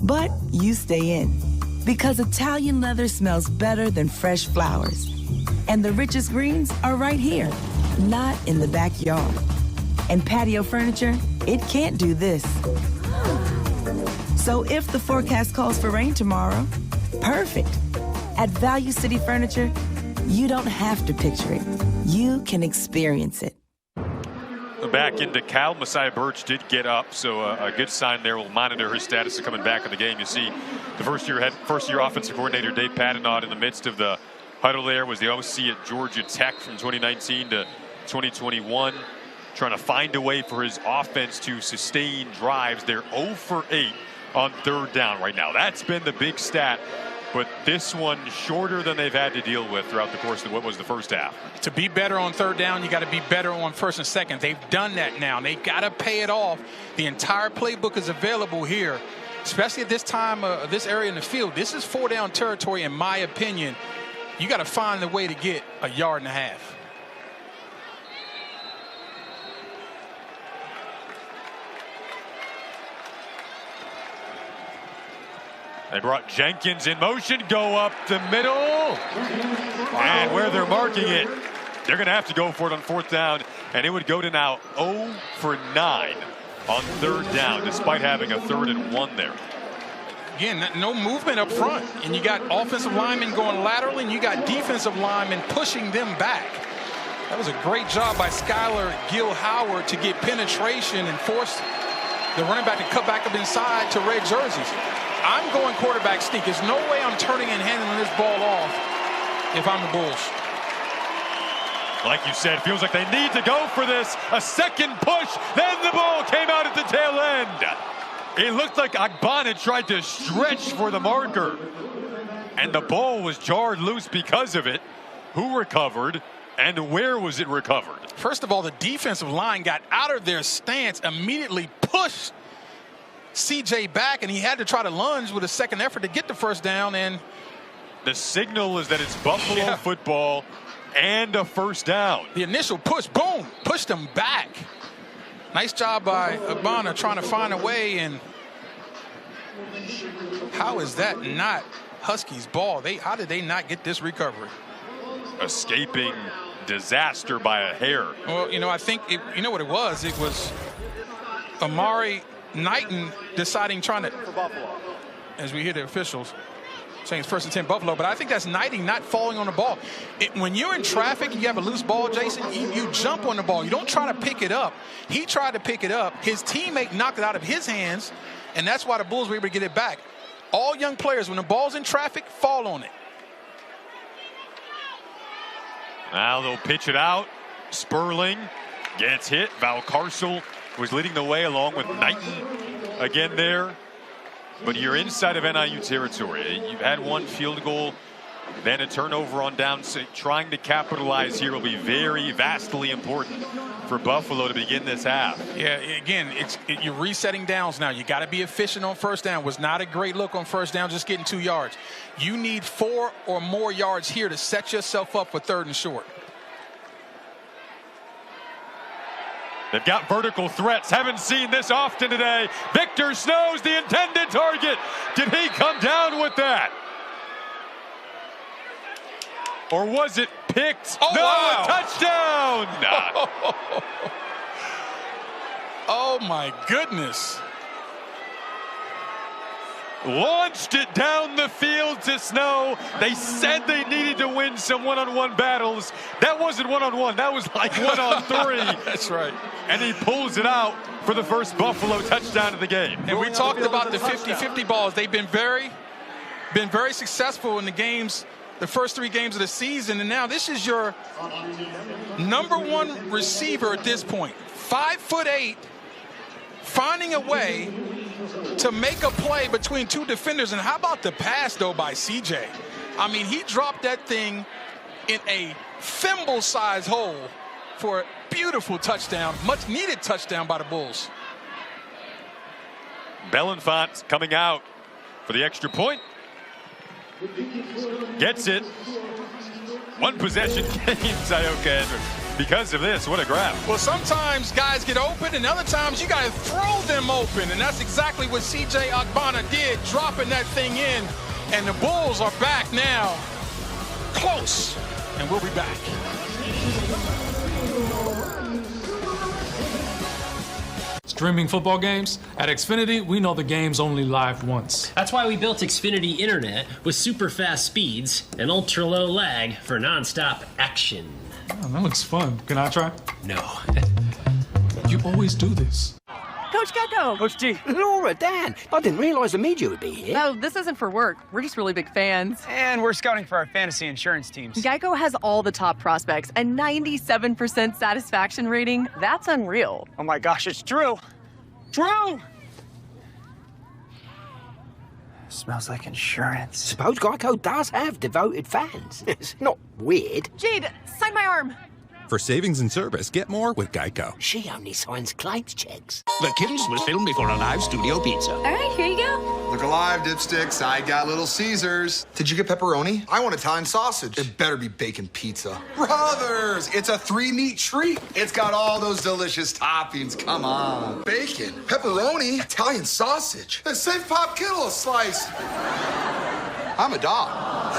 but you stay in. Because Italian leather smells better than fresh flowers. And the richest greens are right here, not in the backyard. And patio furniture, it can't do this. So if the forecast calls for rain tomorrow, perfect. At Value City Furniture, you don't have to picture it. You can experience it. Back into Cal. Messiah Birch did get up, so a good sign there. We'll monitor his status of coming back in the game. You see the first year offensive coordinator Dave Patenaude in the midst of the huddle there, was the OC at Georgia Tech from 2019 to 2021, trying to find a way for his offense to sustain drives. They're 0 for 8 on 3rd down right now. That's been the big stat. But this one shorter than they've had to deal with throughout the course of what was the first half. To be better on 3rd down, you got to be better on 1st and 2nd. They've done that now. They've got to pay it off. The entire playbook is available here, especially at this time, this area in the field. This is 4-down territory, in my opinion. You got to find a way to get a 1.5 yards. They brought Jenkins in motion, go up the middle. And where they're marking it, they're going to have to go for it on 4th down. And it would go to now 0 for 9 on 3rd down, despite having a 3rd and 1 there. Again, no movement up front. And you got offensive linemen going laterally, and you got defensive linemen pushing them back. That was a great job by Skylar Gill-Howard to get penetration and force the running back to cut back up inside to red jerseys. I'm going quarterback sneak. There's no way I'm turning and handing this ball off if I'm the Bulls. Like you said, feels like they need to go for this. A second push, then the ball came out at the tail end. It looked like Agbana tried to stretch for the marker, and the ball was jarred loose because of it. Who recovered, and where was it recovered? First of all, the defensive line got out of their stance, immediately pushed CJ back, and he had to try to lunge with a second effort to get the 1st down. And the signal is that it's Buffalo football and a 1st down. The initial push, boom, pushed him back. Nice job by Agbana trying to find a way. And how is that not Huskies ball? How did they not get this recovery? Escaping disaster by a hair. Well, I think you know what it was. It was Amari Knighton deciding trying to, for Buffalo, as we hear the officials saying it's 1st and 10 Buffalo, but I think that's Knighton not falling on the ball. When you're in traffic, you have a loose ball, Jason, you jump on the ball. You don't try to pick it up. He tried to pick it up. His teammate knocked it out of his hands, and that's why the Bulls were able to get it back. All young players, when the ball's in traffic, fall on it. Now they'll pitch it out. Sperling gets hit. Valcarcel was leading the way along with Knighton again there. But you're inside of NIU territory. You've had one field goal, then a turnover on downs. So trying to capitalize here will be very vastly important for Buffalo to begin this half. Yeah, again, you're resetting downs now. You got to be efficient on 1st down. Was not a great look on 1st down, just getting 2 yards. You need 4 or more yards here to set yourself up for 3rd and short. They've got vertical threats. Haven't seen this often today. Victor Snow's the intended target. Did he come down with that? Or was it picked? Oh, no, wow. a touchdown! Oh, my goodness. Launched it down the field to Snow. They said they needed to win some one-on-one battles. That wasn't one-on-one. That was like one-on-three. That's right. And he pulls it out for the first Buffalo touchdown of the game. And we talked about the 50-50 balls. They've been very successful in the games, the first 3 games of the season. And now this is your #1 receiver at this point. 5'8", finding a way to make a play between 2 defenders. And how about the pass, though, by CJ? I mean, he dropped that thing in a thimble-sized hole for a beautiful touchdown, much-needed touchdown by the Bulls. Belenfant coming out for the extra point. Gets it. 1 possession game, Sayoka. Because of this, what a grab. Well, sometimes guys get open, and other times you got to throw them open. And that's exactly what C.J. Agbana did, dropping that thing in. And the Bulls are back now. Close. And we'll be back. Streaming football games? At Xfinity, we know the game's only live once. That's why we built Xfinity Internet with super fast speeds and ultra low lag for nonstop action. Oh, that looks fun. Can I try? No. You always do this. Coach Gecko! Coach G. Laura, Dan, I didn't realize the media would be here. Oh, this isn't for work. We're just really big fans. And we're scouting for our fantasy insurance teams. Geico has all the top prospects, a 97% satisfaction rating. That's unreal. Oh my gosh, it's true. True! Smells like insurance. Suppose Geico does have devoted fans. It's not weird. Jade, sign my arm. For savings and service, get more with Geico. She only signs claims checks. The Kittles was filmed before a live studio pizza. All right, here you go. Look alive, dipsticks. I got Little Caesars. Did you get pepperoni? I want Italian sausage. It better be bacon pizza. Brothers, it's a 3-meat treat. It's got all those delicious toppings. Come on. Bacon, pepperoni, Italian sausage. The St. Pop Kittle slice. I'm a dog.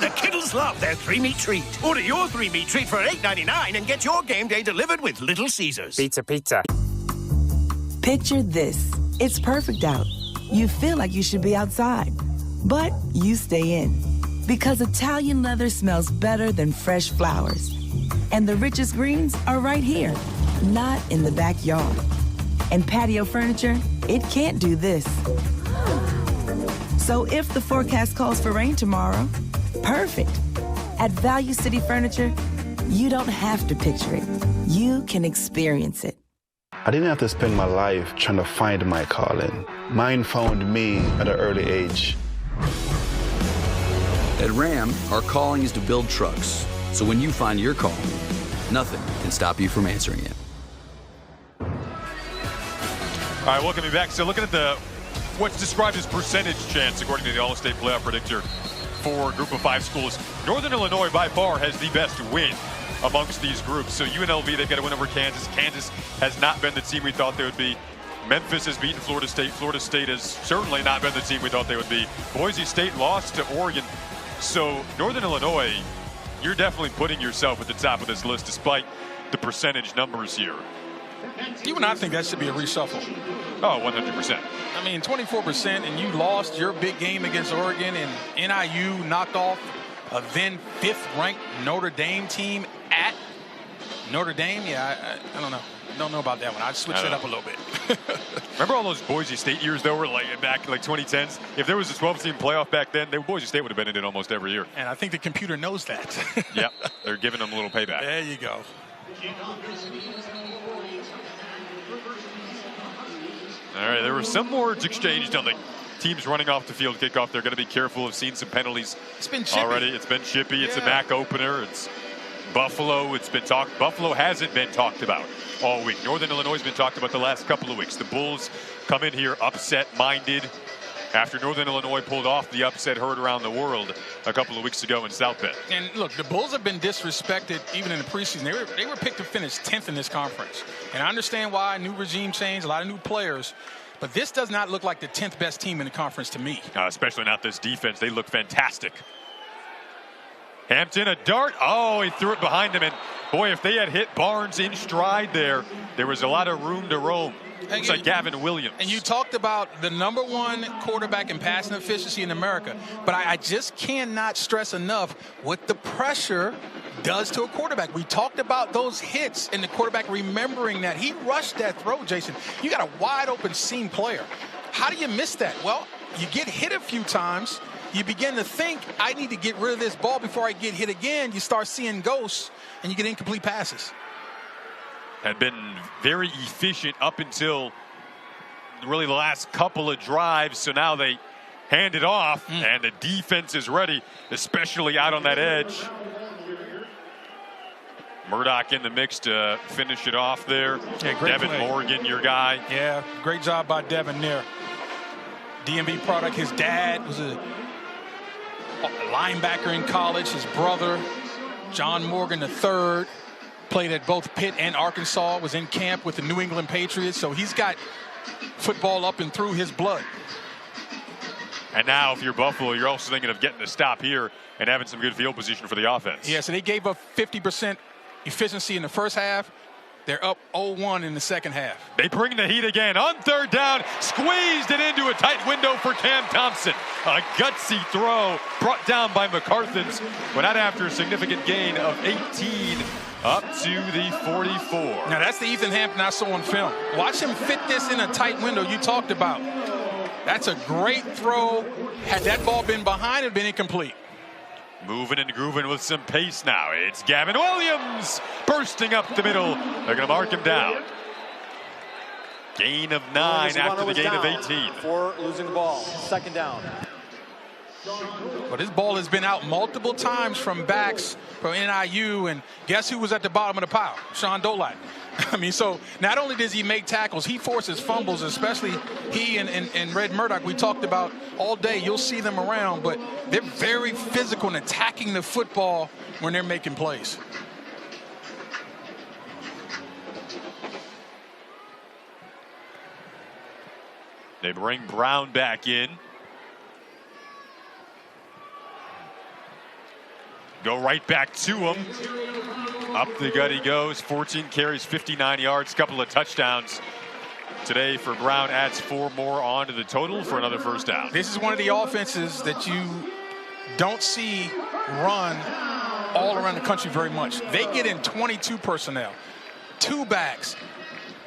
The Kittles love their 3-meat treat. Order your 3-meat treat for $8.99 and get your game day delivered with Little Caesars. Pizza, pizza. Picture this. It's perfect out. You feel like you should be outside, but you stay in. Because Italian leather smells better than fresh flowers. And the richest greens are right here, not in the backyard. And patio furniture, it can't do this. So if the forecast calls for rain tomorrow, perfect. At Value City Furniture, you don't have to picture it. You can experience it. I didn't have to spend my life trying to find my calling. Mine found me at an early age. At Ram, our calling is to build trucks. So when you find your calling, nothing can stop you from answering it. All right, welcome you back. So looking at what's described as percentage chance, according to the All-State Playoff Predictor for Group of 5 schools. Northern Illinois, by far, has the best win amongst these groups. So UNLV, they've got to win over Kansas. Kansas has not been the team we thought they would be. Memphis has beaten Florida State. Florida State has certainly not been the team we thought they would be. Boise State lost to Oregon. So Northern Illinois, you're definitely putting yourself at the top of this list despite the percentage numbers here. Even I think that should be a reshuffle. Oh, 100%. I mean, 24%, and you lost your big game against Oregon, and NIU knocked off a then 5th-ranked Notre Dame team at Notre Dame. Yeah, I don't know. Don't know about that one. I'd switch it up a little bit. Remember all those Boise State years, though, were like back like 2010s? If there was a 12-team playoff back then, Boise State would have been in it almost every year. And I think the computer knows that. Yep, they're giving them a little payback. There you go. All right, there were some words exchanged on the teams running off the field kickoff. They're going to be careful of seeing some penalties. It's been chippy. Already. It's been chippy. It's a MAC opener. It's Buffalo. It's been talked. Buffalo hasn't been talked about all week. Northern Illinois has been talked about the last couple of weeks. The Bulls come in here upset-minded after Northern Illinois pulled off the upset heard around the world a couple of weeks ago in South Bend. And look, the Bulls have been disrespected even in the preseason. They were picked to finish 10th in this conference. And I understand why, new regime change, a lot of new players. But this does not look like the 10th best team in the conference to me. Especially not this defense. They look fantastic. Hampton, a dart. Oh, he threw it behind him, and Boy, if they had hit Barnes in stride there was a lot of room to roam. Looks like Gavin Williams. And you talked about the #1 quarterback in passing efficiency in America, but I just cannot stress enough what the pressure does to a quarterback. We talked about those hits and the quarterback remembering that. He rushed that throw, Jason. You got a wide open seam player. How do you miss that? Well, you get hit a few times. You begin to think, I need to get rid of this ball before I get hit again. You start seeing ghosts, and you get incomplete passes. Had been very efficient up until really the last couple of drives. So now they hand it off, and the defense is ready, especially out on that edge. Murdoch in the mix to finish it off there. Yeah, great Devin play. Morgan, your guy. Yeah, great job by Devin there. DMV product. His dad was a linebacker in college. His brother, John Morgan III, played at both Pitt and Arkansas, was in camp with the New England Patriots. So he's got football up and through his blood. And now if you're Buffalo, you're also thinking of getting a stop here and having some good field position for the offense. Yeah, so they gave up 50% efficiency in the first half. They're up 0-1 in the second half. They bring the heat again on 3rd down, squeezed it into a tight window for Cam Thompson. A gutsy throw brought down by McCarthans, but not after a significant gain of 18 up to the 44. Now that's the Ethan Hampton I saw on film. Watch him fit this in a tight window you talked about. That's a great throw. Had that ball been behind, it had been incomplete. Moving and grooving with some pace now. It's Gavin Williams bursting up the middle. They're going to mark him down. Gain of 9 after the gain of 18. For losing the ball. 2nd down. But this ball has been out multiple times from backs from NIU, and guess who was at the bottom of the pile? Sean Dolat. I mean, so not only does he make tackles, he forces fumbles, especially he and Red Murdoch. We talked about all day. You'll see them around, but they're very physical and attacking the football when they're making plays. They bring Brown back in. Go right back to him. Up the gut he goes. 14 carries, 59 yards, couple of touchdowns. Today for Brown, adds 4 more onto the total for another first down. This is one of the offenses that you don't see run all around the country very much. They get in 22 personnel, 2 backs,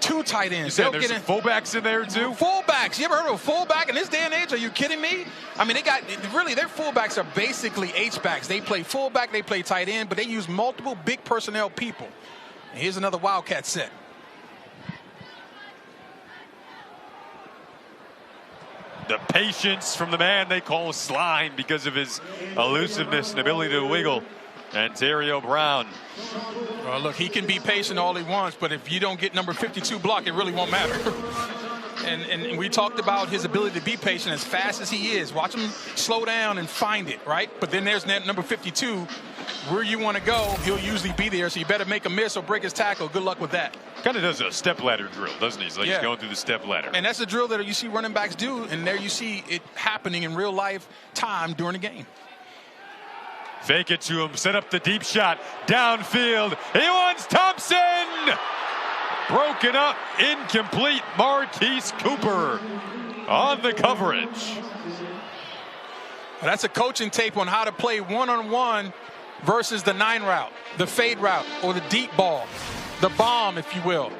2 tight ends. You said there's some fullbacks in there too? Fullbacks. You ever heard of a fullback in this day and age? Are you kidding me? I mean, they got really their fullbacks are basically H-backs. They play fullback, they play tight end, but they use multiple big personnel people. And here's another Wildcat set. The patience from the man they call Slime because of his elusiveness and ability to wiggle. Ontario Brown. Well, look, he can be patient all he wants, but if you don't get number 52 block, it really won't matter. and we talked about his ability to be patient as fast as he is. Watch him slow down and find it, right? But then there's number 52. Where you want to go, he'll usually be there, so you better make a miss or break his tackle. Good luck with that. Kind of does a step ladder drill, doesn't he? He's like he's going through the step ladder. And that's a drill that you see running backs do, and there you see it happening in real life time during the game. Fake it to him, set up the deep shot, downfield. He wants Thompson! Broken up, incomplete. Marquise Cooper on the coverage. Well, that's a coaching tape on how to play one-on-one versus the 9 route, the fade route, or the deep ball, the bomb, if you will.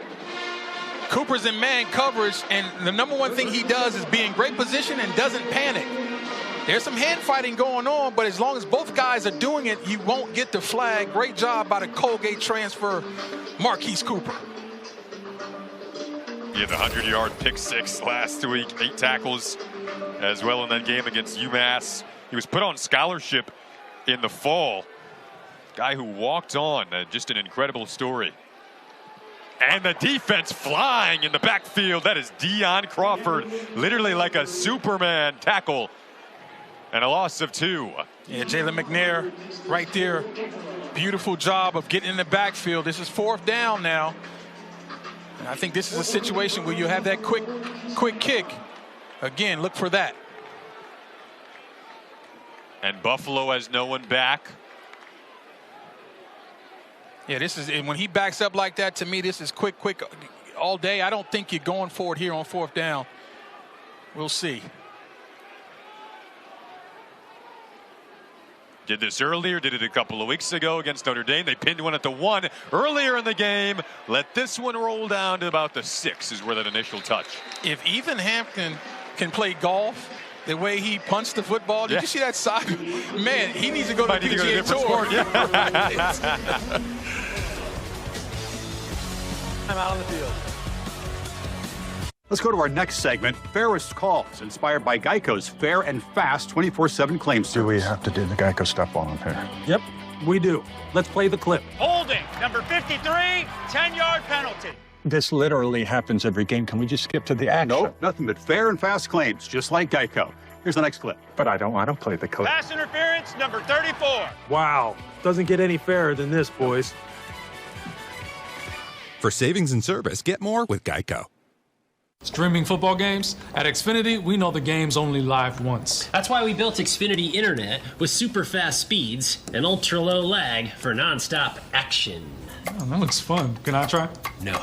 Cooper's in man coverage, and the number one thing he does is be in great position and doesn't panic. There's some hand fighting going on, but as long as both guys are doing it, you won't get the flag. Great job by the Colgate transfer, Marquise Cooper. He had a 100-yard pick 6 last week, 8 tackles as well in that game against UMass. He was put on scholarship in the fall. Guy who walked on, just an incredible story. And the defense flying in the backfield. That is Deion Crawford, literally like a Superman tackle. And a loss of 2. Yeah, Jalen McNair right there. Beautiful job of getting in the backfield. This is 4th down now. And I think this is a situation where you have that quick kick. Again, look for that. And Buffalo has no one back. Yeah, this is, and when he backs up like that, to me, this is quick all day. I don't think you're going for it here on 4th down. We'll see. Did this earlier, did it a couple of weeks ago against Notre Dame. They pinned one at the 1 earlier in the game. Let this one roll down to about the 6 is where that initial touch. If Ethan Hampton can play golf the way he punched the football, did you see that side? Man, he needs to go to the PGA Tour. I'm out on the field. Let's go to our next segment, Fairest Calls, inspired by Geico's fair and fast 24/7 claim service. Do we have to do the Geico stuff on him here? Yep, we do. Let's play the clip. Holding, number 53, 10-yard penalty. This literally happens every game. Can we just skip to the action? Nope, nothing but fair and fast claims, just like Geico. Here's the next clip. But I don't play the clip. Pass interference, number 34. Wow, doesn't get any fairer than this, boys. For savings and service, get more with Geico. Streaming football games? At Xfinity, we know the game's only live once. That's why we built Xfinity Internet with super fast speeds and ultra low lag for nonstop action. Oh, that looks fun. Can I try? No.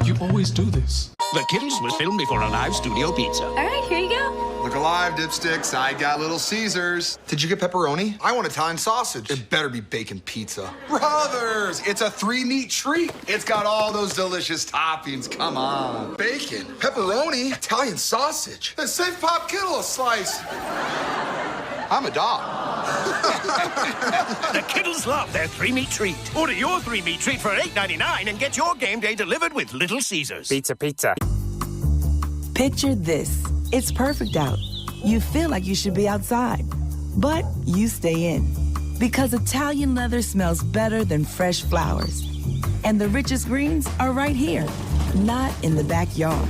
You always do this. The Kittles was filmed before a live studio pizza. All right, here you go. Look alive, dipsticks. I got Little Caesars. Did you get pepperoni? I want Italian sausage. It better be bacon pizza. Brothers, it's a 3-meat treat. It's got all those delicious toppings. Come on. Bacon, pepperoni, Italian sausage. Then save Pop Kittle a slice. I'm a dog. The Kittles love their 3-meat treat. Order your 3-meat treat for $8.99 and get your game day delivered with Little Caesars. Pizza. Picture this. It's perfect out. You feel like you should be outside, but you stay in. Because Italian leather smells better than fresh flowers. And the richest greens are right here, not in the backyard.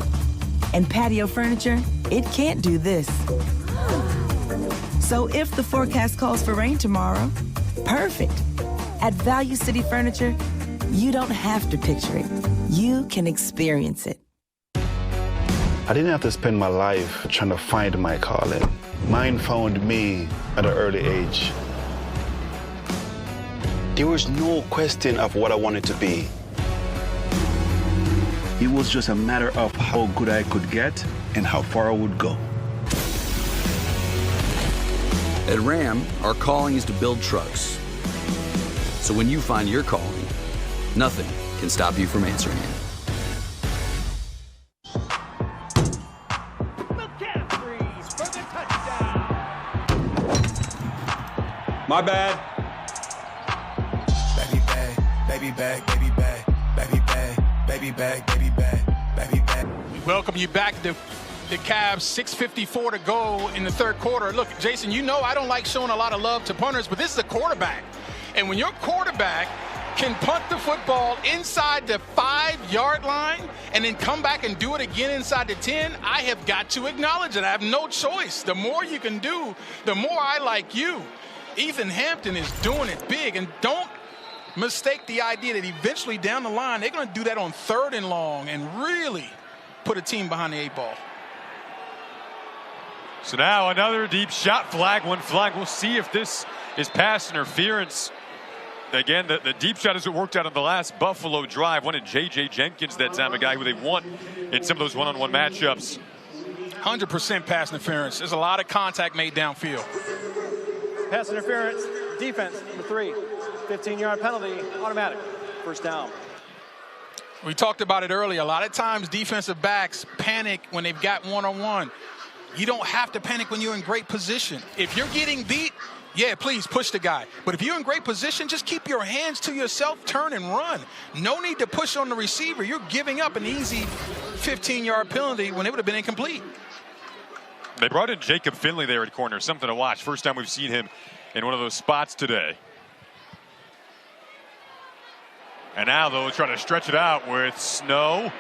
And patio furniture, it can't do this. So if the forecast calls for rain tomorrow, perfect. At Value City Furniture, you don't have to picture it. You can experience it. I didn't have to spend my life trying to find my calling. Mine found me at an early age. There was no question of what I wanted to be. It was just a matter of how good I could get and how far I would go. At Ram, our calling is to build trucks. So when you find your calling, nothing can stop you from answering it. My bad. Baby bag, baby bag, baby bag, baby bag, baby bag, baby bag, baby bag. We welcome you back to the Cavs. 6:54 to go in the third quarter. Look, Jason, you know I don't like showing a lot of love to punters, but this is a quarterback. And when your quarterback can punt the football inside the 5-yard line and then come back and do it again inside the 10, I have got to acknowledge it. I have no choice. The more you can do, the more I like you. Ethan Hampton is doing it big, and don't mistake the idea that eventually down the line they're going to do that on 3rd and long and really put a team behind the 8 ball. So now another deep shot flag, one flag. We'll see if this is pass interference. Again, the deep shot as it worked out on the last Buffalo drive. One in J.J. Jenkins that time, a guy who they want in some of those one-on-one matchups. 100% pass interference. There's a lot of contact made downfield. Pass interference, defense, number 3. 15-yard penalty, automatic. First down. We talked about it earlier. A lot of times defensive backs panic when they've got one-on-one. You don't have to panic when you're in great position. If you're getting beat, yeah, please push the guy. But if you're in great position, just keep your hands to yourself, turn and run. No need to push on the receiver. You're giving up an easy 15-yard penalty when it would have been incomplete. They brought in Jacob Finley there at corner. Something to watch. First time we've seen him in one of those spots today. And now they'll try to stretch it out with Snow.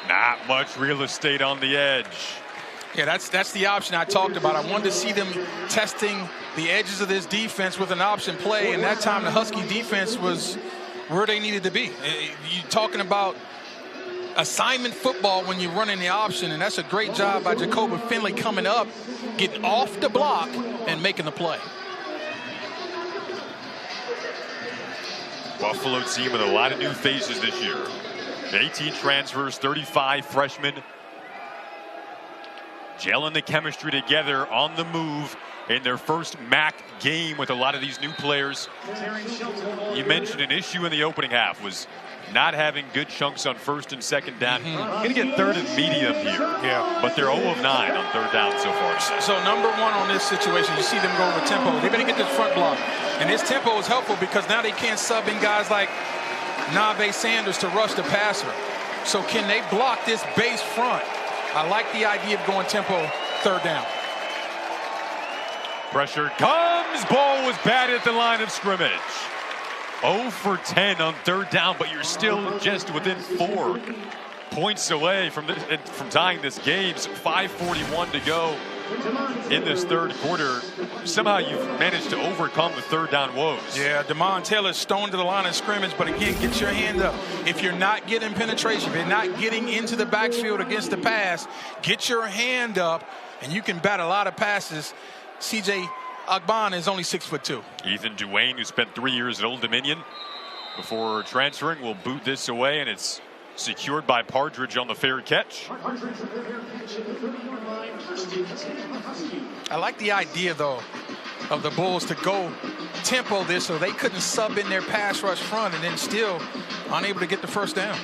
Not much real estate on the edge. Yeah, that's the option I talked about. I wanted to see them testing the edges of this defense with an option play, and that time the Husky defense was where they needed to be. You're talking about assignment football when you're running the option, and that's a great job by Jacob Finley coming up, getting off the block, and making the play. Buffalo team with a lot of new faces this year. 18 transfers, 35 freshmen. Gelling the chemistry together on the move in their first MAC game with a lot of these new players. You mentioned an issue in the opening half was not having good chunks on first and second down. Going to get third and medium here. Yeah. But they're 0 of 9 on third down so far. So number one on this situation, you see them go with tempo. They're going to get this front block. And this tempo is helpful because now they can't sub in guys like Nave Sanders to rush the passer. So can they block this base front? I like the idea of going tempo third down. Pressure comes. Ball was batted at the line of scrimmage. 0 for 10 on third down, but you're still just within 4 points away from tying this game. So 5:41 to go in this third quarter. Somehow you've managed to overcome the third down woes. Yeah, Damon Taylor's stoned to the line of scrimmage, but again, get your hand up. If you're not getting penetration, if you're not getting into the backfield against the pass, get your hand up, and you can bat a lot of passes. C.J. Agban is only 6'2". Ethan Duane, who spent 3 years at Old Dominion before transferring, will boot this away, and it's secured by Partridge on the fair catch. I like the idea, though, of the Bulls to go tempo this so they couldn't sub in their pass rush front and then still unable to get the first down.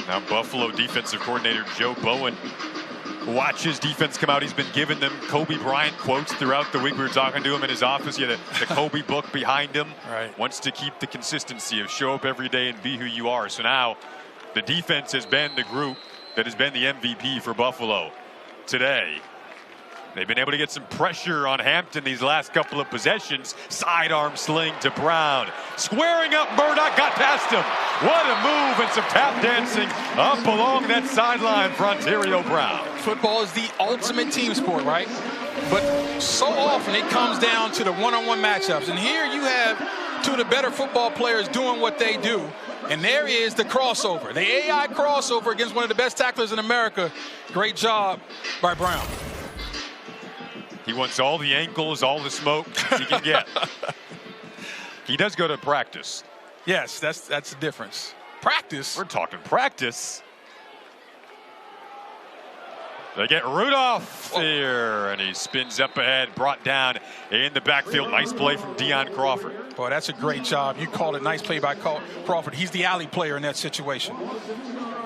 Now Buffalo defensive coordinator Joe Bowen watch his defense come out. He's been giving them Kobe Bryant quotes throughout the week. We were talking to him in his office. He had the Kobe book behind him. Right. Wants to keep the consistency of show up every day and be who you are. So now the defense has been the group that has been the MVP for Buffalo today. They've been able to get some pressure on Hampton these last couple of possessions. Sidearm sling to Brown. Squaring up, Murdoch got past him. What a move, and some tap dancing up along that sideline for Ontario Brown. Football is the ultimate team sport, right? But so often it comes down to the one-on-one matchups. And here you have two of the better football players doing what they do. And there is the crossover, the AI crossover against one of the best tacklers in America. Great job by Brown. He wants all the ankles, all the smoke he can get. He does go to practice. Yes, that's the difference. Practice? We're talking practice. They get Rudolph here, and he spins up ahead, brought down in the backfield. Nice play from Deion Crawford. Boy, that's a great job. You called it nice play by Crawford. He's the alley player in that situation.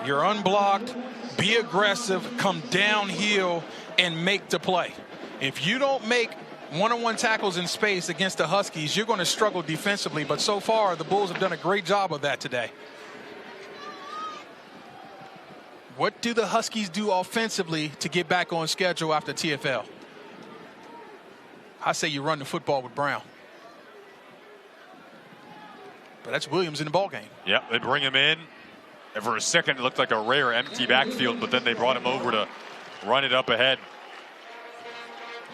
You're unblocked, be aggressive, come downhill, and make the play. If you don't make one-on-one tackles in space against the Huskies, you're going to struggle defensively. But so far, the Bulls have done a great job of that today. What do the Huskies do offensively to get back on schedule after TFL? I say you run the football with Brown. But that's Williams in the ballgame. Yep, they bring him in. And for a second, it looked like a rare empty backfield, but then they brought him over to run it up ahead.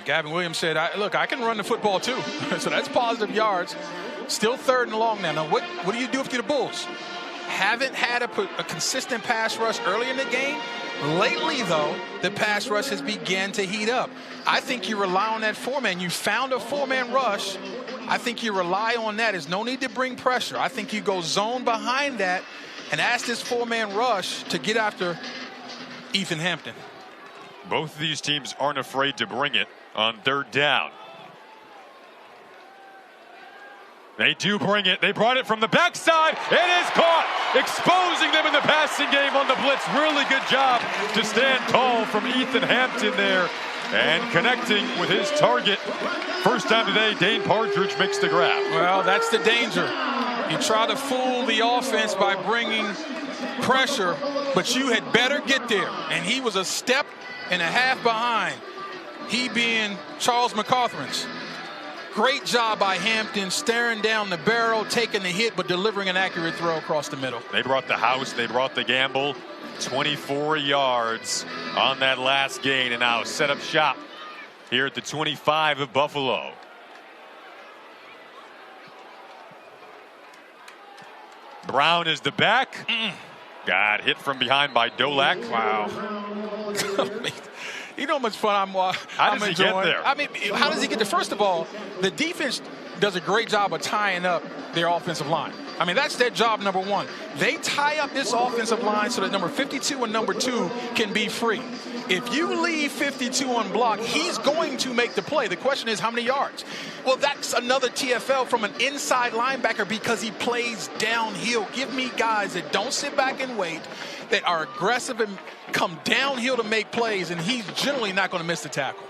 Gavin Williams said, look, I can run the football too. So that's positive yards. Still third and long now. Now, what do you do if you're the Bulls? Haven't had a consistent pass rush early in the game. Lately, though, the pass rush has begun to heat up. I think you rely on that four-man. You found a four-man rush. I think you rely on that. There's no need to bring pressure. I think you go zone behind that and ask this four-man rush to get after Ethan Hampton. Both of these teams aren't afraid to bring it on third down. They do bring it. They brought it from the backside. It is caught, exposing them in the passing game on the blitz. Really good job to stand tall from Ethan Hampton there and connecting with his target. First time today, Dane Partridge makes the grab. Well, that's the danger. You try to fool the offense by bringing pressure, but you had better get there. And he was a step and a half behind. He being Charles McCaughthrins. Great job by Hampton, staring down the barrel, taking the hit, but delivering an accurate throw across the middle. They brought the house, they brought the gamble. 24 yards on that last gain, and now set up shop here at the 25 of Buffalo. Brown is the back. Got hit from behind by Dolak. Wow. You know how much fun I'm enjoying. How does he get there? I mean, how does he get there? First of all, the defense does a great job of tying up their offensive line. I mean, that's their job number one. They tie up this offensive line so that number 52 and number 2 can be free. If you leave 52 unblocked, he's going to make the play. The question is how many yards? Well, that's another TFL from an inside linebacker because he plays downhill. Give me guys that don't sit back and wait, that are aggressive and come downhill to make plays, and he's generally not going to miss the tackle.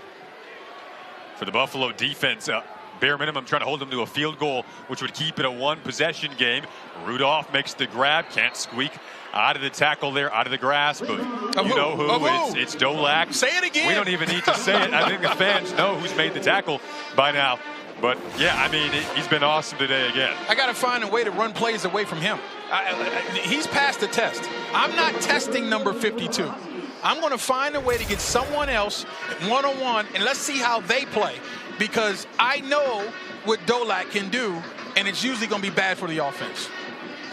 For the Buffalo defense, bare minimum trying to hold them to a field goal, which would keep it a one-possession game. Rudolph makes the grab, can't squeak out of the tackle there, out of the grasp of you know who. It's Dolak. Say it again. We don't even need to say it. I think the fans know who's made the tackle by now. But, yeah, I mean, he's been awesome today again. I got to find a way to run plays away from him. He's passed the test. I'm not testing number 52. I'm going to find a way to get someone else one-on-one, and let's see how they play. Because I know what Dolak can do, and it's usually going to be bad for the offense.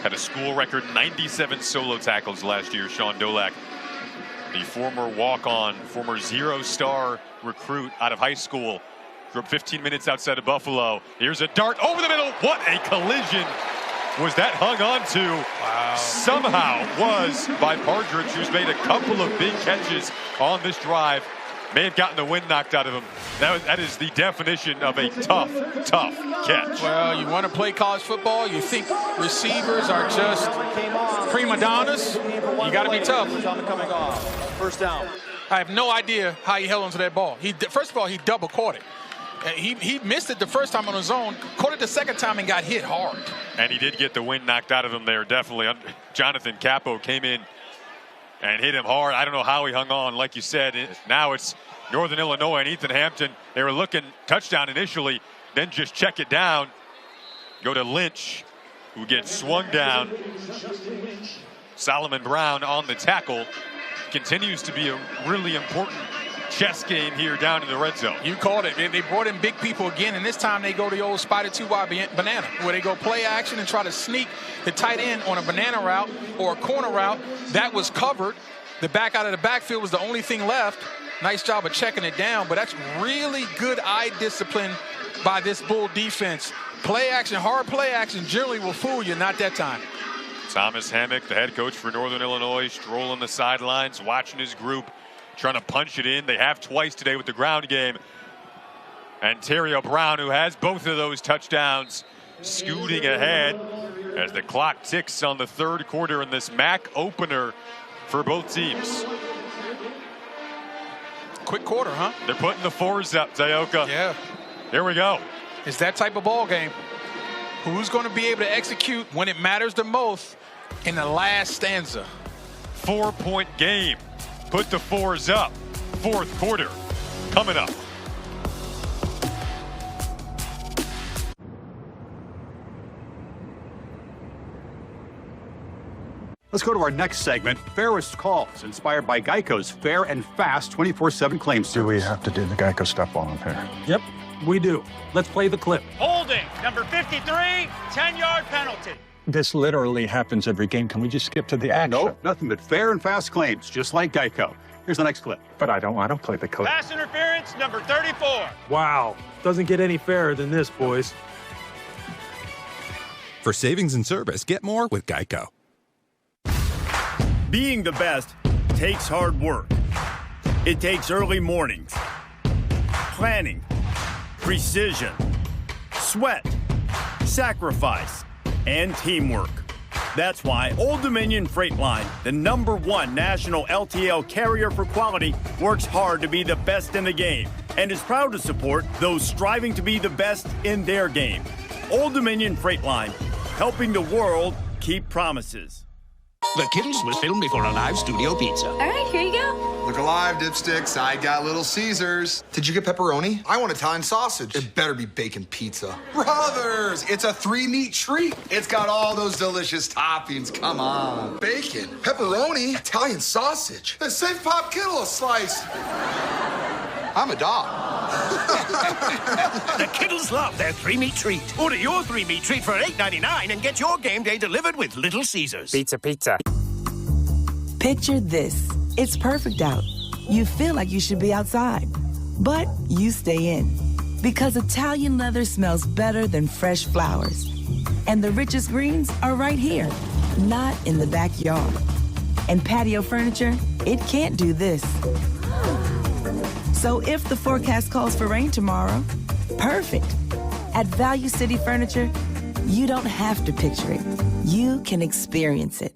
Had a school record 97 solo tackles last year, Sean Dolak. The former walk-on, former zero-star recruit out of high school. Grew up 15 minutes outside of Buffalo. Here's a dart over the middle. What a collision was that hung on to. Wow. Somehow was by Partridge, who's made a couple of big catches on this drive. May have gotten the wind knocked out of him. That is the definition of a tough catch. Well, you want to play college football, you think receivers are just prima donnas, you got to be tough. First down. I have no idea how he held onto that ball. First of all, he double caught it. He missed it the first time on his own, caught it the second time and got hit hard. And he did get the wind knocked out of him there, definitely. Jonathan Capo came in and hit him hard. I don't know how he hung on. Like you said, now it's Northern Illinois and Ethan Hampton. They were looking touchdown initially, then just check it down. Go to Lynch, who gets swung down. Solomon Brown on the tackle. Continues to be a really important chess game here down in the red zone. You called it. They brought in big people again, and this time they go the old spider 2-wide banana, where they go play action and try to sneak the tight end on a banana route or a corner route. That was covered. The back out of the backfield was the only thing left. Nice job of checking it down, but that's really good eye discipline by this Bull defense. Play action, hard play action generally will fool you, not that time. Thomas Hammock, the head coach for Northern Illinois, strolling the sidelines, watching his group, trying to punch it in. They have twice today with the ground game. And Terrio Brown, who has both of those touchdowns, scooting ahead as the clock ticks on the third quarter in this MAC opener for both teams. Quick quarter, huh? They're putting the fours up, Zayoka. Yeah. Here we go. It's that type of ball game. Who's going to be able to execute when it matters the most in the last stanza? 4-point game. Put the fours up. Fourth quarter coming up. Let's go to our next segment, Fairest Calls, inspired by Geico's fair and fast 24/7 claim service. Do we have to do the Geico stuff while I'm here? Yep, we do. Let's play the clip. Holding, number 53, 10-yard penalty. This literally happens every game. Can we just skip to the action? Nope, nothing but fair and fast claims, just like Geico. Here's the next clip. But I don't play the clip. Pass interference, number 34. Wow, doesn't get any fairer than this, boys. For savings and service, get more with Geico. Being the best takes hard work. It takes early mornings, planning, precision, sweat, sacrifice, and teamwork. That's why Old Dominion Freight Line, the #1 national LTL carrier for quality, works hard to be the best in the game and is proud to support those striving to be the best in their game. Old Dominion Freight Line, helping the world keep promises. The Kittles was filmed before a live studio pizza. All right, here you go. Look alive, dipsticks. I got Little Caesars. Did you get pepperoni? I want Italian sausage. It better be bacon pizza. Brothers, it's a 3-meat treat. It's got all those delicious toppings. Come on. Bacon, pepperoni, Italian sausage. And save Pop Kittle a slice. I'm a dog. The Kittles love their 3-meat treat. Order your 3-meat treat for $8.99 and get your game day delivered with Little Caesars. Pizza. Picture this. It's perfect out. You feel like you should be outside, but you stay in. Because Italian leather smells better than fresh flowers. And the richest greens are right here, not in the backyard. And patio furniture, it can't do this. So if the forecast calls for rain tomorrow, perfect. At Value City Furniture, you don't have to picture it. You can experience it.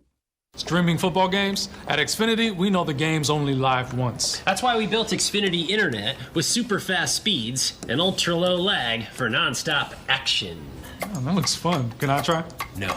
Streaming football games? At Xfinity, we know the game's only live once. That's why we built Xfinity Internet with super fast speeds and ultra low lag for nonstop action. Oh, that looks fun. Can I try? No.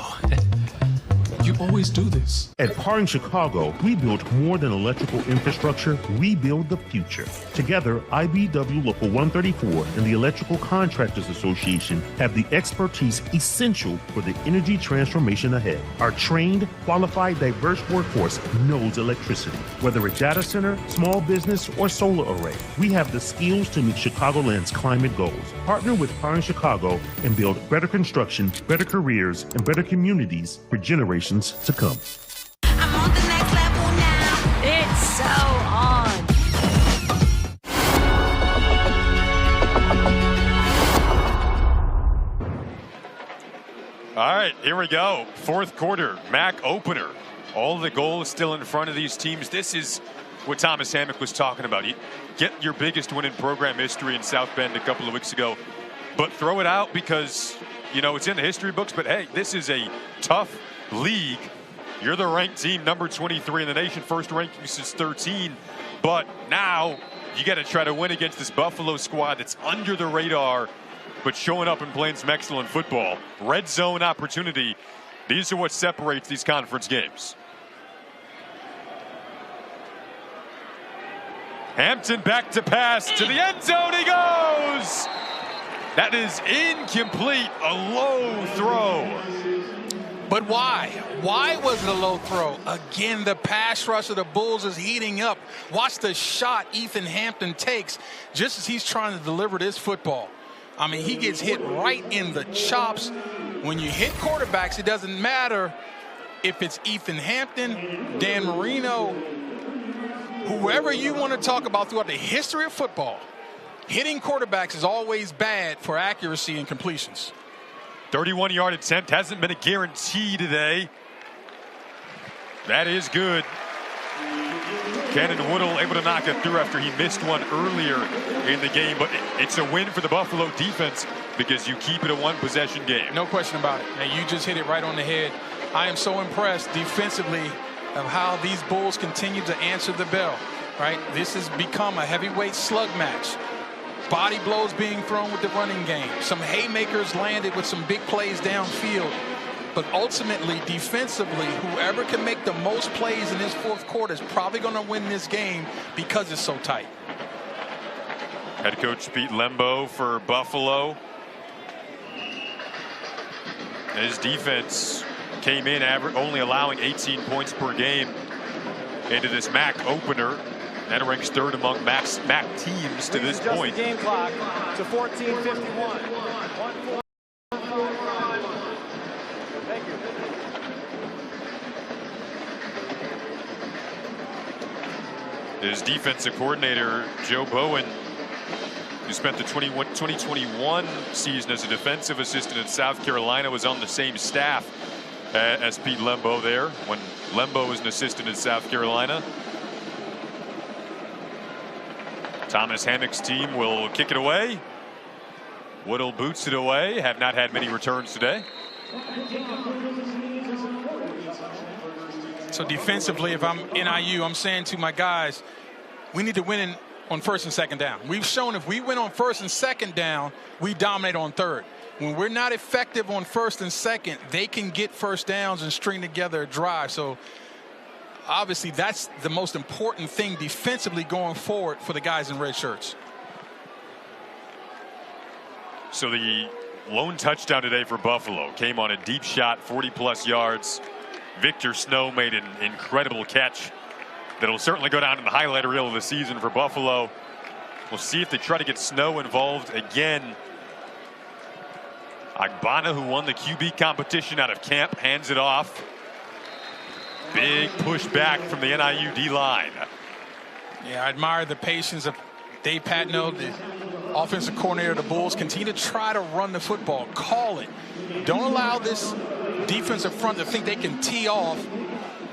You always do this. At Powering Chicago, we build more than electrical infrastructure, we build the future. Together, IBEW Local 134 and the Electrical Contractors Association have the expertise essential for the energy transformation ahead. Our trained, qualified, diverse workforce knows electricity. Whether a data center, small business, or solar array, we have the skills to meet Chicagoland's climate goals. Partner with Powering Chicago and build better construction, better careers, and better communities for generations to come. I'm on the next level now. It's so on. All right, here we go. Fourth quarter, MAC opener. All the goals still in front of these teams. This is what Thomas Hammock was talking about. You get your biggest win in program history in South Bend a couple of weeks ago, but throw it out because, you know, it's in the history books, but hey, this is a tough league. You're the ranked team, number 23 in the nation, first ranking since 13, but now you got to try to win against this Buffalo squad that's under the radar, but showing up and playing some excellent football. Red zone opportunity. These are what separates these conference games. Hampton back to pass to the end zone. He goes. That is incomplete. A low throw. But why? Why was it a low throw? Again, the pass rush of the Bulls is heating up. Watch the shot Ethan Hampton takes just as he's trying to deliver this football. I mean, he gets hit right in the chops. When you hit quarterbacks, it doesn't matter if it's Ethan Hampton, Dan Marino, whoever you want to talk about throughout the history of football. Hitting quarterbacks is always bad for accuracy and completions. 31-yard attempt hasn't been a guarantee today. That is good. Cannon Woodle able to knock it through after he missed one earlier in the game, but it's a win for the Buffalo defense because you keep it a one-possession game. No question about it. And you just hit it right on the head. I am so impressed defensively of how these Bulls continue to answer the bell, right? This has become a heavyweight slug match. Body blows being thrown with the running game. Some haymakers landed with some big plays downfield. But ultimately, defensively, whoever can make the most plays in this fourth quarter is probably going to win this game because it's so tight. Head coach Pete Lembo for Buffalo. His defense came in only allowing 18 points per game into this MAC opener. That ranks third among MAC teams to this point. The game clock to 14:51. Thank you. His defensive coordinator, Joe Bowen, who spent the 2021 season as a defensive assistant in South Carolina, was on the same staff as Pete Lembo there when Lembo was an assistant in South Carolina. Thomas Hammock's team will kick it away. Woodle boots it away. Have not had many returns today. So defensively, if I'm NIU, I'm saying to my guys, we need to win on first and second down. We've shown if we win on first and second down, we dominate on third. When we're not effective on first and second, they can get first downs and string together a drive. So obviously, that's the most important thing defensively going forward for the guys in red shirts. So the lone touchdown today for Buffalo came on a deep shot, 40-plus yards. Victor Snow made an incredible catch that'll certainly go down in the highlight reel of the season for Buffalo. We'll see if they try to get Snow involved again. Agbana, who won the QB competition out of camp, hands it off. Big push back from the NIU D-line. Yeah, I admire the patience of Dave Patno, the offensive coordinator of the Bulls, continue to try to run the football. Call it. Don't allow this defensive front to think they can tee off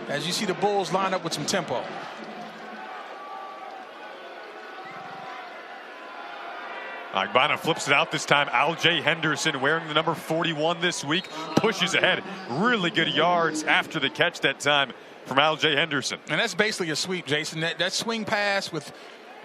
as you see the Bulls line up with some tempo. Agbana flips it out this time. Al-J. Henderson wearing the number 41 this week. Pushes ahead. Really good yards after the catch that time from Al-J. Henderson. And that's basically a sweep, Jason. That swing pass with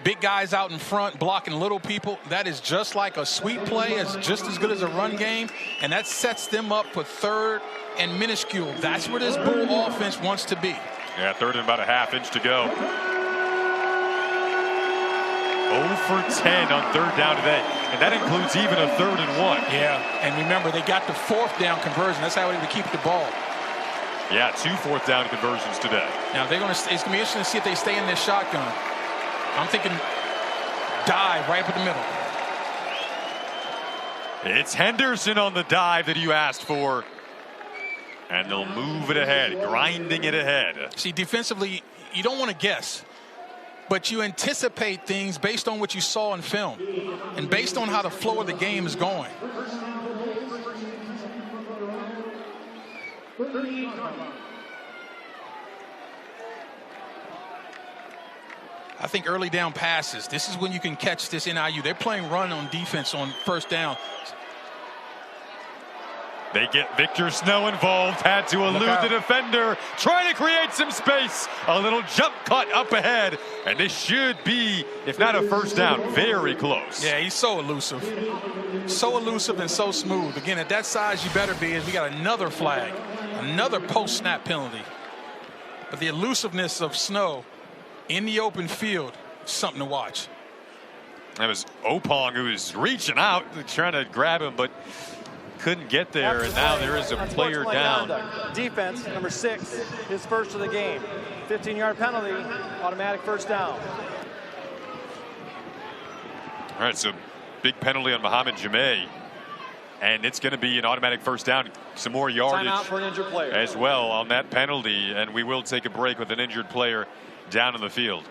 big guys out in front blocking little people, that is just like a sweep play. It's just as good as a run game. And that sets them up for third and minuscule. That's where this Bull offense wants to be. Yeah, third and about a half inch to go. 0 for 10 on third down today, and that includes even a 3rd and 1. Yeah, and remember, they got the 4th down conversion. That's how they would keep the ball. Yeah, 2 4th down conversions today. Now, it's going to be interesting to see if they stay in this shotgun. I'm thinking dive right up the middle. It's Henderson on the dive that you asked for, and they'll move it ahead, grinding it ahead. See, defensively, you don't want to guess, but you anticipate things based on what you saw in film and based on how the flow of the game is going. I think early down passes, this is when you can catch this NIU. They're playing run on defense on first down. They get Victor Snow involved, had to elude the defender, trying to create some space. A little jump cut up ahead, and this should be, if not a first down, very close. Yeah, he's so elusive. So elusive and so smooth. Again, at that size, you better be, as we got another flag, another post-snap penalty. But the elusiveness of Snow in the open field, something to watch. That was Opong who was reaching out, trying to grab him, but couldn't get there, and now there is a player down. Defense, number 6, his first of the game. 15-yard penalty, automatic first down. All right, so big penalty on Muhammad Jameh, and it's going to be an automatic first down. Some more yardage Timeout for an injured player as well on that penalty, and we will take a break with an injured player down in the field.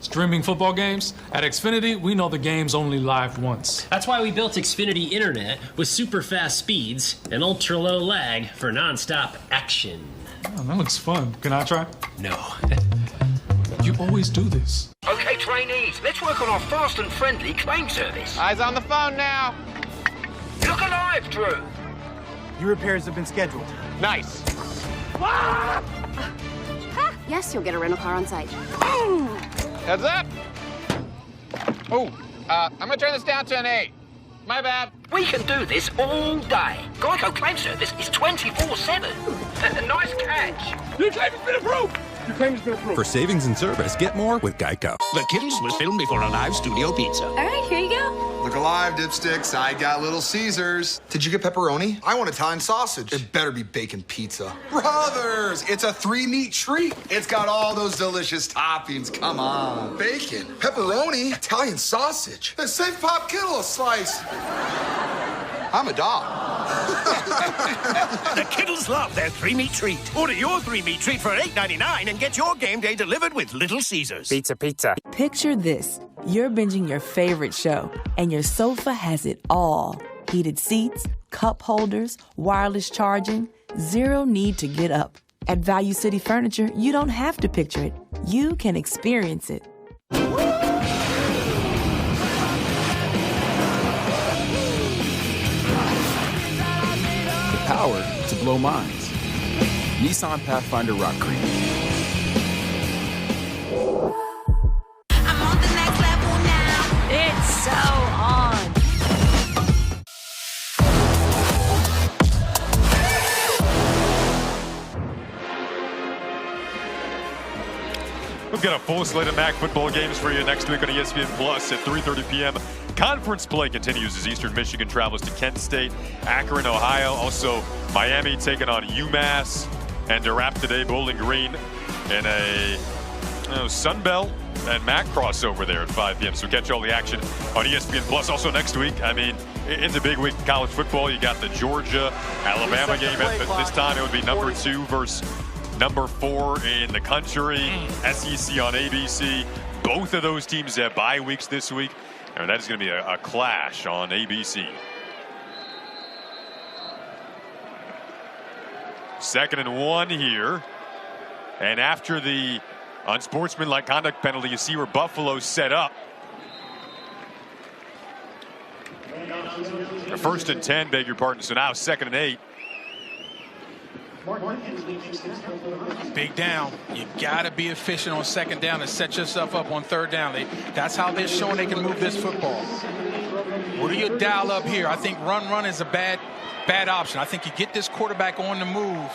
Streaming football games? At Xfinity, we know the game's only live once. That's why we built Xfinity Internet with super fast speeds and ultra low lag for nonstop action. Oh, that looks fun. Can I try? No. You always do this. Okay, trainees, let's work on our fast and friendly claim service. Eyes on the phone now. Look alive, Drew. Your repairs have been scheduled. Nice. Yes, you'll get a rental car on site. Heads up. Oh, I'm gonna turn this down to an 8. My bad. We can do this all day. Geico claim service is 24/7. Nice catch. Your claim has been approved. Your claim has been approved. For savings and service, get more with Geico. The Kittles was filmed before a live studio pizza. All right, here you go. Look alive, dipsticks. I got Little Caesars. Did you get pepperoni? I want Italian sausage. It better be bacon pizza. Brothers, it's a 3-meat treat. It's got all those delicious toppings. Come on. Bacon, pepperoni, Italian sausage. And save Pop Kittle a slice. I'm a dog. The Kittles love their 3-meat treat. Order your 3-meat treat for $8.99 and get your game day delivered with Little Caesars. Pizza, pizza. Picture this. You're binging your favorite show, and your sofa has it all. Heated seats, cup holders, wireless charging, zero need to get up. At Value City Furniture, you don't have to picture it. You can experience it. Power to blow minds. Nissan Pathfinder Rock Cream. I'm on the next level now. It's so on. We've got a full slate of MAC football games for you next week on ESPN Plus at 3:30 p.m. Conference play continues as Eastern Michigan travels to Kent State, Akron, Ohio. Also, Miami taking on UMass, and to wrap today, Bowling Green in a Sun Belt and MAC crossover there at 5 p.m. So catch all the action on ESPN Plus. Also next week, I mean, in the big week in college football, you got the Georgia-Alabama game. This time it would be number 2 versus number 4 in the country. SEC on ABC. Both of those teams have bye weeks this week. And that is going to be a clash on ABC. 2nd and 1 here. And after the unsportsmanlike conduct penalty, you see where Buffalo's set up. A 1st and 10, beg your pardon. So now 2nd and 8. Big down. You got to be efficient on 2nd down and set yourself up on 3rd down. That's how they're showing they can move this football. What do you dial up here? I think run is a bad option. I think you get this quarterback on the move.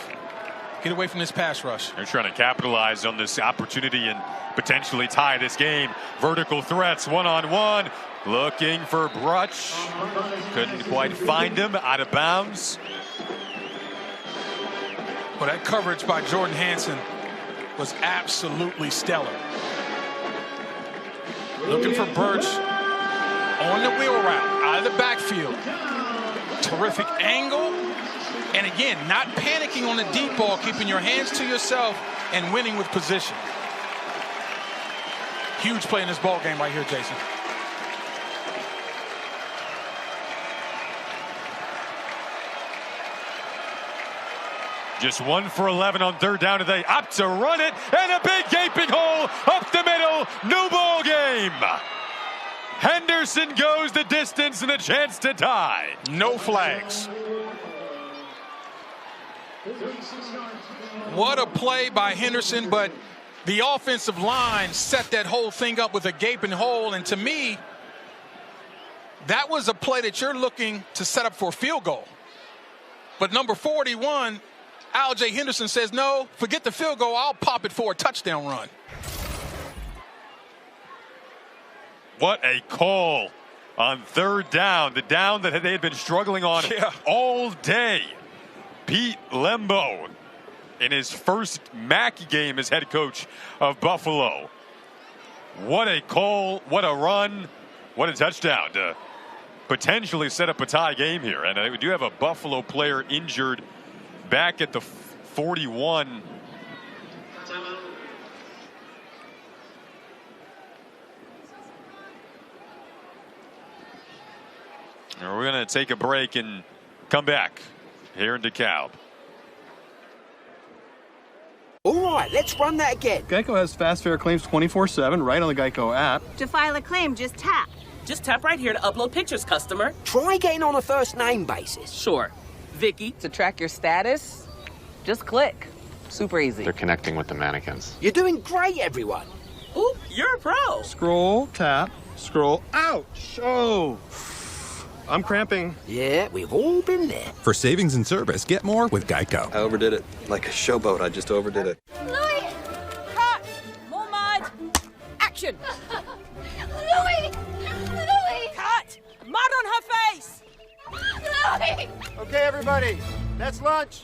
Get away from this pass rush. They're trying to capitalize on this opportunity and potentially tie this game. Vertical threats, one-on-one. Looking for Brutch. Couldn't quite find him. Out of bounds. Well, that coverage by Jordan Hanson was absolutely stellar. Looking for Birch on the wheel route, out of the backfield. Terrific angle. And again, not panicking on the deep ball, keeping your hands to yourself and winning with position. Huge play in this ball game right here, Jason. Just 1 for 11 on 3rd down today. Up to run it, and a big gaping hole up the middle. New ball game. Henderson goes the distance and a chance to tie. No flags. What a play by Henderson, but the offensive line set that whole thing up with a gaping hole, and to me, that was a play that you're looking to set up for a field goal. But number 41, Al-J. Henderson says, no, forget the field goal, I'll pop it for a touchdown run. What a call on 3rd down, the down that they had been struggling on all day. Pete Lembo in his first MAC game as head coach of Buffalo. What a call, what a run, what a touchdown to potentially set up a tie game here. And we do have a Buffalo player injured back at the 41. And we're going to take a break and come back here in DeKalb. All right, let's run that again. Geico has fast fair claims 24/7 right on the Geico app. To file a claim, just tap. Just tap right here to upload pictures, customer. Try getting on a first name basis. Sure. Vicky. To track your status, just click. Super easy. They're connecting with the mannequins. You're doing great, everyone. Ooh, you're a pro. Scroll, tap, scroll. Ouch! Oh, I'm cramping. Yeah, we've all been there. For savings and service, get more with Geico. I overdid it. Like a showboat, I just overdid it. Louis! Cut! More mud! Action! Louis! Louis! Cut! Mud on her face! Louis! Okay, everybody, that's lunch.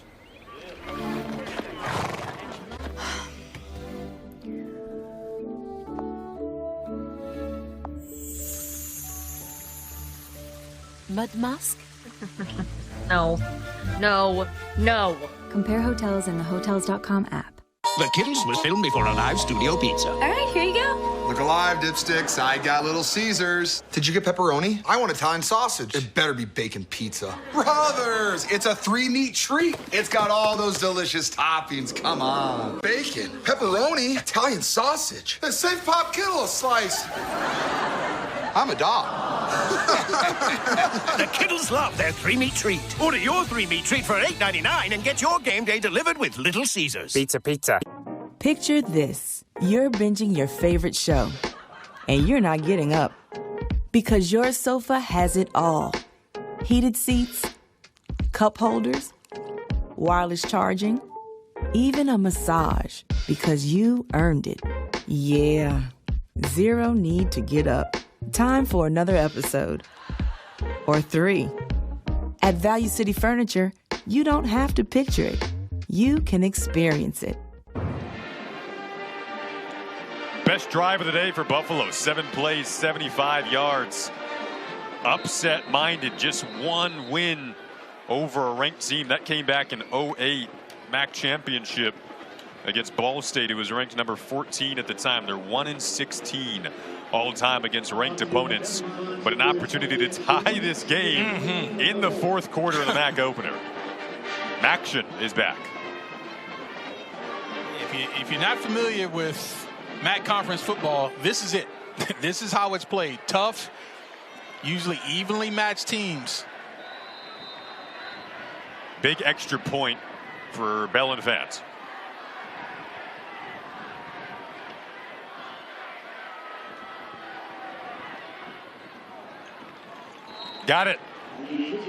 Mud mask? No. No. No. Compare hotels in the Hotels.com app. The Kittles was filmed before a live studio pizza. All right, here you go. Look alive, dipsticks. I got Little Caesars. Did you get pepperoni? I want Italian sausage. It better be bacon pizza. Brothers, it's a 3-meat treat. It's got all those delicious toppings. Come on. Bacon, pepperoni, Italian sausage. Then save Pop Kittle a slice. I'm a dog. The Kittles love their 3-meat treat. Order your 3-meat treat for $8.99 and get your game day delivered with Little Caesars. Pizza. Picture this. You're binging your favorite show, and you're not getting up because your sofa has it all. Heated seats, cup holders, wireless charging, even a massage because you earned it. Yeah, zero need to get up. Time for another episode. Or 3. At Value City Furniture, you don't have to picture it. You can experience it. Best drive of the day for Buffalo. 7 plays, 75 yards. upset-minded. Just one win over a ranked team. That came back in 08 MAC championship against Ball State, who was ranked number 14 at the time. They're 1-16 all time against ranked opponents, but an opportunity to tie this game in the fourth quarter of the MAC opener. Maction is back. If you're not familiar with MAC conference football, this is it. This is how it's played. Tough, usually evenly matched teams. Big extra point for Bellin fans. Got it.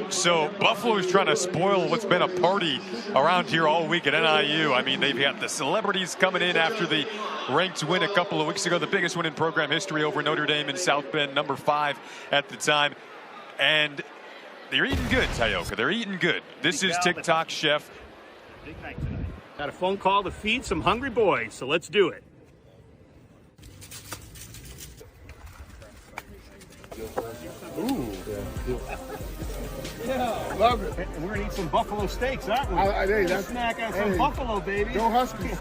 So Buffalo's trying to spoil what's been a party around here all week at NIU. I mean, they've got the celebrities coming in after the ranked win a couple of weeks ago, the biggest win in program history over Notre Dame in South Bend, number 5 at the time. And they're eating good, Tayoka. They're eating good. This is TikTok chef. Big night tonight. Got a phone call to feed some hungry boys, so let's do it. Ooh. Yeah, love it. And we're gonna eat some buffalo steaks, aren't we? That's snack on some buffalo, baby. Go Huskies.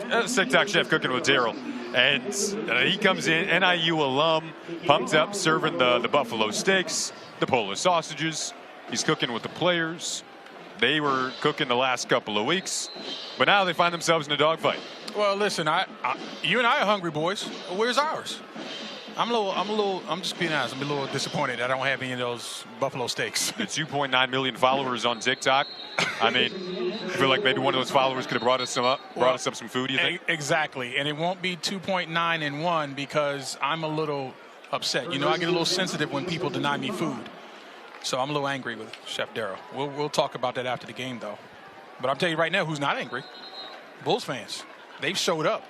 That's TikTok chef cooking with Daryl. And he comes in, NIU alum, pumped up, serving the buffalo steaks, the Polish sausages. He's cooking with the players. They were cooking the last couple of weeks, but now they find themselves in a dogfight. Well, listen, you and I are hungry, boys. Where's ours? I'm just being honest. I'm a little disappointed I don't have any of those buffalo steaks. The 2.9 million followers on TikTok. I mean, I feel like maybe one of those followers could have brought us up some food, you think? Exactly. And it won't be 2.9 in one because I'm a little upset. You know, I get a little sensitive when people deny me food. So I'm a little angry with Chef Darrow. We'll talk about that after the game, though. But I'm telling you right now who's not angry. Bulls fans. They've showed up.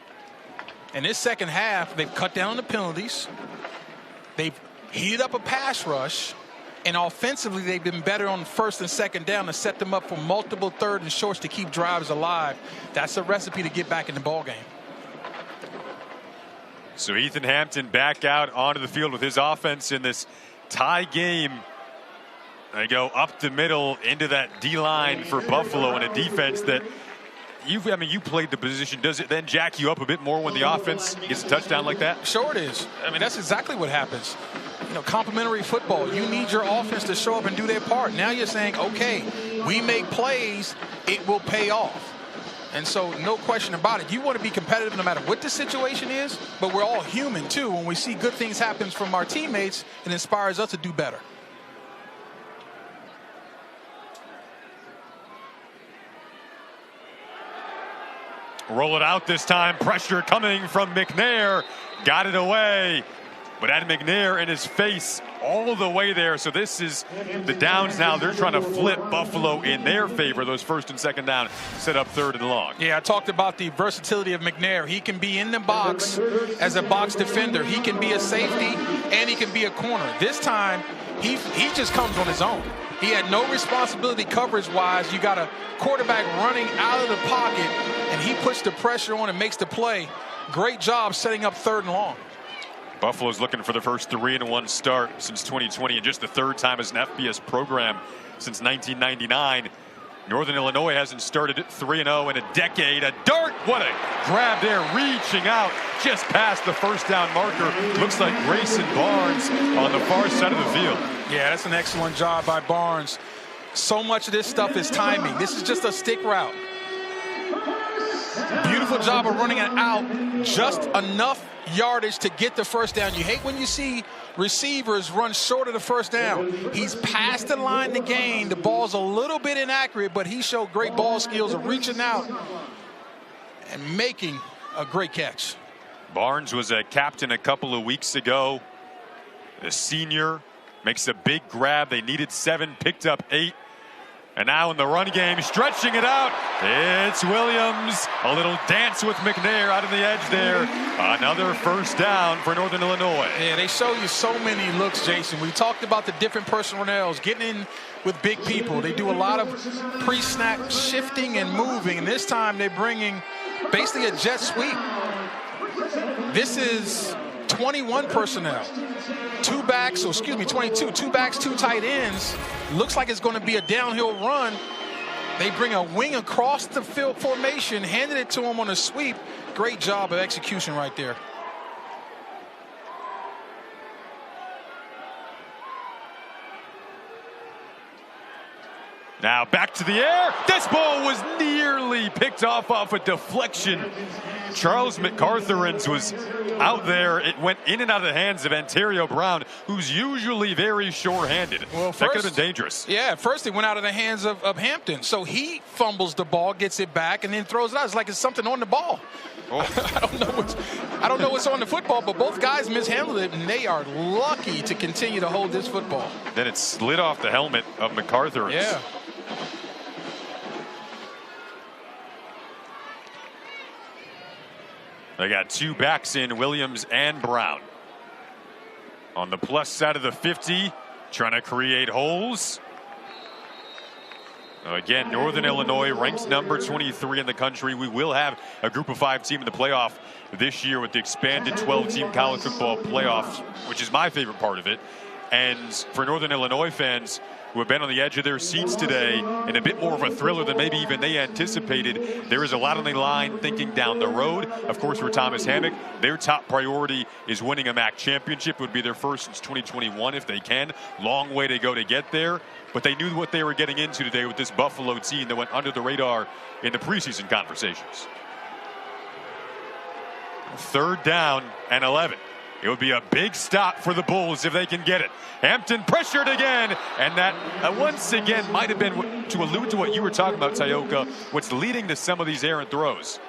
In this second half, they've cut down on the penalties. They've heated up a pass rush. And offensively, they've been better on first and second down to set them up for multiple third and shorts to keep drives alive. That's a recipe to get back in the ball game. So Ethan Hampton back out onto the field with his offense in this tie game. They go up the middle into that D-line for Buffalo and a defense that you played the position. Does it then jack you up a bit more when the offense gets a touchdown like that? Sure it is. I mean, that's exactly what happens. You know, complimentary football, you need your offense to show up and do their part. Now you're saying, okay, we make plays, it will pay off. And so no question about it. You want to be competitive no matter what the situation is, but we're all human too. When we see good things happen from our teammates, it inspires us to do better. Roll it out this time. Pressure coming from McNair. Got it away. But had McNair in his face all the way there. So this is the downs now. They're trying to flip Buffalo in their favor. Those first and second down, set up third and long. Yeah, I talked about the versatility of McNair. He can be in the box as a box defender. He can be a safety and he can be a corner. This time, he just comes on his own. He had no responsibility coverage-wise. You got a quarterback running out of the pocket, and he puts the pressure on and makes the play. Great job setting up third and long. Buffalo's looking for the first 3-1 start since 2020 and just the third time as an FBS program since 1999. Northern Illinois hasn't started 3-0 in a decade. A dart, what a grab there, reaching out just past the first down marker. Looks like Grayson Barnes on the far side of the field. Yeah, that's an excellent job by Barnes. So much of this stuff is timing. This is just a stick route. Beautiful job of running it out, just enough yardage to get the first down. You hate when you see receivers run short of the first down. He's past the line to gain. The ball's a little bit inaccurate, but he showed great ball skills of reaching out and making a great catch. Barnes was a captain a couple of weeks ago. The senior makes a big grab. They needed 7, picked up 8. And now in the run game, stretching it out, it's Williams. A little dance with McNair out on the edge there. Another first down for Northern Illinois. Yeah, they show you so many looks, Jason. We talked about the different personnels, getting in with big people. They do a lot of pre-snap shifting and moving. And this time they're bringing basically a jet sweep. This is 21 personnel. 2 backs, 22. 2 backs, 2 tight ends. Looks like it's going to be a downhill run. They bring a wing across the field formation, handed it to him on a sweep. Great job of execution right there. Now back to the air. This ball was nearly picked off a deflection. Charles McCarthyans was out there. It went in and out of the hands of Ontario Brown, who's usually very sure-handed. Well, that could have been dangerous. Yeah, first it went out of the hands of Hampton. So he fumbles the ball, gets it back, and then throws it out. It's like it's something on the ball. Oh. I don't know what's on the football, but both guys mishandled it, and they are lucky to continue to hold this football. Then it slid off the helmet of McCarthyans. Yeah. They got 2 backs in, Williams and Brown. On the plus side of the 50, trying to create holes. Again, Northern Illinois ranks number 23 in the country. We will have a group of 5 team in the playoff this year with the expanded 12-team college football playoffs, which is my favorite part of it. And for Northern Illinois fans who have been on the edge of their seats today and a bit more of a thriller than maybe even they anticipated, there is a lot on the line thinking down the road. Of course, for Thomas Hammock, their top priority is winning a MAC championship. It would be their first since 2021 if they can. Long way to go to get there. But they knew what they were getting into today with this Buffalo team that went under the radar in the preseason conversations. 3rd down and 11. It would be a big stop for the Bulls if they can get it. Hampton pressured again, and that once again might have been to allude to what you were talking about, Tioka, what's leading to some of these errant throws.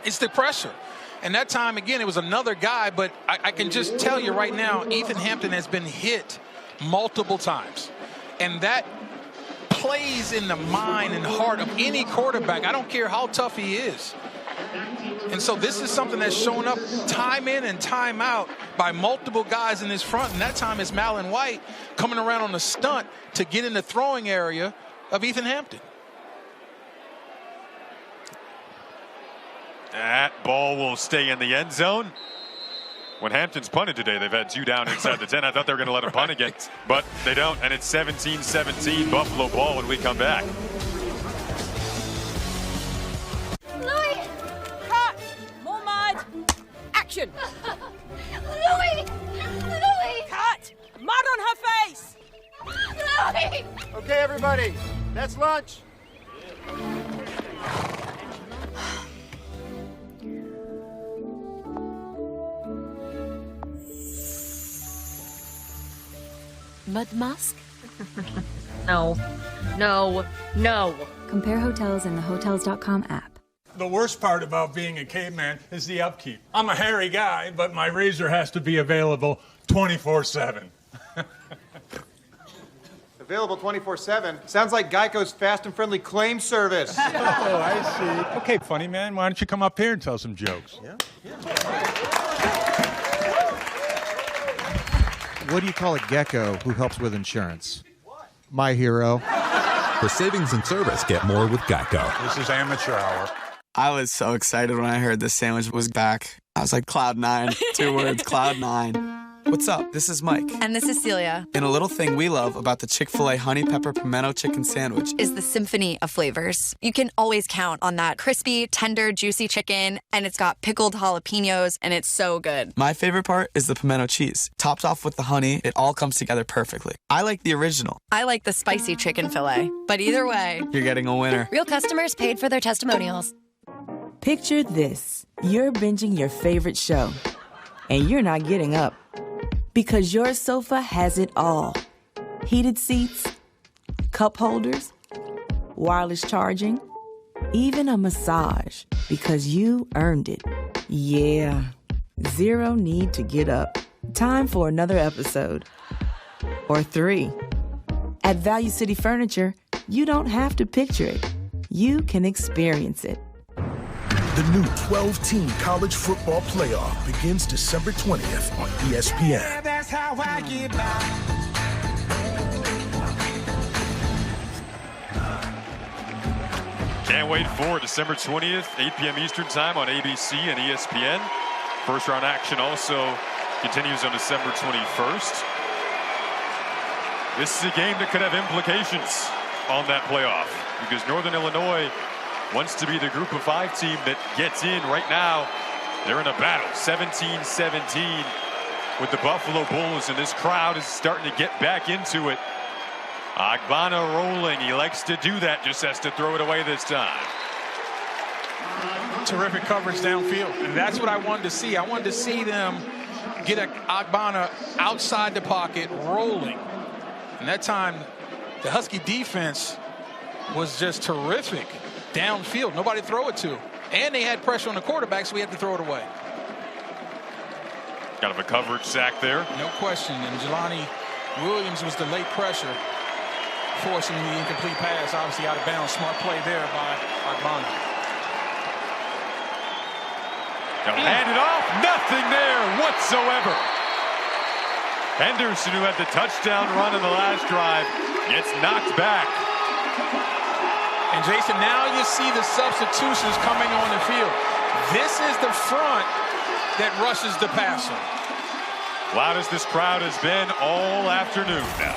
It's the pressure. And that time, again, it was another guy, but I can just tell you right now, Ethan Hampton has been hit multiple times. And that plays in the mind and heart of any quarterback. I don't care how tough he is. And so this is something that's shown up time in and time out by multiple guys in his front. And that time it's Malin White coming around on a stunt to get in the throwing area of Ethan Hampton. That ball will stay in the end zone. When Hampton's punted today, they've had 2 down inside the 10. I thought they were going to let him punt again, but they don't. And it's 17-17 Buffalo ball when we come back. Louis! Cut! More mud! Action! Louis! Louis! Cut! Mud on her face! Louis! Okay, everybody, that's lunch. Mud Musk? No. No. No. Compare hotels in the Hotels.com app. The worst part about being a caveman is the upkeep. I'm a hairy guy, but my razor has to be available 24/7. Available 24/7. Sounds like Geico's fast and friendly claim service. Oh, I see. Okay, funny man, why don't you come up here and tell some jokes? Yeah. What do you call a gecko who helps with insurance? My hero. For savings and service, get more with Geico. This is amateur hour. I was so excited when I heard this sandwich was back. I was like, Cloud 9. 2 words, Cloud 9. What's up? This is Mike. And this is Celia. And a little thing we love about the Chick-fil-A Honey Pepper Pimento Chicken Sandwich is the symphony of flavors. You can always count on that crispy, tender, juicy chicken, and it's got pickled jalapenos, and it's so good. My favorite part is the pimento cheese. Topped off with the honey, it all comes together perfectly. I like the original. I like the spicy chicken fillet. But either way, you're getting a winner. Real customers paid for their testimonials. Picture this. You're binging your favorite show, and you're not getting up. Because your sofa has it all. Heated seats, cup holders, wireless charging, even a massage. Because you earned it. Yeah. Zero need to get up. Time for another episode. Or 3. At Value City Furniture, you don't have to picture it. You can experience it. The new 12-team college football playoff begins December 20th on ESPN. Yeah, that's how I get by. Can't wait for December 20th, 8 p.m. Eastern Time on ABC and ESPN. First round action also continues on December 21st. This is a game that could have implications on that playoff because Northern Illinois wants to be the group of 5 team that gets in. Right now, they're in a battle, 17-17 with the Buffalo Bulls, and this crowd is starting to get back into it. Agbana rolling. He likes to do that, just has to throw it away this time. Terrific coverage downfield, and that's what I wanted to see. I wanted to see them get Agbana outside the pocket, rolling. And that time, the Husky defense was just terrific downfield. Nobody to throw it to. And they had pressure on the quarterback, so we had to throw it away. Kind of a coverage sack there. No question. And Jelani Williams was the late pressure, forcing the incomplete pass, obviously out of bounds. Smart play there by Agbana. They'll hand it off. Nothing there whatsoever. Henderson, who had the touchdown run in the last drive, gets knocked back. And Jason, now you see the substitutions coming on the field. This is the front that rushes the passer. Loud as this crowd has been all afternoon now.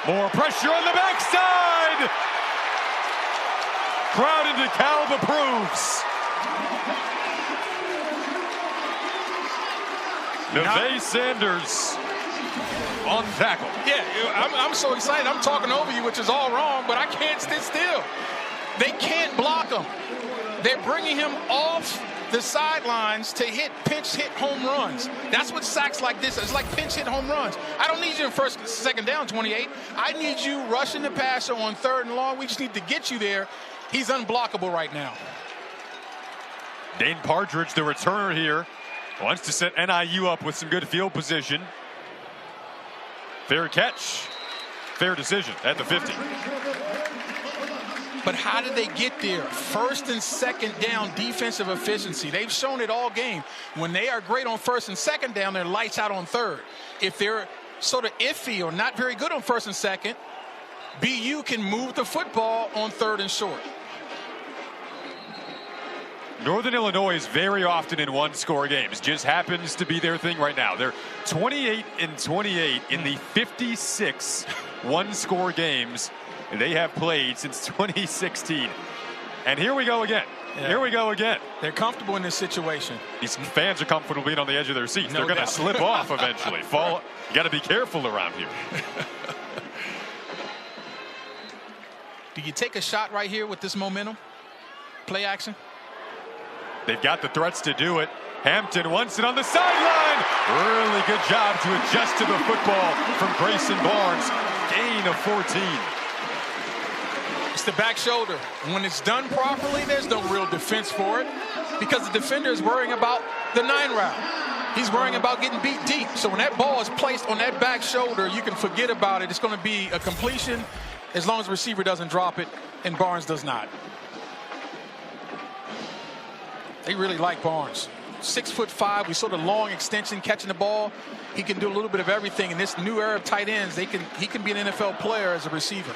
More pressure on the backside. Crowd in DeKalb approves. Neve Sanders on tackle. Yeah, I'm so excited. I'm talking over you, which is all wrong, but I can't sit still. They can't block him. They're bringing him off the sidelines to pinch hit home runs. That's what sacks like this is, like pinch hit home runs. I don't need you in second down, 28. I need you rushing the passer on 3rd and long. We just need to get you there. He's unblockable right now. Dane Partridge, the returner here, wants to set NIU up with some good field position. Fair catch. Fair decision at the 50. But how did they get there? 1st and 2nd down defensive efficiency. They've shown it all game. When they are great on 1st and 2nd down, they're lights out on 3rd. If they're sort of iffy or not very good on 1st and 2nd, BU can move the football on 3rd and short. Northern Illinois is very often in one-score games. Just happens to be their thing right now. They're 28-28 in the 56 one-score games they have played since 2016. And here we go again. Yeah. Here we go again. They're comfortable in this situation. These fans are comfortable being on the edge of their seats. They're going to slip off eventually. Fall. You got to be careful around here. Do you take a shot right here with this momentum? Play action? They've got the threats to do it. Hampton wants it on the sideline. Really good job to adjust to the football from Grayson Barnes. Gain of 14. It's the back shoulder. When it's done properly, there's no real defense for it because the defender is worrying about the 9 route. He's worrying about getting beat deep. So when that ball is placed on that back shoulder, you can forget about it. It's going to be a completion as long as the receiver doesn't drop it, and Barnes does not. They really like Barnes. 6'5", with sort of long extension, catching the ball. He can do a little bit of everything. In this new era of tight ends, he can be an NFL player as a receiver.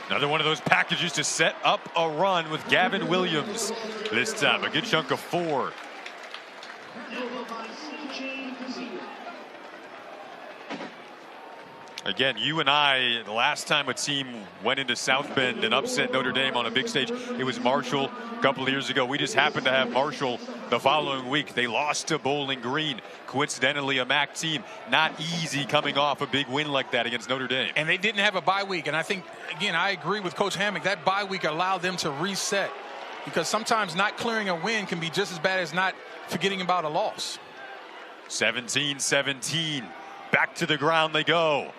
Another one of those packages to set up a run with Gavin Williams this time. A good chunk of 4. Again, you and I, the last time a team went into South Bend and upset Notre Dame on a big stage, it was Marshall a couple of years ago. We just happened to have Marshall the following week. They lost to Bowling Green, coincidentally a MAC team. Not easy coming off a big win like that against Notre Dame. And they didn't have a bye week. And I think, again, I agree with Coach Hammock. That bye week allowed them to reset because sometimes not clearing a win can be just as bad as not forgetting about a loss. 17-17. Back to the ground they go.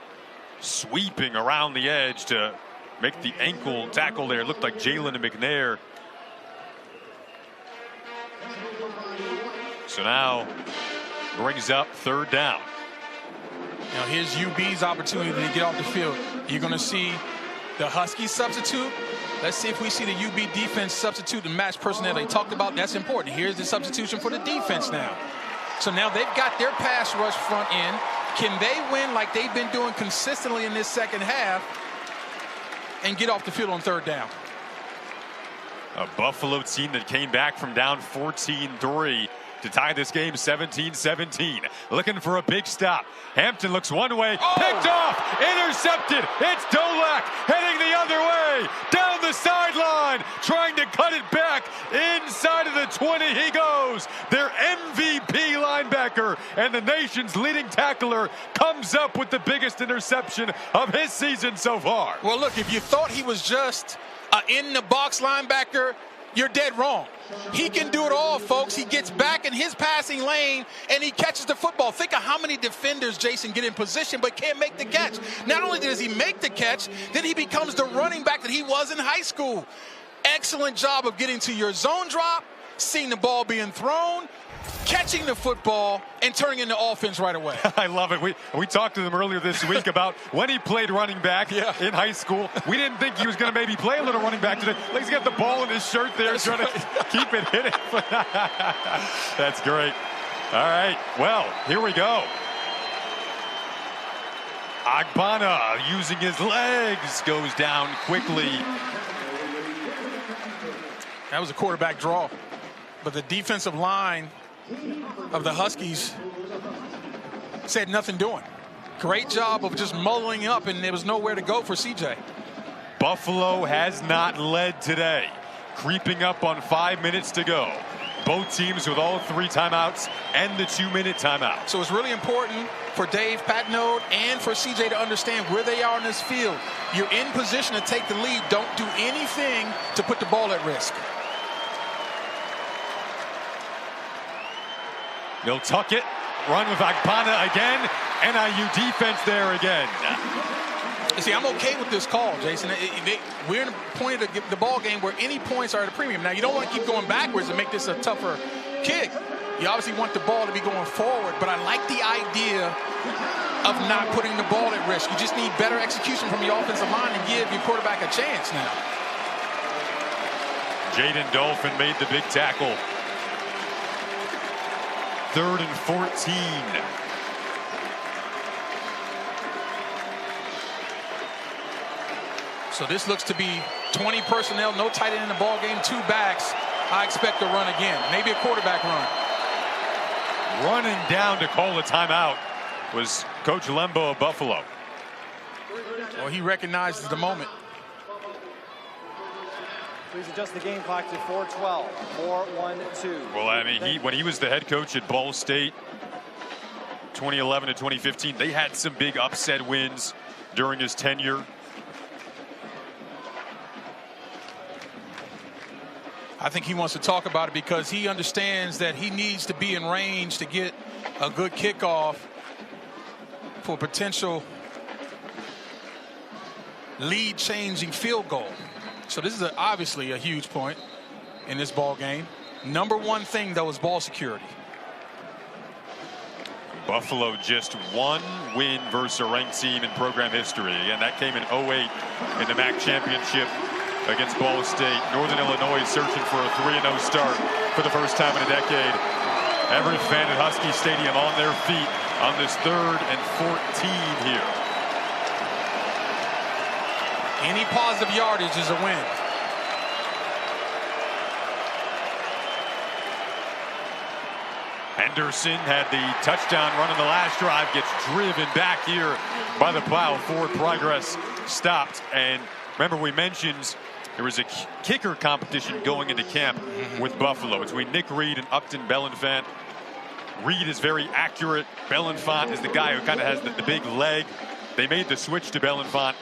Sweeping around the edge to make the ankle tackle there. It looked like Jalen McNair. So now brings up 3rd down. Now here's UB's opportunity to get off the field. You're going to see The Huskies substitute. Let's see if we see the UB defense substitute and match personnel they talked about. That's important. Here's the substitution for the defense now. So now they've got their pass rush front end. Can they win like they've been doing consistently in this second half and get off the field on third down? A Buffalo team that came back from down 14-3 to tie this game 17-17. Looking for a big stop. Hampton looks one way, picked off, intercepted. It's Dolak heading the other way, down the sideline, trying to cut it back. Inside of the 20 he goes. Their MVP linebacker and the nation's leading tackler comes up with the biggest interception of his season so far. Well, look, if you thought he was just an in-the-box linebacker, you're dead wrong. He can do it all, folks. He gets back in his passing lane, and he catches the football. Think of how many defenders Jason get in position but can't make the catch. Not only does he make the catch, then he becomes the running back that he was in high school. Excellent job of getting to your zone drop, seeing the ball being thrown, catching the football, and turning into offense right away. I love it. We talked to them earlier this week about when he played running back in high school. We didn't think he was going to maybe play a little running back today. Like he's got the ball in his shirt there, trying to keep it hitting. That's great. All right, well, here we go. Agbana using his legs goes down quickly. That was a quarterback draw, but the defensive line of the Huskies said nothing doing. Great job of just mulling up, and there was nowhere to go for CJ. Buffalo has not led today. Creeping up on 5 minutes to go. Both teams with all 3 timeouts and the 2-minute timeout. So it's really important for Dave Patnode and for CJ to understand where they are in this field. You're in position to take the lead. Don't do anything to put the ball at risk. They'll tuck it, run with Agbana again. NIU defense there again. You see, I'm okay with this call, Jason. We're in a point of the ball game where any points are at a premium. Now, you don't want to keep going backwards and make this a tougher kick. You obviously want the ball to be going forward, but I like the idea of not putting the ball at risk. You just need better execution from the offensive line and give your quarterback a chance now. Jaden Dolphin made the big tackle. 3rd and 14. So this looks to be 20 personnel, no tight end in the ball game, 2 backs. I expect to run again, maybe a quarterback run. Running down to call a timeout was Coach Lembo of Buffalo. Well, he recognizes the moment. Please adjust the game clock to 4:12. 4-1-2. Well, I mean, when he was the head coach at Ball State, 2011 to 2015, they had some big upset wins during his tenure. I think he wants to talk about it because he understands that he needs to be in range to get a good kickoff for a potential lead-changing field goal. So this is obviously a huge point in this ball game. Number one thing, though, is ball security. Buffalo just 1 win versus a ranked team in program history. Again, that came in 08 in the MAC championship against Ball State. Northern Illinois searching for a 3-0 start for the first time in a decade. Every fan at Husky Stadium on their feet on this 3rd and 14 here. Any positive yardage is a win. Henderson had the touchdown run in the last drive, gets driven back here by the plow. Forward progress stopped. And remember, we mentioned there was a kicker competition going into camp with Buffalo between Nick Reed and Upton Belenfant. Reed is very accurate. Belenfant is the guy who kind of has the big leg. They made the switch to Belenfant,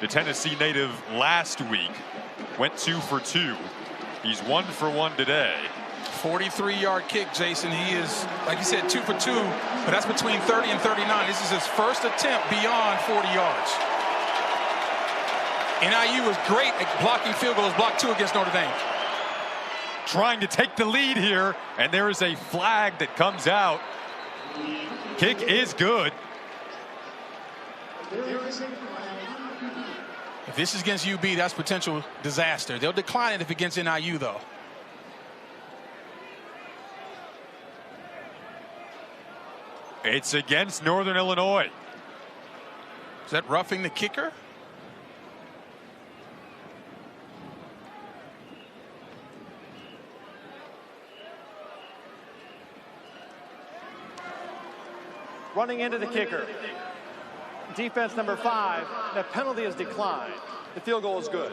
the Tennessee native, last week. Went 2 for 2. He's 1 for 1 today. 43-yard kick, Jason. He is, like you said, 2 for 2, but that's between 30 and 39. This is his first attempt beyond 40 yards. NIU was great at blocking field goals, blocked 2 against Notre Dame. Trying to take the lead here, and there is a flag that comes out. Kick is good. If this is against UB, that's potential disaster. They'll decline it if against NIU, though. It's against Northern Illinois. Is that roughing the kicker? Running into the kicker. Defense number 5. The penalty is declined. The field goal is good.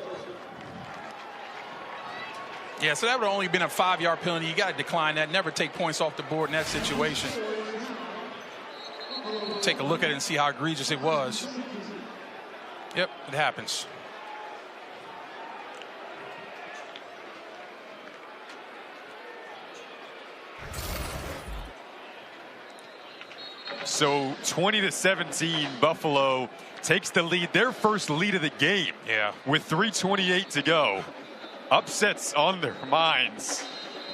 Yeah, so that would have only been a 5-yard penalty. You got to decline that. Never take points off the board in that situation. Take a look at it and see how egregious it was. Yep, it happens. So 20-17, Buffalo takes the lead, their first lead of the game. Yeah. With 3:28 to go. Upsets on their minds.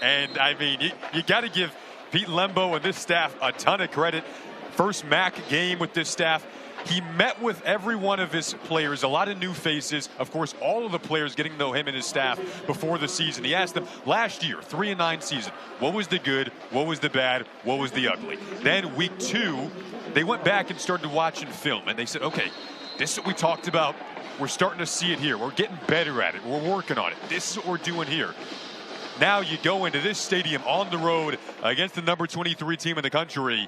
And I mean, you got to give Pete Lembo and this staff a ton of credit. First MAC game with this staff. He met with every one of his players, a lot of new faces. Of course, all of the players getting to know him and his staff before the season. He asked them last year, 3-9 season, what was the good, what was the bad, what was the ugly? Then week 2, they went back and started watching film, and they said, okay, this is what we talked about. We're starting to see it here. We're getting better at it. We're working on it. This is what we're doing here. Now you go into this stadium on the road against the number 23 team in the country,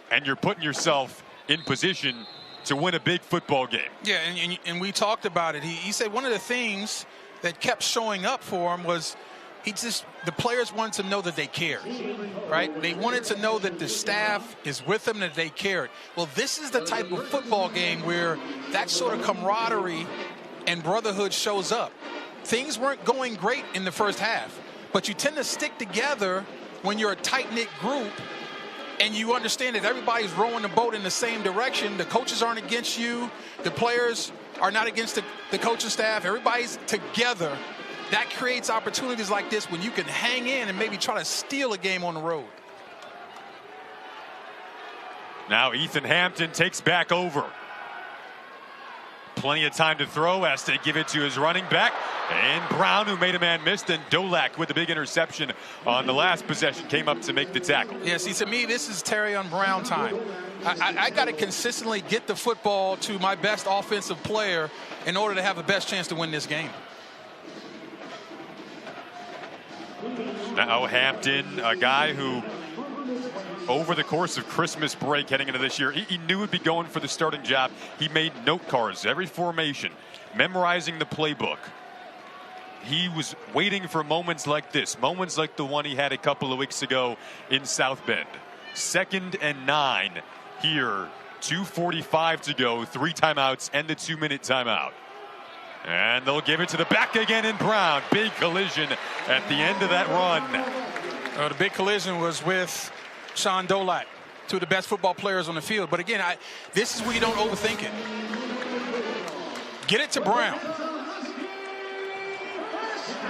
and you're putting yourself in position to win a big football game. Yeah, and we talked about it. He said one of the things that kept showing up for him was the players wanted to know that they cared, right? They wanted to know that the staff is with them, that they cared. Well, this is the type of football game where that sort of camaraderie and brotherhood shows up. Things weren't going great in the first half, but you tend to stick together when you're a tight-knit group and you understand that everybody's rowing the boat in the same direction. The coaches aren't against you. The players are not against the coaching staff. Everybody's together. That creates opportunities like this when you can hang in and maybe try to steal a game on the road. Now Ethan Hampton takes back over. Plenty of time to throw, has to give it to his running back. And Brown, who made a man miss, and Dolak with the big interception on the last possession came up to make the tackle. Yeah, see, to me, this is Terry on Brown time. I got to consistently get the football to my best offensive player in order to have the best chance to win this game. Now Hampton, a guy who over the course of Christmas break heading into this year, he knew he'd be going for the starting job. He made note cards, every formation, memorizing the playbook. He was waiting for moments like this, moments like the one he had a couple of weeks ago in South Bend. 2nd and 9 here, 2:45 to go, 3 timeouts and the 2-minute timeout. And they'll give it to the back again in Brown. Big collision at the end of that run. The big collision was with Sean Dolak, two of the best football players on the field. But again, this is where you don't overthink it. Get it to Brown.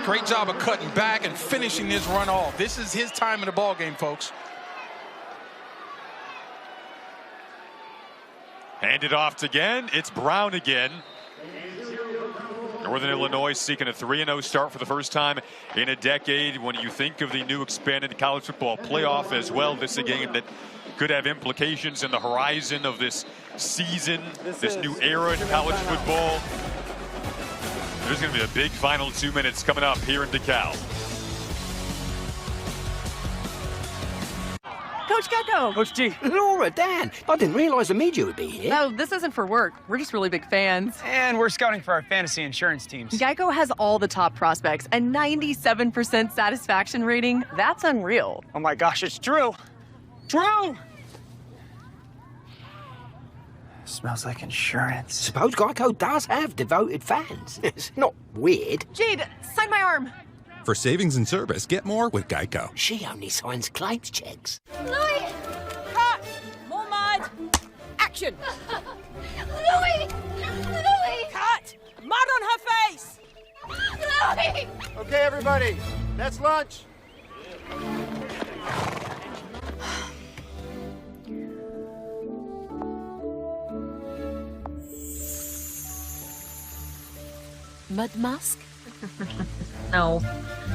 Great job of cutting back and finishing this run off. This is his time in the ball game, folks. Handed off again. It's Brown again. Northern Illinois seeking a 3-0 start for the first time in a decade. When you think of the new expanded college football playoff as well, this is a game that could have implications in the horizon of this season, this new era in college football. There's going to be a big final 2 minutes coming up here in DeKalb. Coach Gecko. Coach G. Laura, Dan, I didn't realize the media would be here. No, this isn't for work. We're just really big fans. And we're scouting for our fantasy insurance teams. Geico has all the top prospects and 97% satisfaction rating. That's unreal. Oh my gosh, it's true. True! Smells like insurance. Suppose Geico does have devoted fans. It's not weird. Jade, sign my arm. For savings and service, get more with Geico. She only signs claims checks. Louis! Cut! More mud! Action! Louis! Louis! Cut! Mud on her face! Louis! Okay, everybody, that's lunch. Mud Musk? No.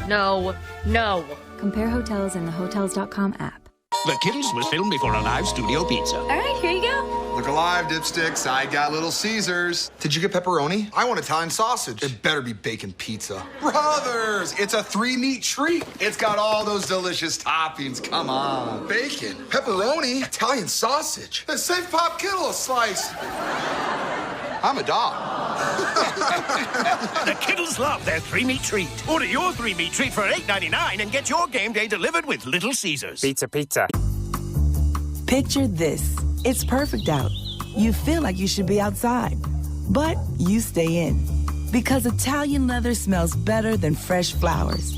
No. No. Compare hotels in the Hotels.com app. The Kittles was filmed before a live studio pizza. All right, here you go. Look alive, dipsticks. I got Little Caesars. Did you get pepperoni? I want Italian sausage. It better be bacon pizza. Brothers, it's a 3-meat treat. It's got all those delicious toppings. Come on. Bacon, pepperoni, Italian sausage. And save Pop Kittle a slice. I'm a dog. The Kittles love their 3-meat treat. Order your 3-meat treat for $8.99 and get your game day delivered with Little Caesars. Pizza. Picture this. It's perfect out. You feel like you should be outside, but you stay in. Because Italian leather smells better than fresh flowers.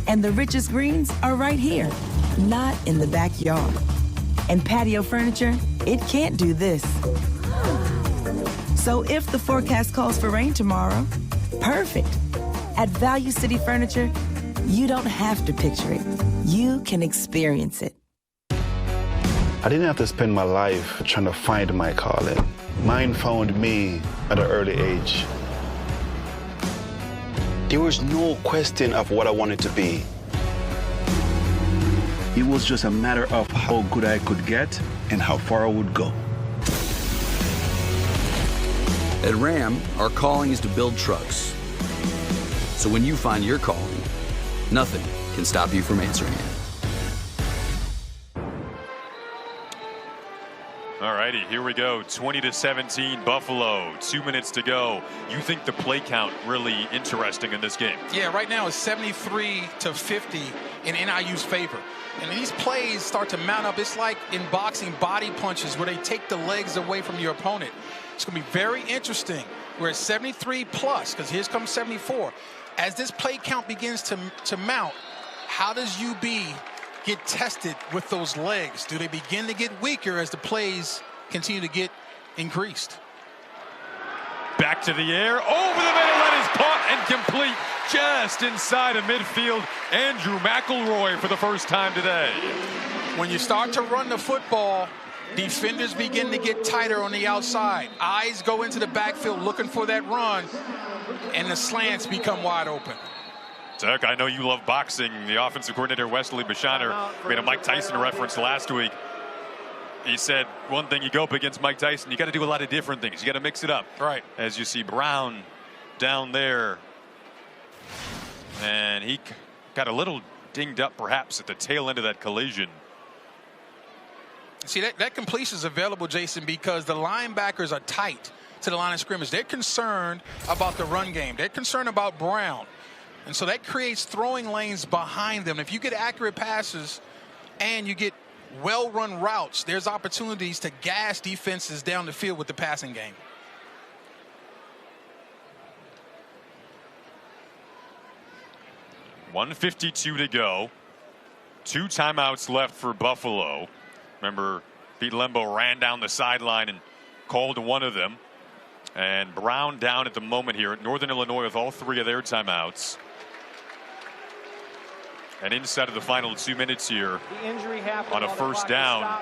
And the richest greens are right here, not in the backyard. And patio furniture, it can't do this. So if the forecast calls for rain tomorrow, perfect. At Value City Furniture, you don't have to picture it. You can experience it. I didn't have to spend my life trying to find my calling. Mine found me at an early age. There was no question of what I wanted to be. It was just a matter of how good I could get and how far I would go. At Ram, our calling is to build trucks. So when you find your calling, nothing can stop you from answering it. All righty, here we go. 20-17 Buffalo. 2 minutes to go. You think the play count really interesting in this game? Yeah, right now it's 73-50 in NIU's favor. And these plays start to mount up. It's like in boxing, body punches where they take the legs away from your opponent. It's going to be very interesting. We're at 73 plus, because here comes 74. As this play count begins to mount, how does UB get tested with those legs? Do they begin to get weaker as the plays continue to get increased? Back to the air, over the middle, and is caught and complete just inside of midfield. Andrew McElroy for the first time today. When you start to run the football, defenders begin to get tighter on the outside. Eyes go into the backfield looking for that run, and the slants become wide open. Tuck, I know you love boxing. The offensive coordinator, Wesley Bishoner, made a Mike Tyson reference last week. He said one thing, you go up against Mike Tyson, you got to do a lot of different things. You got to mix it up. Right. As you see Brown down there. And he got a little dinged up perhaps at the tail end of that collision. See, that completion is available, Jason, because the linebackers are tight to the line of scrimmage. They're concerned about the run game. They're concerned about Brown. And so that creates throwing lanes behind them. If you get accurate passes and you get well-run routes, there's opportunities to gas defenses down the field with the passing game. .152 to go. 2 timeouts left for Buffalo. Remember, Pete Lembo ran down the sideline and called one of them. And Brown down at the moment here at Northern Illinois with all 3 of their timeouts. And inside of the final 2 minutes here on a first down.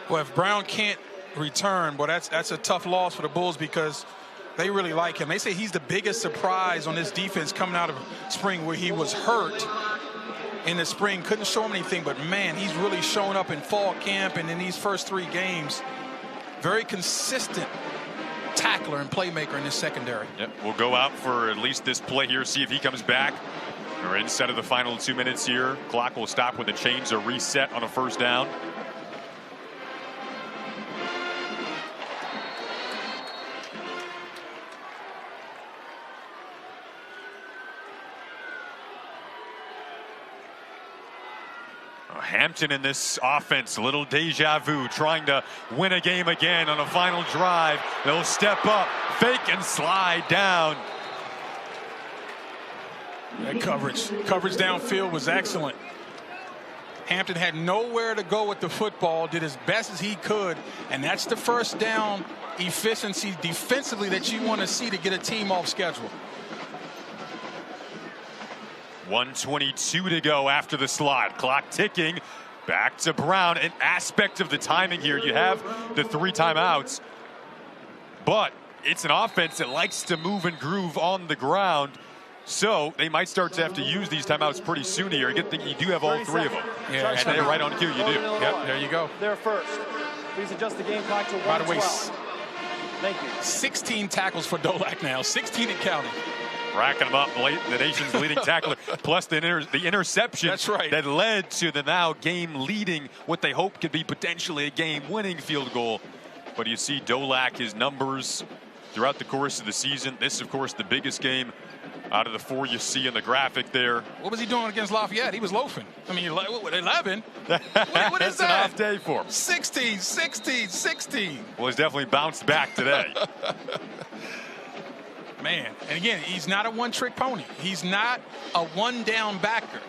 Well, if Brown can't return, well, that's a tough loss for the Bulls because they really like him. They say he's the biggest surprise on this defense coming out of spring, where he was hurt in the spring, couldn't show him anything, but man, he's really shown up in fall camp and in these first 3 games. Very consistent tackler and playmaker in this secondary. Yep, we'll go out for at least this play here, see if he comes back. We're inside of the final 2 minutes here. Clock will stop when the chains are reset on a first down. Hampton in this offense, a little deja vu, trying to win a game again on a final drive. They'll step up, fake and slide down. That coverage downfield was excellent. Hampton had nowhere to go with the football, did as best as he could, and that's the first down efficiency defensively that you want to see to get a team off schedule. 1:22 to go after the slide. Clock ticking. Back to Brown. An aspect of the timing here. You have the 3 timeouts, but it's an offense that likes to move and groove on the ground. So they might start to have to use these timeouts pretty soon here. Good thing you do have all three of them. Yeah, and they're right on cue. You do. Yep, there you go. They're first. Please adjust the game clock to 1:12. By the way, thank you. 16 tackles for Dolak now, 16 and counting. Racking them up, the nation's leading tackler, plus the interception that led to the now game-leading, what they hope could be potentially a game-winning field goal. But you see Dolak, his numbers throughout the course of the season. This, of course, the biggest game out of the four you see in the graphic there. What was he doing against Lafayette? He was loafing. I mean, 11? What is That's that? an off day for him. 16, 16, 16. Well, he's definitely bounced back today. Man, and again, he's not a one-trick pony. He's not a one-down backer.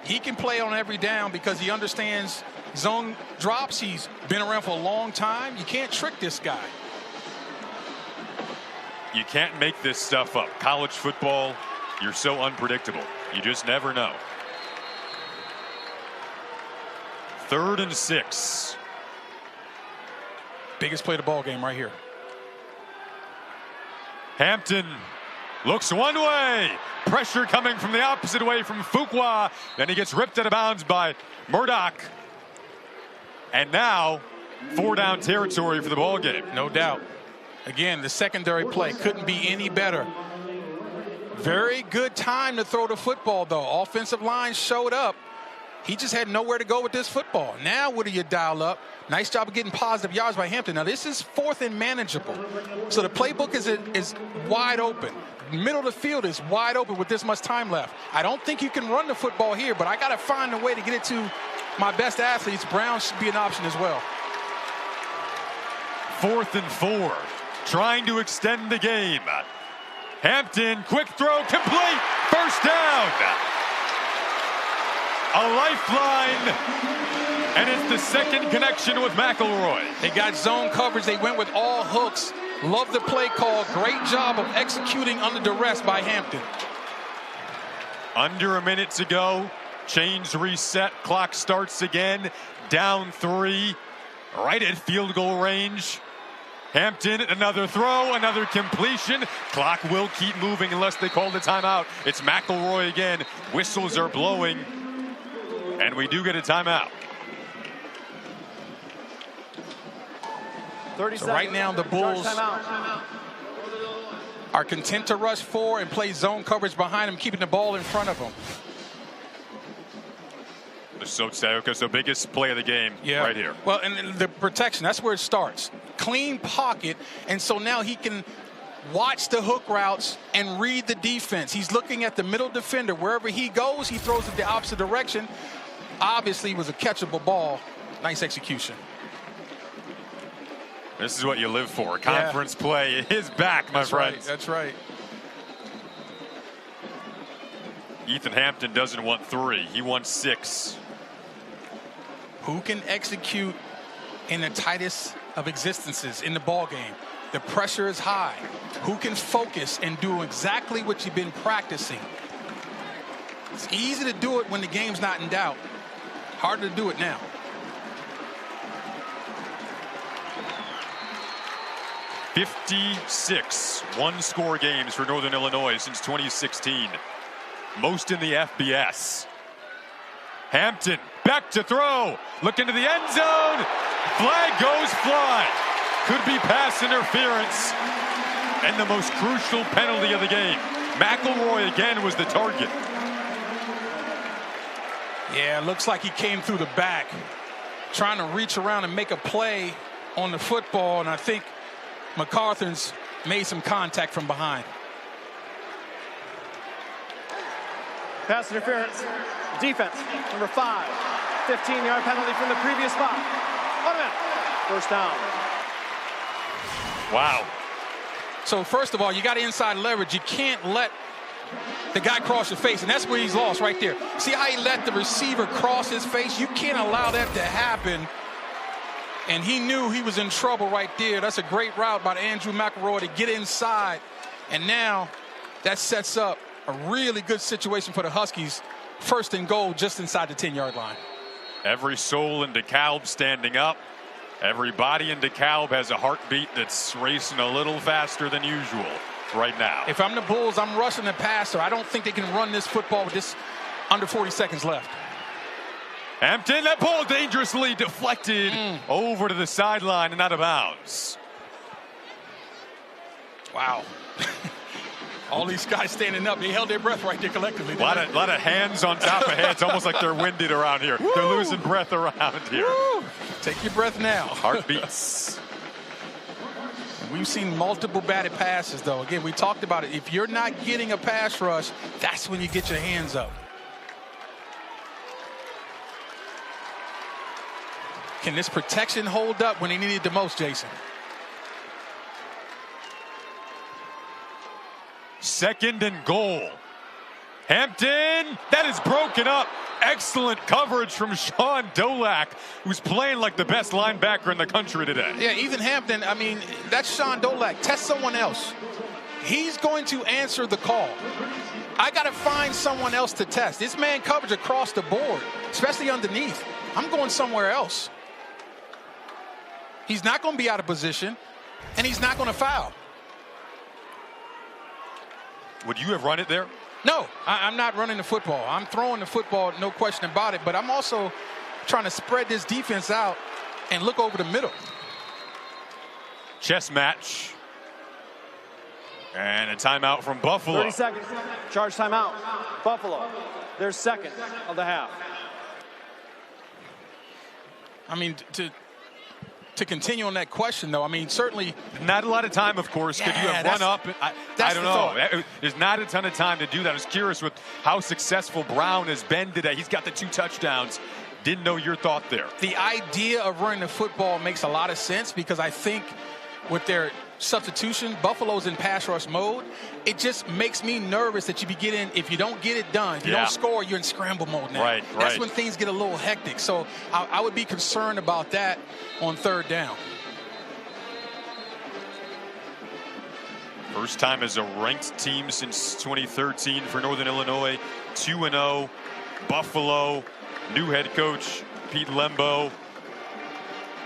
He can play on every down because he understands zone drops. He's been around for a long time. You can't trick this guy. You can't make this stuff up. College football, you're so unpredictable. You just never know. 3rd and 6. Biggest play of the ball game right here. Hampton looks one way. Pressure coming from the opposite way from Fuqua. Then he gets ripped out of bounds by Murdoch. And now 4-down territory for the ball game. No doubt. Again, the secondary play couldn't be any better. Very good time to throw the football, though. Offensive line showed up. He just had nowhere to go with this football. Now what do you dial up? Nice job of getting positive yards by Hampton. Now this is 4th and manageable. So the playbook is wide open. Middle of the field is wide open with this much time left. I don't think you can run the football here, but I got to find a way to get it to my best athletes. Brown should be an option as well. 4th and 4. Trying to extend the game. Hampton, quick throw, complete. First down. A lifeline. And it's the second connection with McElroy. They got zone coverage. They went with all hooks. Love the play call. Great job of executing under duress by Hampton. Under a minute to go. Chains reset. Clock starts again. Down 3. Right at field goal range. Hampton, another throw, another completion. Clock will keep moving unless they call the timeout. It's McElroy again. Whistles are blowing. And we do get a timeout. 30 so right now the Bulls are content to rush 4 and play zone coverage behind them, keeping the ball in front of them. So biggest play of the game right here. Well, and the protection, that's where it starts. Clean pocket, and so now he can watch the hook routes and read the defense. He's looking at the middle defender. Wherever he goes, he throws it the opposite direction. Obviously, it was a catchable ball. Nice execution. This is what you live for. Conference play is back, my friends. That's right. Ethan Hampton doesn't want 3. He wants 6. Who can execute in the tightest of existences in the ball game? The pressure is high. Who can focus and do exactly what you've been practicing? It's easy to do it when the game's not in doubt. Harder to do it now. '56 one-score games for Northern Illinois since 2016. Most in the FBS. Hampton back to throw. Look into the end zone. Flag goes flying. Could be pass interference. And the most crucial penalty of the game. McElroy again was the target. Yeah, it looks like he came through the back, trying to reach around and make a play on the football. And I think MacArthur's made some contact from behind. Pass interference. Defense, number 5. 15-yard penalty from the previous spot. 1 minute. First down. Wow. So first of all, you got inside leverage. You can't let the guy cross your face, and that's where he's lost right there. See how he let the receiver cross his face? You can't allow that to happen. And he knew he was in trouble right there. That's a great route by Andrew McElroy to get inside. And now that sets up a really good situation for the Huskies. 1st and goal just inside the 10-yard line. Every soul in DeKalb standing up Everybody in DeKalb has a heartbeat that's racing a little faster than usual right now. If I'm the Bulls, I'm rushing the passer. I don't think they can run this football with this under 40 seconds left. Hampton, that ball dangerously deflected over to the sideline and out of bounds. Wow. All these guys standing up, they held their breath right there collectively. A lot of hands on top of heads, almost like they're winded around here. Woo! They're losing breath around here. Woo! Take your breath now. Heartbeats. We've seen multiple batted passes, though. Again, we talked about it. If you're not getting a pass rush, that's when you get your hands up. Can this protection hold up when they need it the most, Jason? Second and goal. Hampton, that is broken up. Excellent coverage from Sean Dolak, who's playing like the best linebacker in the country today. Yeah, Ethan Hampton, I mean, that's Sean Dolak. Test someone else. He's going to answer the call. I got to find someone else to test. This man coverage across the board, especially underneath. I'm going somewhere else. He's not going to be out of position, and he's not going to foul. Would you have run it there? No, I'm not running the football. I'm throwing the football, no question about it. But I'm also trying to spread this defense out and look over the middle. Chess match. And a timeout from Buffalo. 30 seconds. Charge timeout. Buffalo. Their second of the half. I mean, to continue on that question, though, I mean, certainly not a lot of time, of course. Could you have run up? I don't know. There's not a ton of time to do that. I was curious with how successful Brown has been today. He's got the 2 touchdowns. Didn't know your thought there. The idea of running the football makes a lot of sense because I think with their substitution, Buffalo's in pass rush mode. It just makes me nervous that you be getting, if you don't get it done, if you don't score, you're in scramble mode now. Right. That's when things get a little hectic. So I would be concerned about that on third down. First time as a ranked team since 2013 for Northern Illinois. 2-0. Buffalo, new head coach Pete Lembo.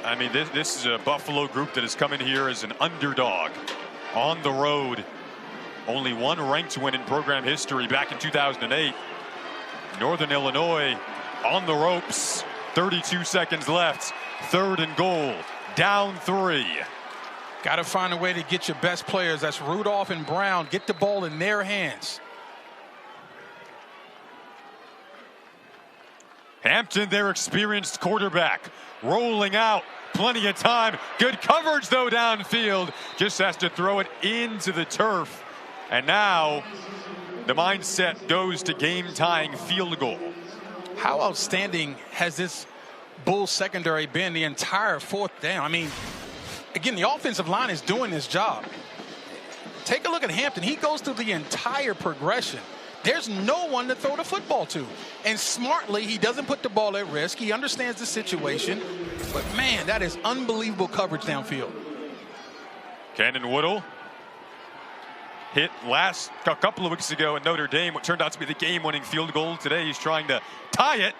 I mean, this is a Buffalo group that is coming here as an underdog on the road. Only one ranked win in program history back in 2008. Northern Illinois on the ropes. 32 seconds left. Third and goal. Down 3. Got to find a way to get your best players. That's Rudolph and Brown. Get the ball in their hands. Hampton, their experienced quarterback, rolling out. Plenty of time. Good coverage, though, downfield. Just has to throw it into the turf. And now the mindset goes to game-tying field goal. How outstanding has this Bulls secondary been the entire fourth down? I mean, again, the offensive line is doing this job. Take a look at Hampton. He goes through the entire progression. There's no one to throw the football to. And smartly, he doesn't put the ball at risk. He understands the situation. But, man, that is unbelievable coverage downfield. Cannon Woodle hit a couple of weeks ago at Notre Dame, what turned out to be the game-winning field goal. Today he's trying to tie it.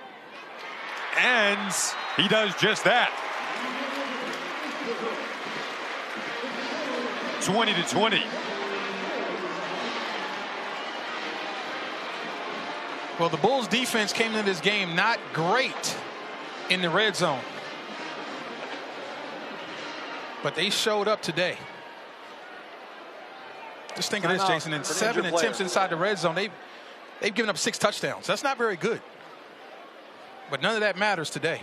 And he does just that. 20-20. Well, the Bulls defense came into this game not great in the red zone. But they showed up today. Just think of this, Jason. In 7 attempts inside the red zone, they've given up 6 touchdowns. That's not very good. But none of that matters today.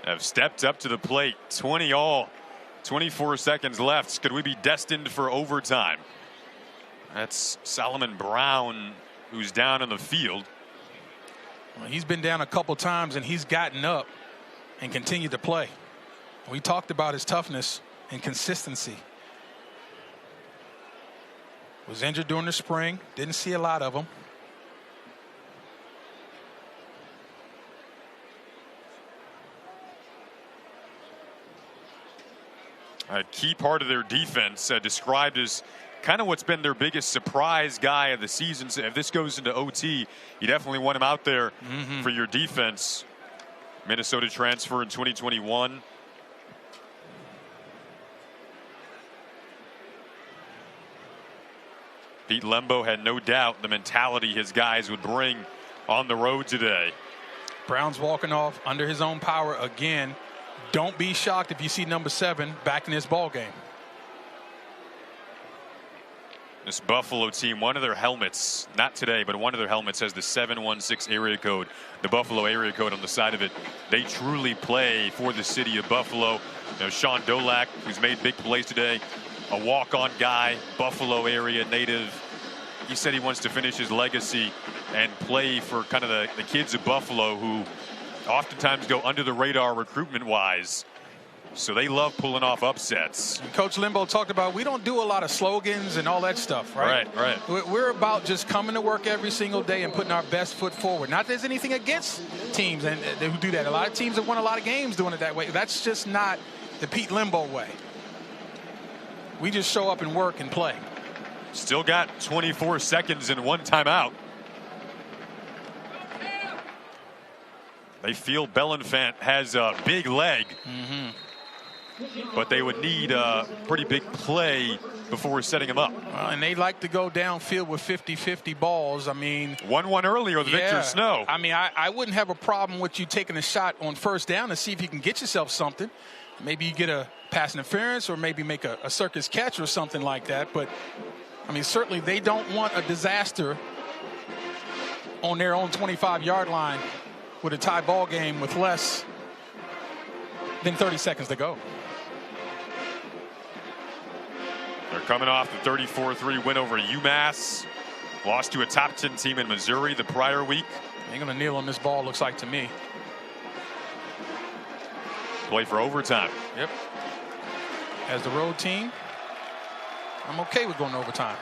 Have stepped up to the plate. 20 all. 24 seconds left. Could we be destined for overtime? That's Solomon Brown, who's down on the field. Well, he's been down a couple times, and he's gotten up and continued to play. We talked about his toughness and consistency. Was injured during the spring. Didn't see a lot of him. A key part of their defense, described as kind of what's been their biggest surprise guy of the season. So if this goes into OT, you definitely want him out there for your defense. Minnesota transfer in 2021. Pete Lembo had no doubt the mentality his guys would bring on the road today. Brown's walking off under his own power again. Don't be shocked if you see number 7 back in this ball game. This Buffalo team, one of their helmets, not today, but one of their helmets has the 716 area code, the Buffalo area code on the side of it. They truly play for the city of Buffalo. You know, Sean Dolak, who's made big plays today, a walk-on guy, Buffalo area native. He said he wants to finish his legacy and play for kind of the kids of Buffalo who oftentimes go under the radar recruitment-wise. So they love pulling off upsets. Coach Limbo talked about we don't do a lot of slogans and all that stuff, right? Right. We're about just coming to work every single day and putting our best foot forward. Not that there's anything against teams and who do that. A lot of teams have won a lot of games doing it that way. That's just not the Pete Limbo way. We just show up and work and play. Still got 24 seconds and 1 timeout. They feel Belenfant has a big leg. But they would need a pretty big play before setting him up. And they like to go downfield with 50-50 balls. I mean, 1-1 earlier with Victor Snow. I mean, I wouldn't have a problem with you taking a shot on first down to see if you can get yourself something. Maybe you get a pass interference or maybe make a circus catch or something like that. But, I mean, certainly they don't want a disaster on their own 25-yard line with a tie ball game with less than 30 seconds to go. They're coming off the 34-3 win over UMass. Lost to a top 10 team in Missouri the prior week. They're going to kneel on this ball, looks like to me. Play for overtime. Yep. As the road team, I'm okay with going to overtime.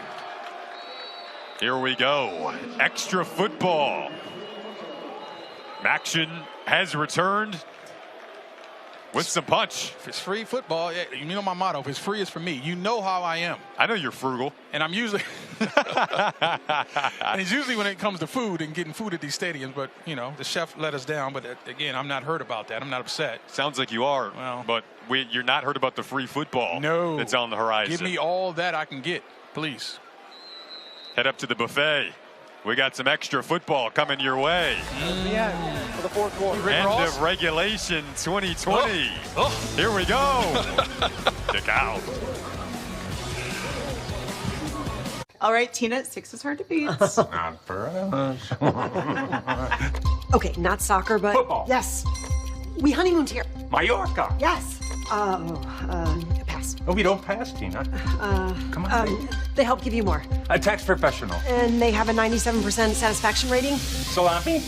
Here we go. Extra football. Action has returned with some punch. If it's free football, you know my motto, if it's free, it's for me. You know how I am. I know you're frugal. And I'm usually and it's usually when it comes to food and getting food at these stadiums, but you know, the chef let us down. But again, I'm not hurt about that. I'm not upset. Sounds like you are, well, but you're not hurt about the free football that's on the horizon. Give me all that I can get, please. Head up to the buffet. We got some extra football coming your way. For the fourth quarter. End of regulation 2020. Here we go. Kick out. All right, Tina, 6 is hard to beat. Not for us. Okay, not soccer, but football. Yes. We honeymooned here. Mallorca. Yes. Pass. Oh, we don't pass, Tina. Come on. They help give you more. A tax professional. And they have a 97% satisfaction rating. Salami.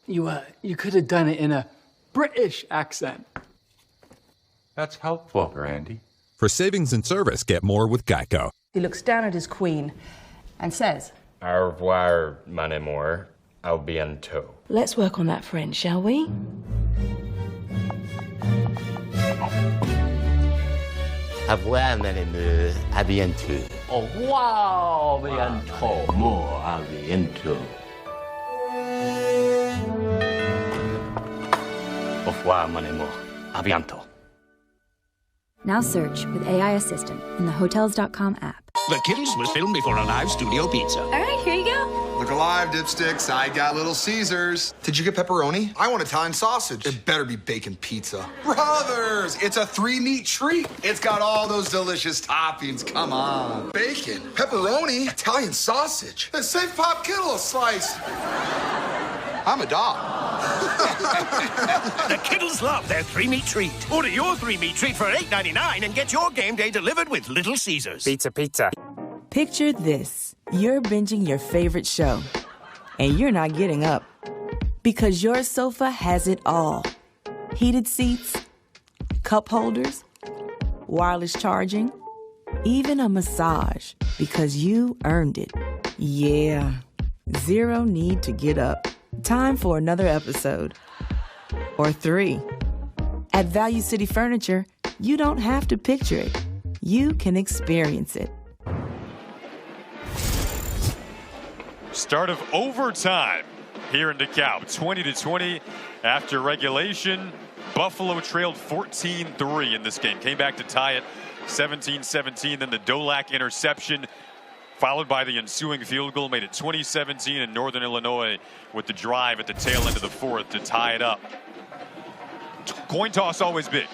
You could have done it in a British accent. That's helpful, Randy. For savings and service, get more with Geico. He looks down at his queen and says, Au revoir, mon amour. Au bientôt. Let's work on that French, shall we? Au revoir, mon amour. À bientôt. Au revoir, bientôt. More, à bientôt. Au revoir, mon amour. À bientôt. Now search with AI Assistant in the Hotels.com app. The Kittles was filmed before a live studio pizza. All right, here you go. Look alive, dipsticks. I got Little Caesars. Did you get pepperoni? I want Italian sausage. It better be bacon pizza. Brothers, it's a 3-meat treat. It's got all those delicious toppings. Come on. Bacon, pepperoni, Italian sausage. Then save Pop Kittle a slice. I'm a dog. The Kittles love their 3-meat treat. Order your 3-meat treat for $8.99 and get your game day delivered with Little Caesars. Pizza. Picture this. You're binging your favorite show, and you're not getting up because your sofa has it all. Heated seats, cup holders, wireless charging, even a massage because you earned it. Yeah, zero need to get up. Time for another episode. Or 3. At Value City Furniture, you don't have to picture it. You can experience it. Start of overtime here in DeKalb. 20-20 after regulation. Buffalo trailed 14-3 in this game. Came back to tie it 17-17. Then the Dolac interception, followed by the ensuing field goal, made it 20-17, and Northern Illinois with the drive at the tail end of the fourth to tie it up. Coin toss always big.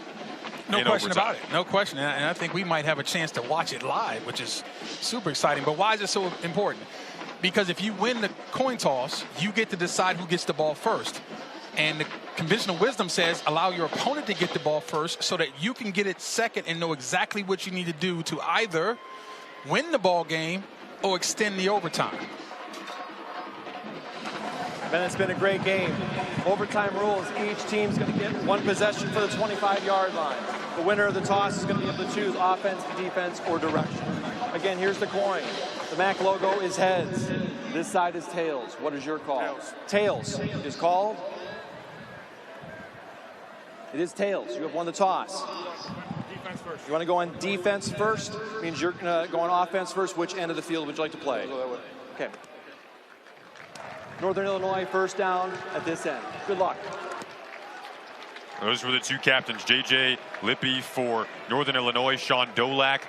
No question about it. No question. And I think we might have a chance to watch it live, which is super exciting. But why is it so important? Because if you win the coin toss, you get to decide who gets the ball first. And the conventional wisdom says allow your opponent to get the ball first so that you can get it second and know exactly what you need to do to either win the ball game or extend the overtime. Ben, it's been a great game. Overtime rules, each team's going to get one possession for the 25-yard line. The winner of the toss is going to be able to choose offense, defense, or direction. Again, here's the coin. The MAC logo is heads. This side is tails. What is your call? Tails is called. It is tails. You have won the toss. Defense first. You want to go on defense first? Means you're going to go on offense first. Which end of the field would you like to play? Okay. Northern Illinois first down at this end. Good luck. Those were the two captains, J.J. Lippy for Northern Illinois, Sean Dolac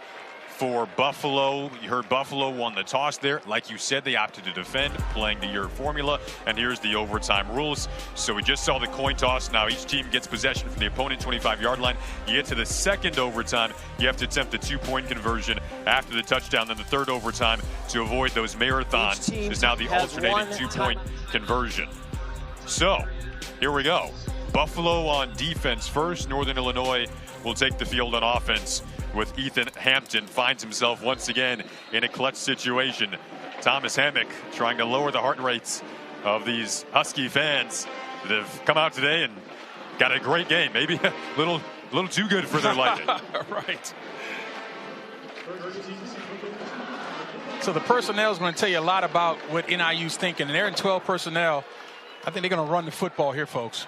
for Buffalo. You heard Buffalo won the toss there. Like you said, they opted to defend, playing to your formula. And here's the overtime rules. So we just saw the coin toss. Now each team gets possession from the opponent, 25-yard line. You get to the second overtime, you have to attempt the two-point conversion after the touchdown. Then the third overtime to avoid those marathons is now the alternating two-point conversion. So here we go. Buffalo on defense first. Northern Illinois will take the field on offense with Ethan Hampton. Finds himself once again in a clutch situation. Thomas Hammock trying to lower the heart rates of these Husky fans that have come out today and got a great game. Maybe a little too good for their liking. Right. So the personnel is going to tell you a lot about what NIU's thinking. And they're in 12 personnel. I think they're going to run the football here, folks.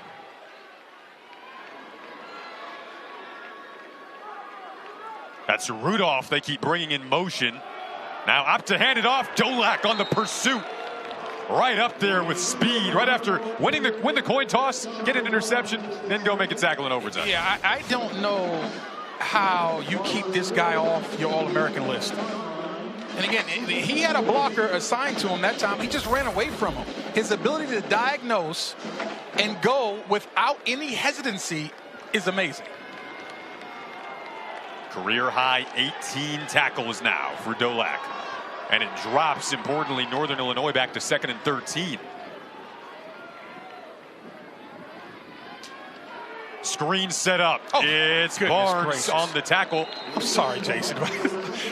That's Rudolph they keep bringing in motion. Now up to hand it off. Dolac on the pursuit. Right up there with speed. Right after win the coin toss, get an interception, then go make a tackle in overtime. Yeah, I don't know how you keep this guy off your All-American list. And again, he had a blocker assigned to him that time. He just ran away from him. His ability to diagnose and go without any hesitancy is amazing. Career high 18 tackles now for Dolac. And it drops, importantly, Northern Illinois back to 2nd and 13. Screen set up. Oh, it's Barnes gracious. on the tackle. I'm sorry, Jason.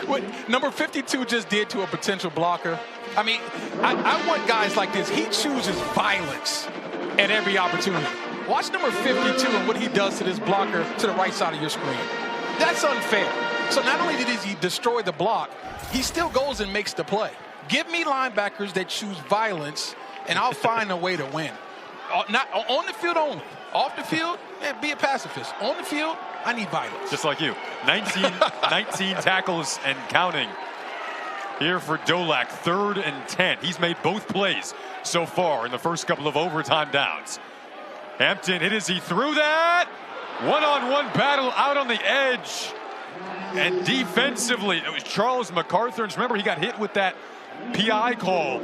What number 52 just did to a potential blocker. I mean, I want guys like this. He chooses violence at every opportunity. Watch number 52 and what he does to this blocker to the right side of your screen. That's unfair. So not only did he destroy the block, he still goes and makes the play. Give me linebackers that choose violence, and I'll find a way to win. Not on the field only. Off the field, be a pacifist. On the field, I need violence. Just like you. 19 tackles and counting here for Dolac. 3rd and 10. He's made both plays so far in the first couple of overtime downs. Hampton hit as he threw that. One-on-one battle out on the edge. And defensively, it was Charles MacArthur. And remember, he got hit with that PI call.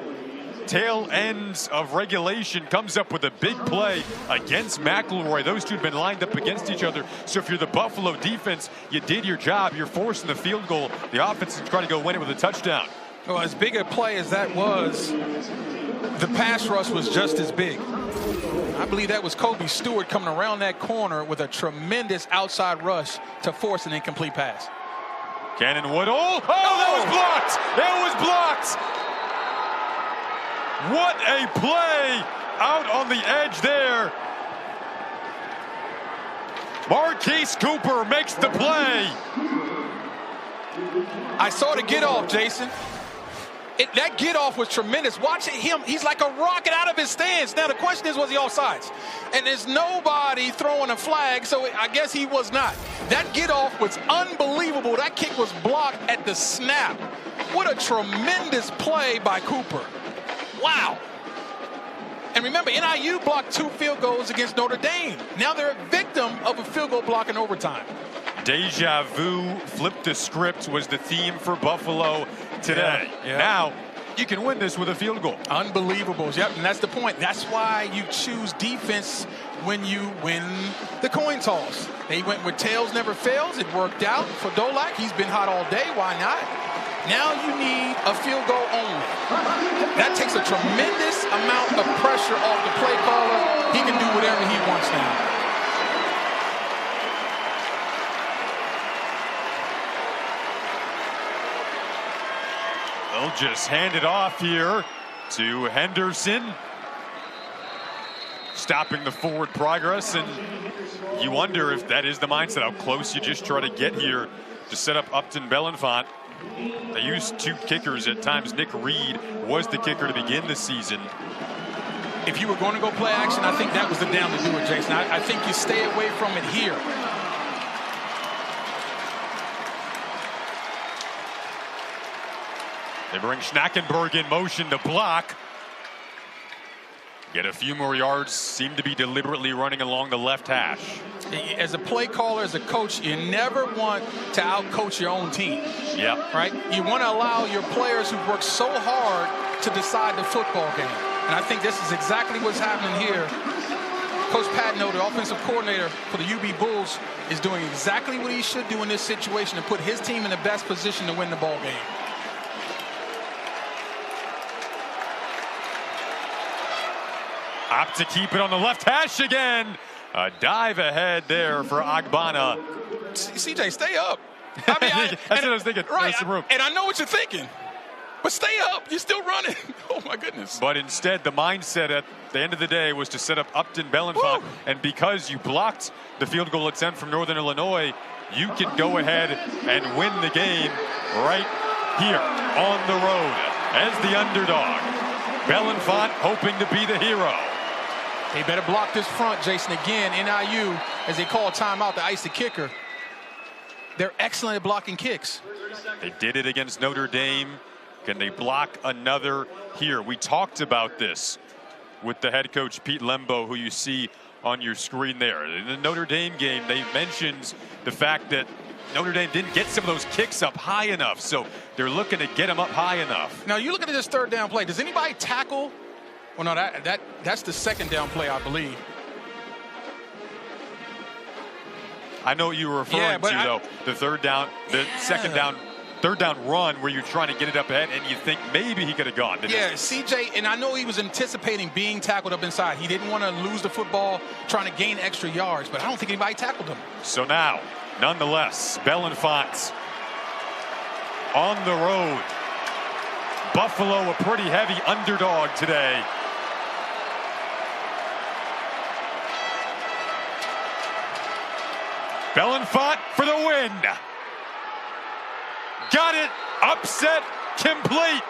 Tail ends of regulation, comes up with a big play against McElroy. Those two have been lined up against each other. So if you're the Buffalo defense, you did your job. You're forcing the field goal. The offense is trying to go win it with a touchdown. Well, as big a play as that was, the pass rush was just as big. I believe that was Kobe Stewart coming around that corner with a tremendous outside rush to force an incomplete pass. Cannon Woodall. Oh, that was blocked. That was blocked. What a play out on the edge there. Marquise Cooper makes the play. I saw the get off, Jason. That get off was tremendous. Watching him, he's like a rocket out of his stance. Now the question is, was he offsides? And there's nobody throwing a flag, so I guess he was not. That get off was unbelievable. That kick was blocked at the snap. What a tremendous play by Cooper. Wow. And remember, NIU blocked 2 field goals against Notre Dame. Now they're a victim of a field goal block in overtime. Deja vu, flip the script was the theme for Buffalo today. Yeah. Now, you can win this with a field goal. Unbelievable. Yep, and that's the point. That's why you choose defense when you win the coin toss. They went with tails never fails. It worked out for Dolak. He's been hot all day. Why not? Now you need a field goal only. That takes a tremendous amount of pressure off the play caller. He can do whatever he wants now. They'll just hand it off here to Henderson, stopping the forward progress, and you wonder if that is the mindset, how close you just try to get here to set up Upton Belenfant. They used 2 kickers at times. Nick Reed was the kicker to begin the season. If you were going to go play action, I think that was the down to do it, Jason. I think you stay away from it here. They bring Schnackenberg in motion to block. Get a few more yards, seem to be deliberately running along the left hash. As a play caller, as a coach, you never want to outcoach your own team. Yeah. Right? You want to allow your players who work so hard to decide the football game. And I think this is exactly what's happening here. Coach Patno, the offensive coordinator for the UB Bulls, is doing exactly what he should do in this situation to put his team in the best position to win the ball game. Opt to keep it on the left hash again. A dive ahead there for Agbana. CJ, stay up. I mean, that's what I was thinking. Right, the room. And I know what you're thinking. But stay up. You're still running. Oh, my goodness. But instead, the mindset at the end of the day was to set up Upton Belenfant. Woo. And because you blocked the field goal attempt from Northern Illinois, you can go ahead and win the game right here on the road as the underdog. Belenfant hoping to be the hero. They better block this front, Jason. Again, NIU, as they call timeout to ice the kicker. They're excellent at blocking kicks. They did it against Notre Dame. Can they block another here? We talked about this with the head coach, Pete Lembo, who you see on your screen there. In the Notre Dame game, they mentioned the fact that Notre Dame didn't get some of those kicks up high enough, so they're looking to get them up high enough. Now, you look at this third down play. Does anybody tackle? Well, no, that's the second down play, I believe. I know what you were referring to, though. The third down, the third down run where you're trying to get it up ahead, and you think maybe he could have gone. Yeah, CJ, and I know he was anticipating being tackled up inside. He didn't want to lose the football trying to gain extra yards, but I don't think anybody tackled him. So now, nonetheless, Belenfant on the road. Buffalo, a pretty heavy underdog today. Belenfant for the win. Got it. Upset complete.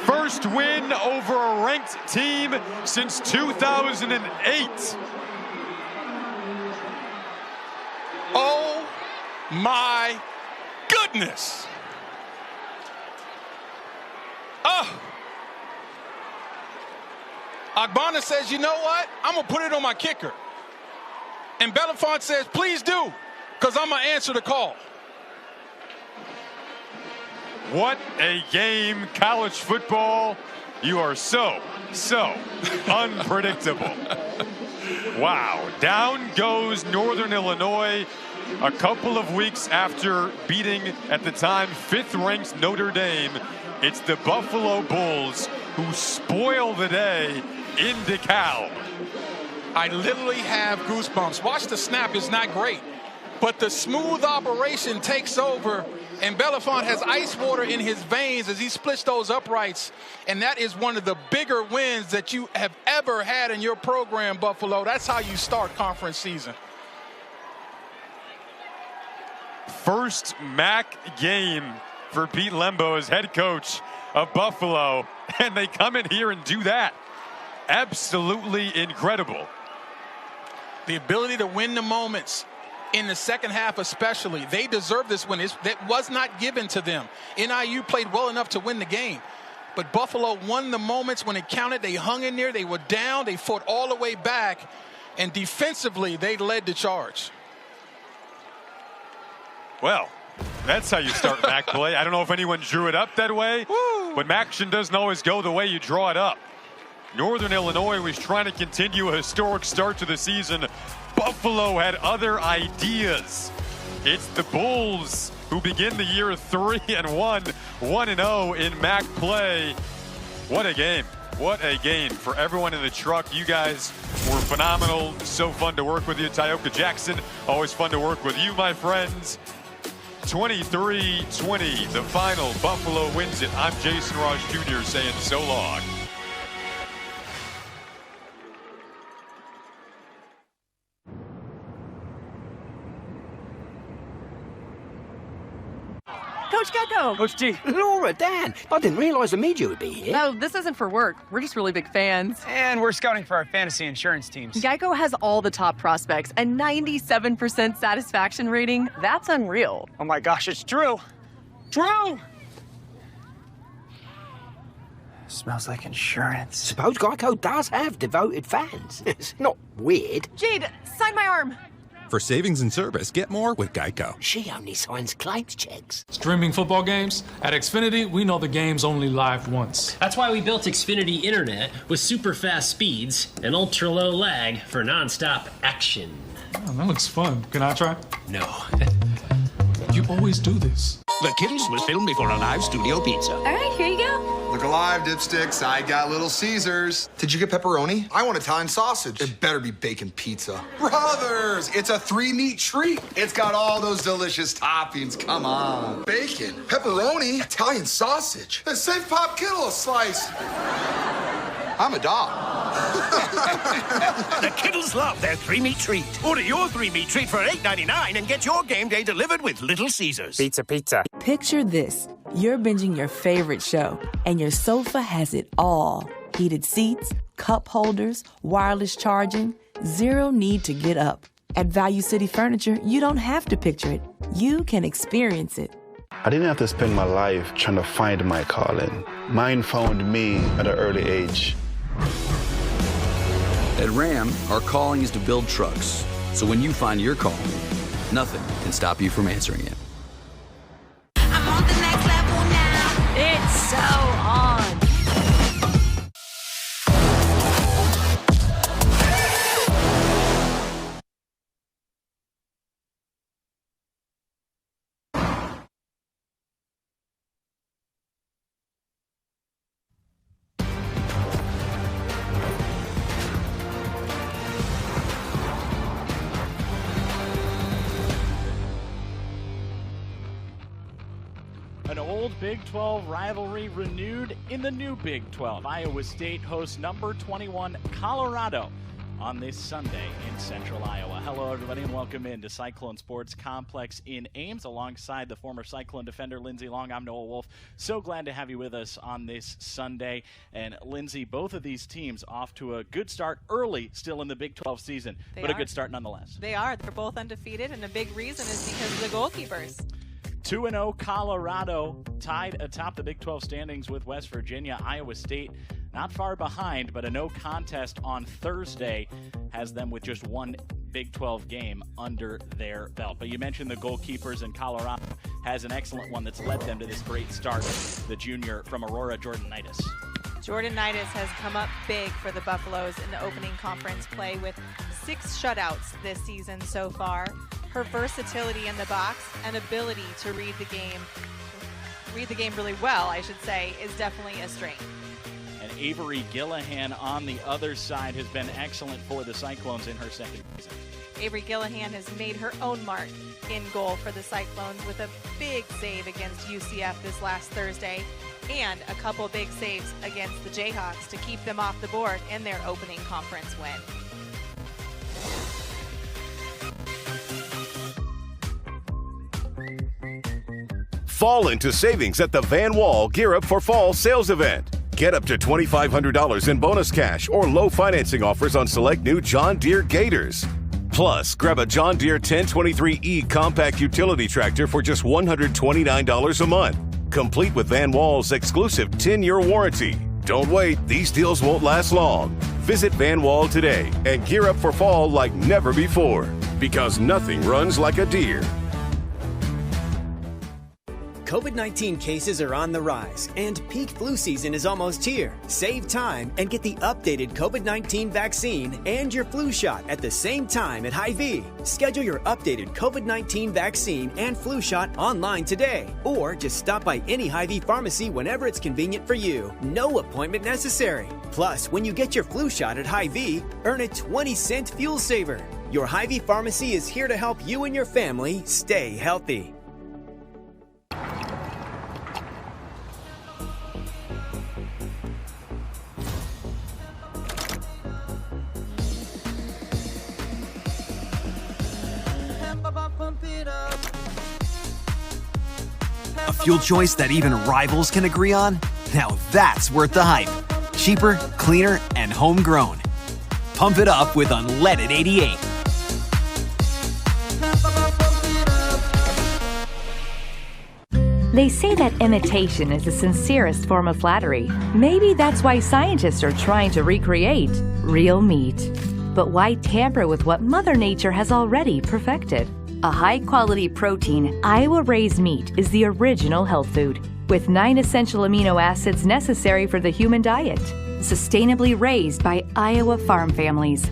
First win over a ranked team since 2008. Oh my goodness. Oh. Agbana says, you know what? I'm going to put it on my kicker. And Belenfant says, please do, because I'm going to answer the call. What a game, college football. You are so unpredictable. Wow. Down goes Northern Illinois a couple of weeks after beating, at the time, 5th-ranked Notre Dame. It's the Buffalo Bulls who spoil the day in DeKalb. I literally have goosebumps. Watch the snap. It's not great. But the smooth operation takes over, and Belenfant has ice water in his veins as he splits those uprights. And that is one of the bigger wins that you have ever had in your program, Buffalo. That's how you start conference season. First MAC game for Pete Lembo as head coach of Buffalo, and they come in here and do that. Absolutely incredible. The ability to win the moments in the second half especially. They deserve this win. That was not given to them. NIU played well enough to win the game. But Buffalo won the moments when it counted. They hung in there. They were down. They fought all the way back. And defensively, they led the charge. Well, that's how you start MAC play. I don't know if anyone drew it up that way, but MACtion doesn't always go the way you draw it up. Northern Illinois was trying to continue a historic start to the season. Buffalo had other ideas. It's the Bulls who begin the year 3-1, 1-0 in MAC play. What a game. What a game for everyone in the truck. You guys were phenomenal. So fun to work with you. Tioka Jackson, always fun to work with you, my friends. 23-20, the final. Buffalo wins it. I'm Jason Ross Jr. saying so long. Coach Gecko! Coach G. Laura, Dan, I didn't realise the media would be here. No, this isn't for work. We're just really big fans. And we're scouting for our fantasy insurance teams. Geico has all the top prospects and 97% satisfaction rating. That's unreal. Oh my gosh, it's true. True! Smells like insurance. Suppose Geico does have devoted fans. It's not weird. Jade, sign my arm. For savings and service, get more with Geico. She only signs claims checks. Streaming football games? At Xfinity, we know the game's only live once. That's why we built Xfinity Internet with super fast speeds and ultra low lag for nonstop action. Oh, that looks fun. Can I try? No. You always do this. The Kittles was filmed before a live studio pizza. All right, here you go. Look alive, dipsticks. I got Little Caesars. Did you get pepperoni? I want Italian sausage. It better be bacon pizza. Brothers, it's a 3-meat treat. It's got all those delicious toppings. Come on. Bacon, pepperoni, Italian sausage. And save Pop Kittle a slice. I'm a dog. The Kittles love their 3-meat treat. Order your 3-meat treat for $8.99 and get your game day delivered with Little Caesars. Pizza, pizza. Picture this. You're binging your favorite show, and your sofa has it all. Heated seats, cup holders, wireless charging, zero need to get up. At Value City Furniture, you don't have to picture it. You can experience it. I didn't have to spend my life trying to find my calling. Mine found me at an early age. At Ram, our calling is to build trucks. So when you find your calling, nothing can stop you from answering it. I'm on the next level now. It's so on. An old Big 12 rivalry renewed in the new Big 12. Iowa State hosts number 21 Colorado on this Sunday in Central Iowa. Hello, everybody, and welcome in to Cyclone Sports Complex in Ames. Alongside the former Cyclone defender Lindsey Long, I'm Noah Wolf. So glad to have you with us on this Sunday. And Lindsey, both of these teams off to a good start early, still in the Big 12 season, but a good start nonetheless. They are. They're both undefeated, and a big reason is because of the goalkeepers. 2-0 Colorado tied atop the Big 12 standings with West Virginia. Iowa State not far behind, but a no contest on Thursday has them with just one Big 12 game under their belt. But you mentioned the goalkeepers, and Colorado has an excellent one that's led them to this great start, the junior from Aurora, Jordanitis. Jordanitis has come up big for the Buffaloes in the opening conference play with 6 shutouts this season so far. Her versatility in the box and ability to read the game really well, I should say, is definitely a strength. And Avery Gillihan on the other side has been excellent for the Cyclones in her second season. Avery Gillihan has made her own mark in goal for the Cyclones with a big save against UCF this last Thursday and a couple big saves against the Jayhawks to keep them off the board in their opening conference win. Fall into savings at the Van Wall Gear Up for Fall sales event. Get up to $2,500 in bonus cash or low financing offers on select new John Deere Gators. Plus, grab a John Deere 1023E compact utility tractor for just $129 a month, complete with Van Wall's exclusive 10-year warranty. Don't wait, these deals won't last long. Visit Van Wall today and gear up for fall like never before, because nothing runs like a deer. COVID-19 cases are on the rise, and peak flu season is almost here. Save time and get the updated COVID-19 vaccine and your flu shot at the same time at Hy-Vee. Schedule your updated COVID-19 vaccine and flu shot online today, or just stop by any Hy-Vee pharmacy whenever it's convenient for you. No appointment necessary. Plus, when you get your flu shot at Hy-Vee, earn a 20-cent fuel saver. Your Hy-Vee pharmacy is here to help you and your family stay healthy. A fuel choice that even rivals can agree on? Now that's worth the hype. Cheaper, cleaner, and homegrown. Pump it up with Unleaded 88. They say that imitation is the sincerest form of flattery. Maybe that's why scientists are trying to recreate real meat. But why tamper with what Mother Nature has already perfected? A high-quality protein, Iowa-raised meat is the original health food, with 9 essential amino acids necessary for the human diet, sustainably raised by Iowa farm families.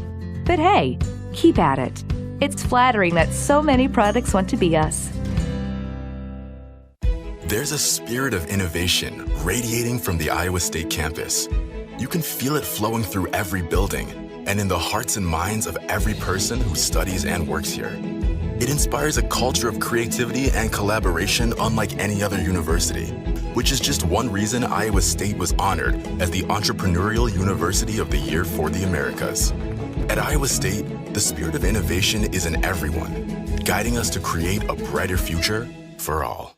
But hey, keep at it. It's flattering that so many products want to be us. There's a spirit of innovation radiating from the Iowa State campus. You can feel it flowing through every building and in the hearts and minds of every person who studies and works here. It inspires a culture of creativity and collaboration unlike any other university, which is just one reason Iowa State was honored as the Entrepreneurial University of the Year for the Americas. At Iowa State, the spirit of innovation is in everyone, guiding us to create a brighter future for all.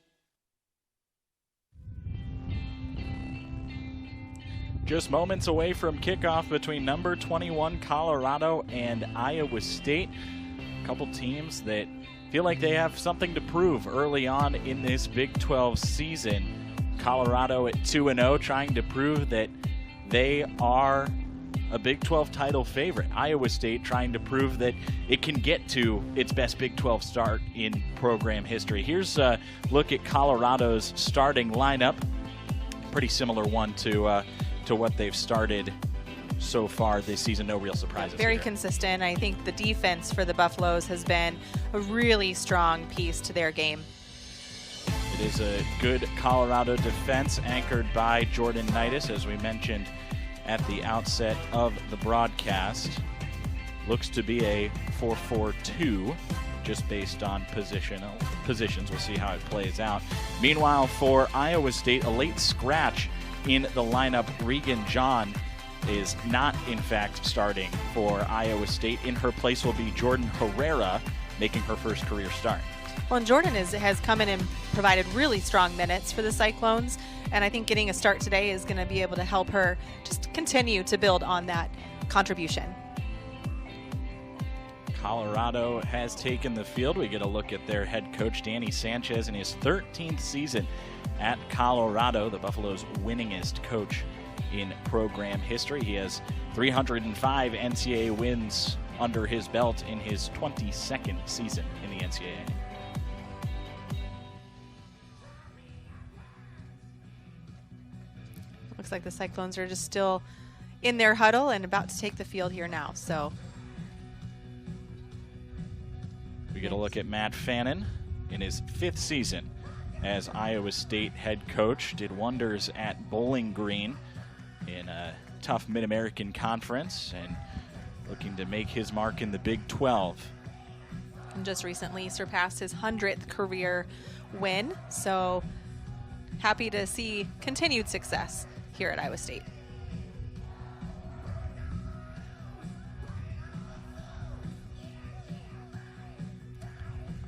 Just moments away from kickoff between number 21 Colorado and Iowa State. A couple teams that feel like they have something to prove early on in this Big 12 season. Colorado at 2-0, trying to prove that they are a Big 12 title favorite. Iowa State trying to prove that it can get to its best Big 12 start in program history. Here's a look at Colorado's starting lineup. Pretty similar one to what they've started so far this season. No real surprises. Very here. consistent. I think the defense for the Buffaloes has been a really strong piece to their game. It is a good Colorado defense anchored by Jordan Knightis, as we mentioned at the outset of the broadcast. Looks to be a 4-4-2, just based on positions. We'll see how it plays out. Meanwhile, for Iowa State, a late scratch in the lineup. Regan John is not, in fact, starting for Iowa State. In her place will be Jordan Herrera, making her first career start. Well, and Jordan has come in and provided really strong minutes for the Cyclones, and I think getting a start today is going to be able to help her just continue to build on that contribution. Colorado has taken the field. We get a look at their head coach, Danny Sanchez, in his 13th season at Colorado, the Buffaloes' winningest coach in program history. He has 305 NCAA wins under his belt in his 22nd season in the NCAA. Looks like the Cyclones are just still in their huddle and about to take the field here now. So we get a look at Matt Fannin in his 5th season as Iowa State head coach. Did wonders at Bowling Green in a tough Mid-American Conference and looking to make his mark in the Big 12. And just recently surpassed his 100th career win. So happy to see continued success here at Iowa State.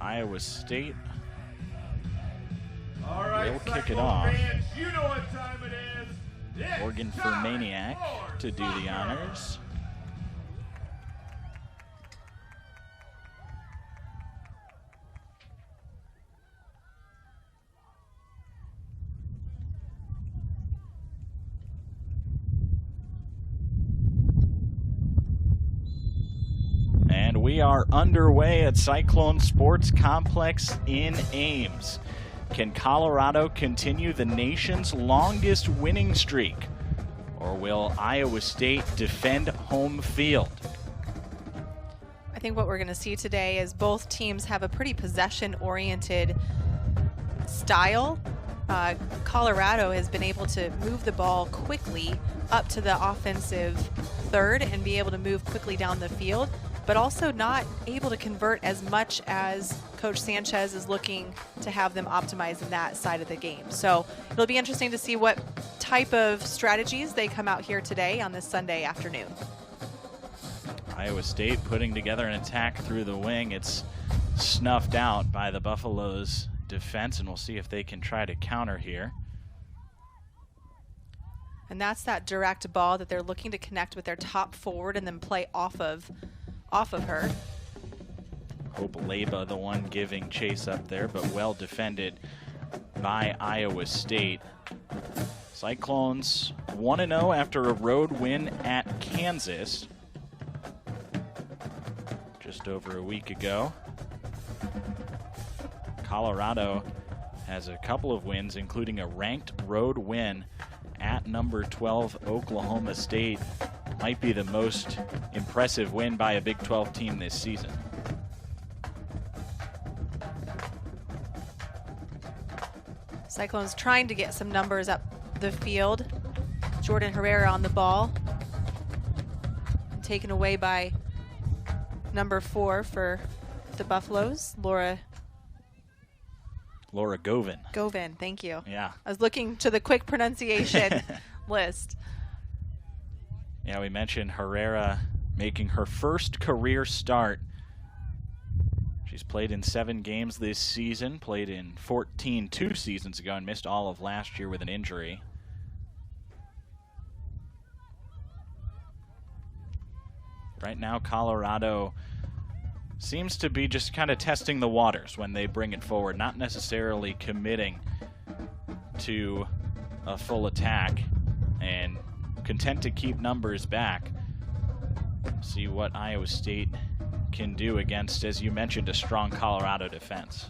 Iowa State will kick it off. You know what time it is. Morgan Fermaniac to do the honors. And we are underway at Cyclone Sports Complex in Ames. Can Colorado continue the nation's longest winning streak? Or will Iowa State defend home field? I think what we're going to see today is both teams have a pretty possession-oriented style. Colorado has been able to move the ball quickly up to the offensive third and be able to move quickly down the field, but also not able to convert as much as Coach Sanchez is looking to have them optimize in that side of the game. So it'll be interesting to see what type of strategies they come out here today on this Sunday afternoon. Iowa State putting together an attack through the wing. It's snuffed out by the Buffaloes' defense, and we'll see if they can try to counter here. And that's that direct ball that they're looking to connect with their top forward and then play off of her. Hope Leba the one giving chase up there, but well defended by Iowa State. Cyclones 1-0 after a road win at Kansas just over a week ago. Colorado has a couple of wins, including a ranked road win at number 12 Oklahoma State. Might be the most impressive win by a Big 12 team this season. Cyclones trying to get some numbers up the field. Jordan Herrera on the ball. Taken away by number 4 for the Buffaloes, Laura Govin. Govin, thank you. Yeah. I was looking to the quick pronunciation list. Yeah, we mentioned Herrera making her first career start. She's played in 7 games this season, played in 14 2 seasons ago, and missed all of last year with an injury. Right now, Colorado seems to be just kind of testing the waters when they bring it forward, not necessarily committing to a full attack, and content to keep numbers back. See what Iowa State can do against, as you mentioned, a strong Colorado defense.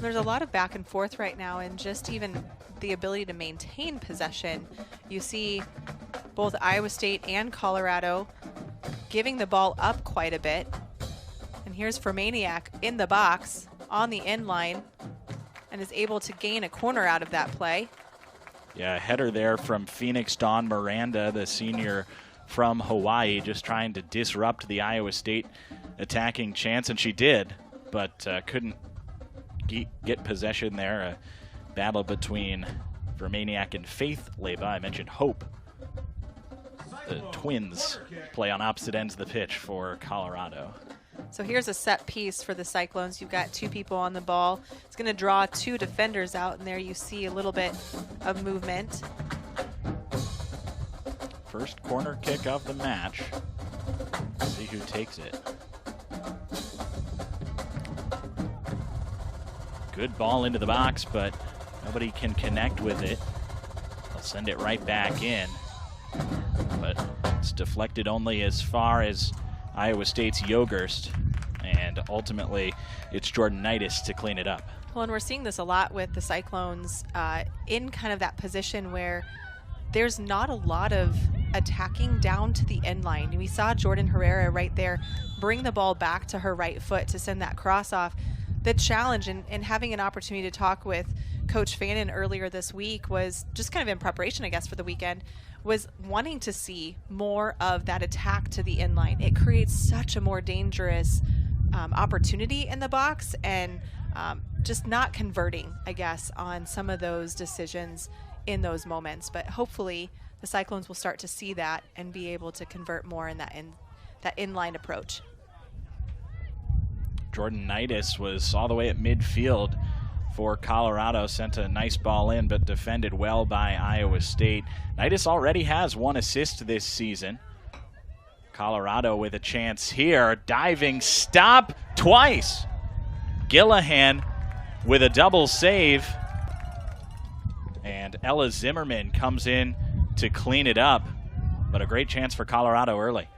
There's a lot of back and forth right now, and just even the ability to maintain possession. You see both Iowa State and Colorado giving the ball up quite a bit. And here's Fermaniak in the box on the end line and is able to gain a corner out of that play. Yeah, a header there from Phoenix Dawn Miranda, the senior from Hawaii, just trying to disrupt the Iowa State attacking chance, and she did, but couldn't get possession there. A battle between Vermaniak and Faith Leba. I mentioned Hope. The twins play on opposite ends of the pitch for Colorado. So here's a set piece for the Cyclones. You've got 2 people on the ball. It's going to draw 2 defenders out, and there you see a little bit of movement. First corner kick of the match. Let's see who takes it. Good ball into the box, but nobody can connect with it. They'll send it right back in. But it's deflected only as far as Iowa State's Yogerst, and ultimately it's Jordanitis to clean it up. Well, and we're seeing this a lot with the Cyclones in kind of that position where there's not a lot of attacking down to the end line. We saw Jordan Herrera right there bring the ball back to her right foot to send that cross off. The challenge and having an opportunity to talk with Coach Fannin earlier this week was just kind of in preparation, I guess, for the weekend, was wanting to see more of that attack to the inline. It creates such a more dangerous opportunity in the box, and just not converting, I guess, on some of those decisions in those moments. But hopefully the Cyclones will start to see that and be able to convert more in that inline approach. Jordanitis was all the way at midfield for Colorado, sent a nice ball in, but defended well by Iowa State. Nitis already has 1 assist this season. Colorado with a chance here. Diving stop twice. Gillihan with a double save. And Ella Zimmerman comes in to clean it up. But a great chance for Colorado early.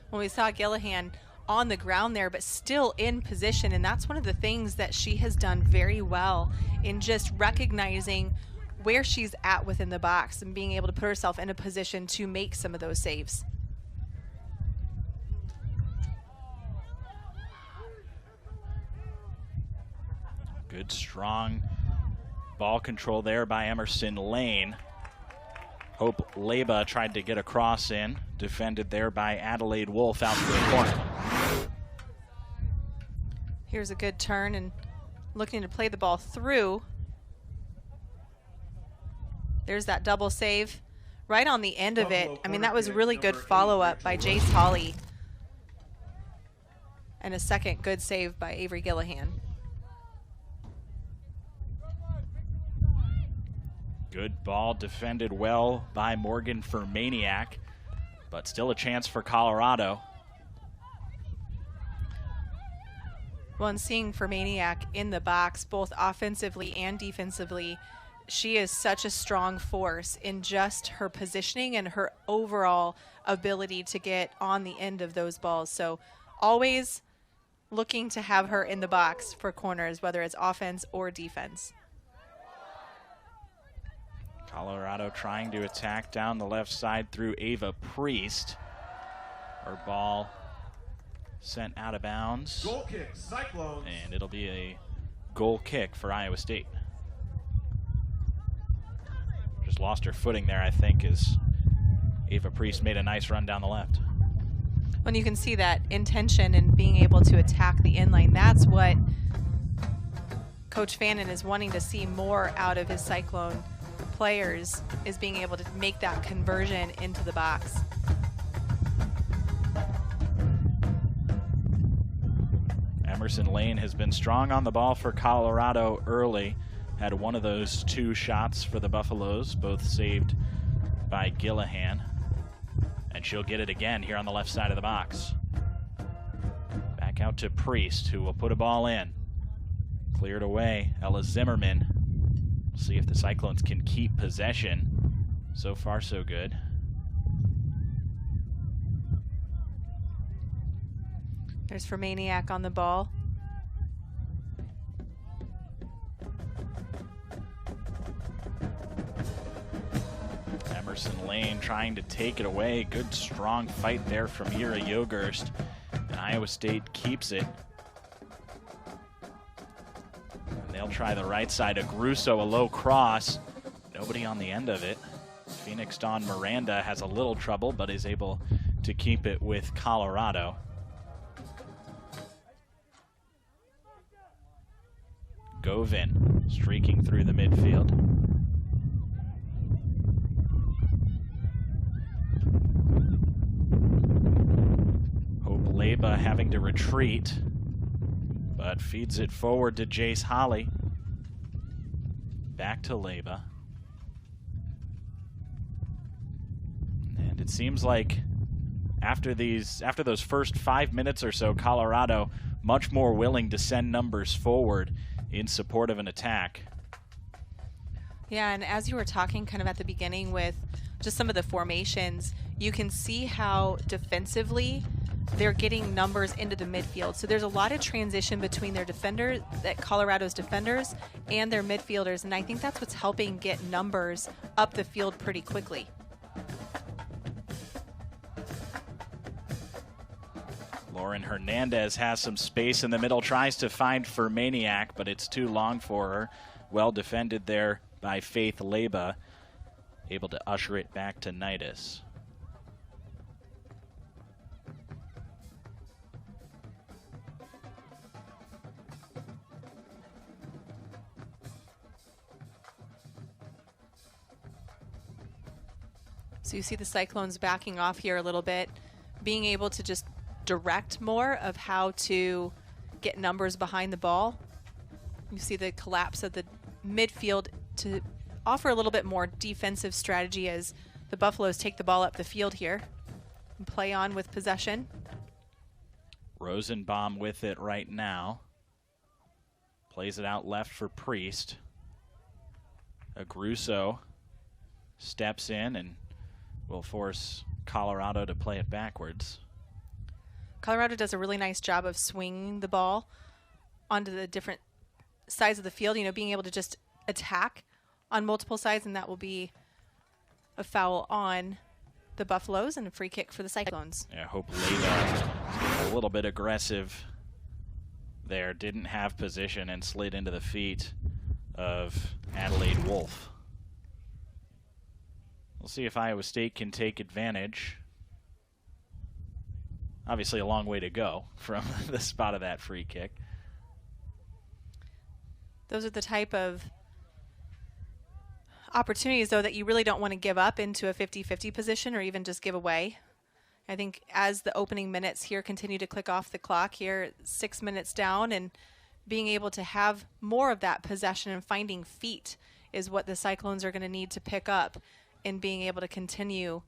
When we saw Gillihan on the ground there, but still in position. And that's one of the things that she has done very well in just recognizing where she's at within the box and being able to put herself in a position to make some of those saves. Good, strong ball control there by Emerson Lane. Hope Leba tried to get a cross in. Defended there by Adelaide Wolf out to the corner. Here's a good turn and looking to play the ball through. There's that double save right on the end of it. I mean, that was really good follow-up by Jace Hawley. And a second good save by Avery Gillihan. Good ball defended well by Morgan Fermaniac, but still a chance for Colorado. Well, and seeing Fermaniac in the box, both offensively and defensively, she is such a strong force in just her positioning and her overall ability to get on the end of those balls. So always looking to have her in the box for corners, whether it's offense or defense. Colorado trying to attack down the left side through Ava Priest. Her ball sent out of bounds. Goal kick, Cyclones. And it'll be a goal kick for Iowa State. Just lost her footing there, I think, as Ava Priest made a nice run down the left. When you can see that intention and being able to attack the inline, that's what Coach Fannin is wanting to see more out of his Cyclone players, is being able to make that conversion into the box. Emerson Lane has been strong on the ball for Colorado early. Had one of those two shots for the Buffaloes, both saved by Gillihan. And she'll get it again here on the left side of the box. Back out to Priest, who will put a ball in. Cleared away, Ella Zimmerman. See if the Cyclones can keep possession. So far, so good. There's Fermaniac on the ball. Emerson Lane trying to take it away. Good, strong fight there from Ira Yogerst. And Iowa State keeps it. They'll try the right side. Agruso, a low cross. Nobody on the end of it. Phoenix Dawn Miranda has a little trouble, but is able to keep it with Colorado. Govin streaking through the midfield. Hope Leba having to retreat, but feeds it forward to Jace Holly. Back to Leba. And it seems like after those first 5 minutes or so, Colorado much more willing to send numbers forward in support of an attack. Yeah, and as you were talking kind of at the beginning with just some of the formations, you can see how defensively they're getting numbers into the midfield. So there's a lot of transition between their defenders, Colorado's defenders, and their midfielders, and I think that's what's helping get numbers up the field pretty quickly. Lauren Hernandez has some space in the middle, tries to find Fermaniac, but it's too long for her. Well defended there by Faith Leba, able to usher it back to Nidus. So you see the Cyclones backing off here a little bit, being able to just direct more of how to get numbers behind the ball. You see the collapse of the midfield to offer a little bit more defensive strategy as the Buffaloes take the ball up the field here and play on with possession. Rosenbaum with it right now. Plays it out left for Priest. Agruso steps in and will force Colorado to play it backwards. Colorado does a really nice job of swinging the ball onto the different sides of the field, being able to just attack on multiple sides, and that will be a foul on the Buffaloes and a free kick for the Cyclones. Yeah, Hope Leda a little bit aggressive there, didn't have position and slid into the feet of Adelaide Wolf. We'll see if Iowa State can take advantage. Obviously a long way to go from the spot of that free kick. Those are the type of opportunities, though, that you really don't want to give up into a 50-50 position or even just give away. I think as the opening minutes here continue to click off the clock here, 6 minutes down, and being able to have more of that possession and finding feet is what the Cyclones are going to need to pick up in being able to continue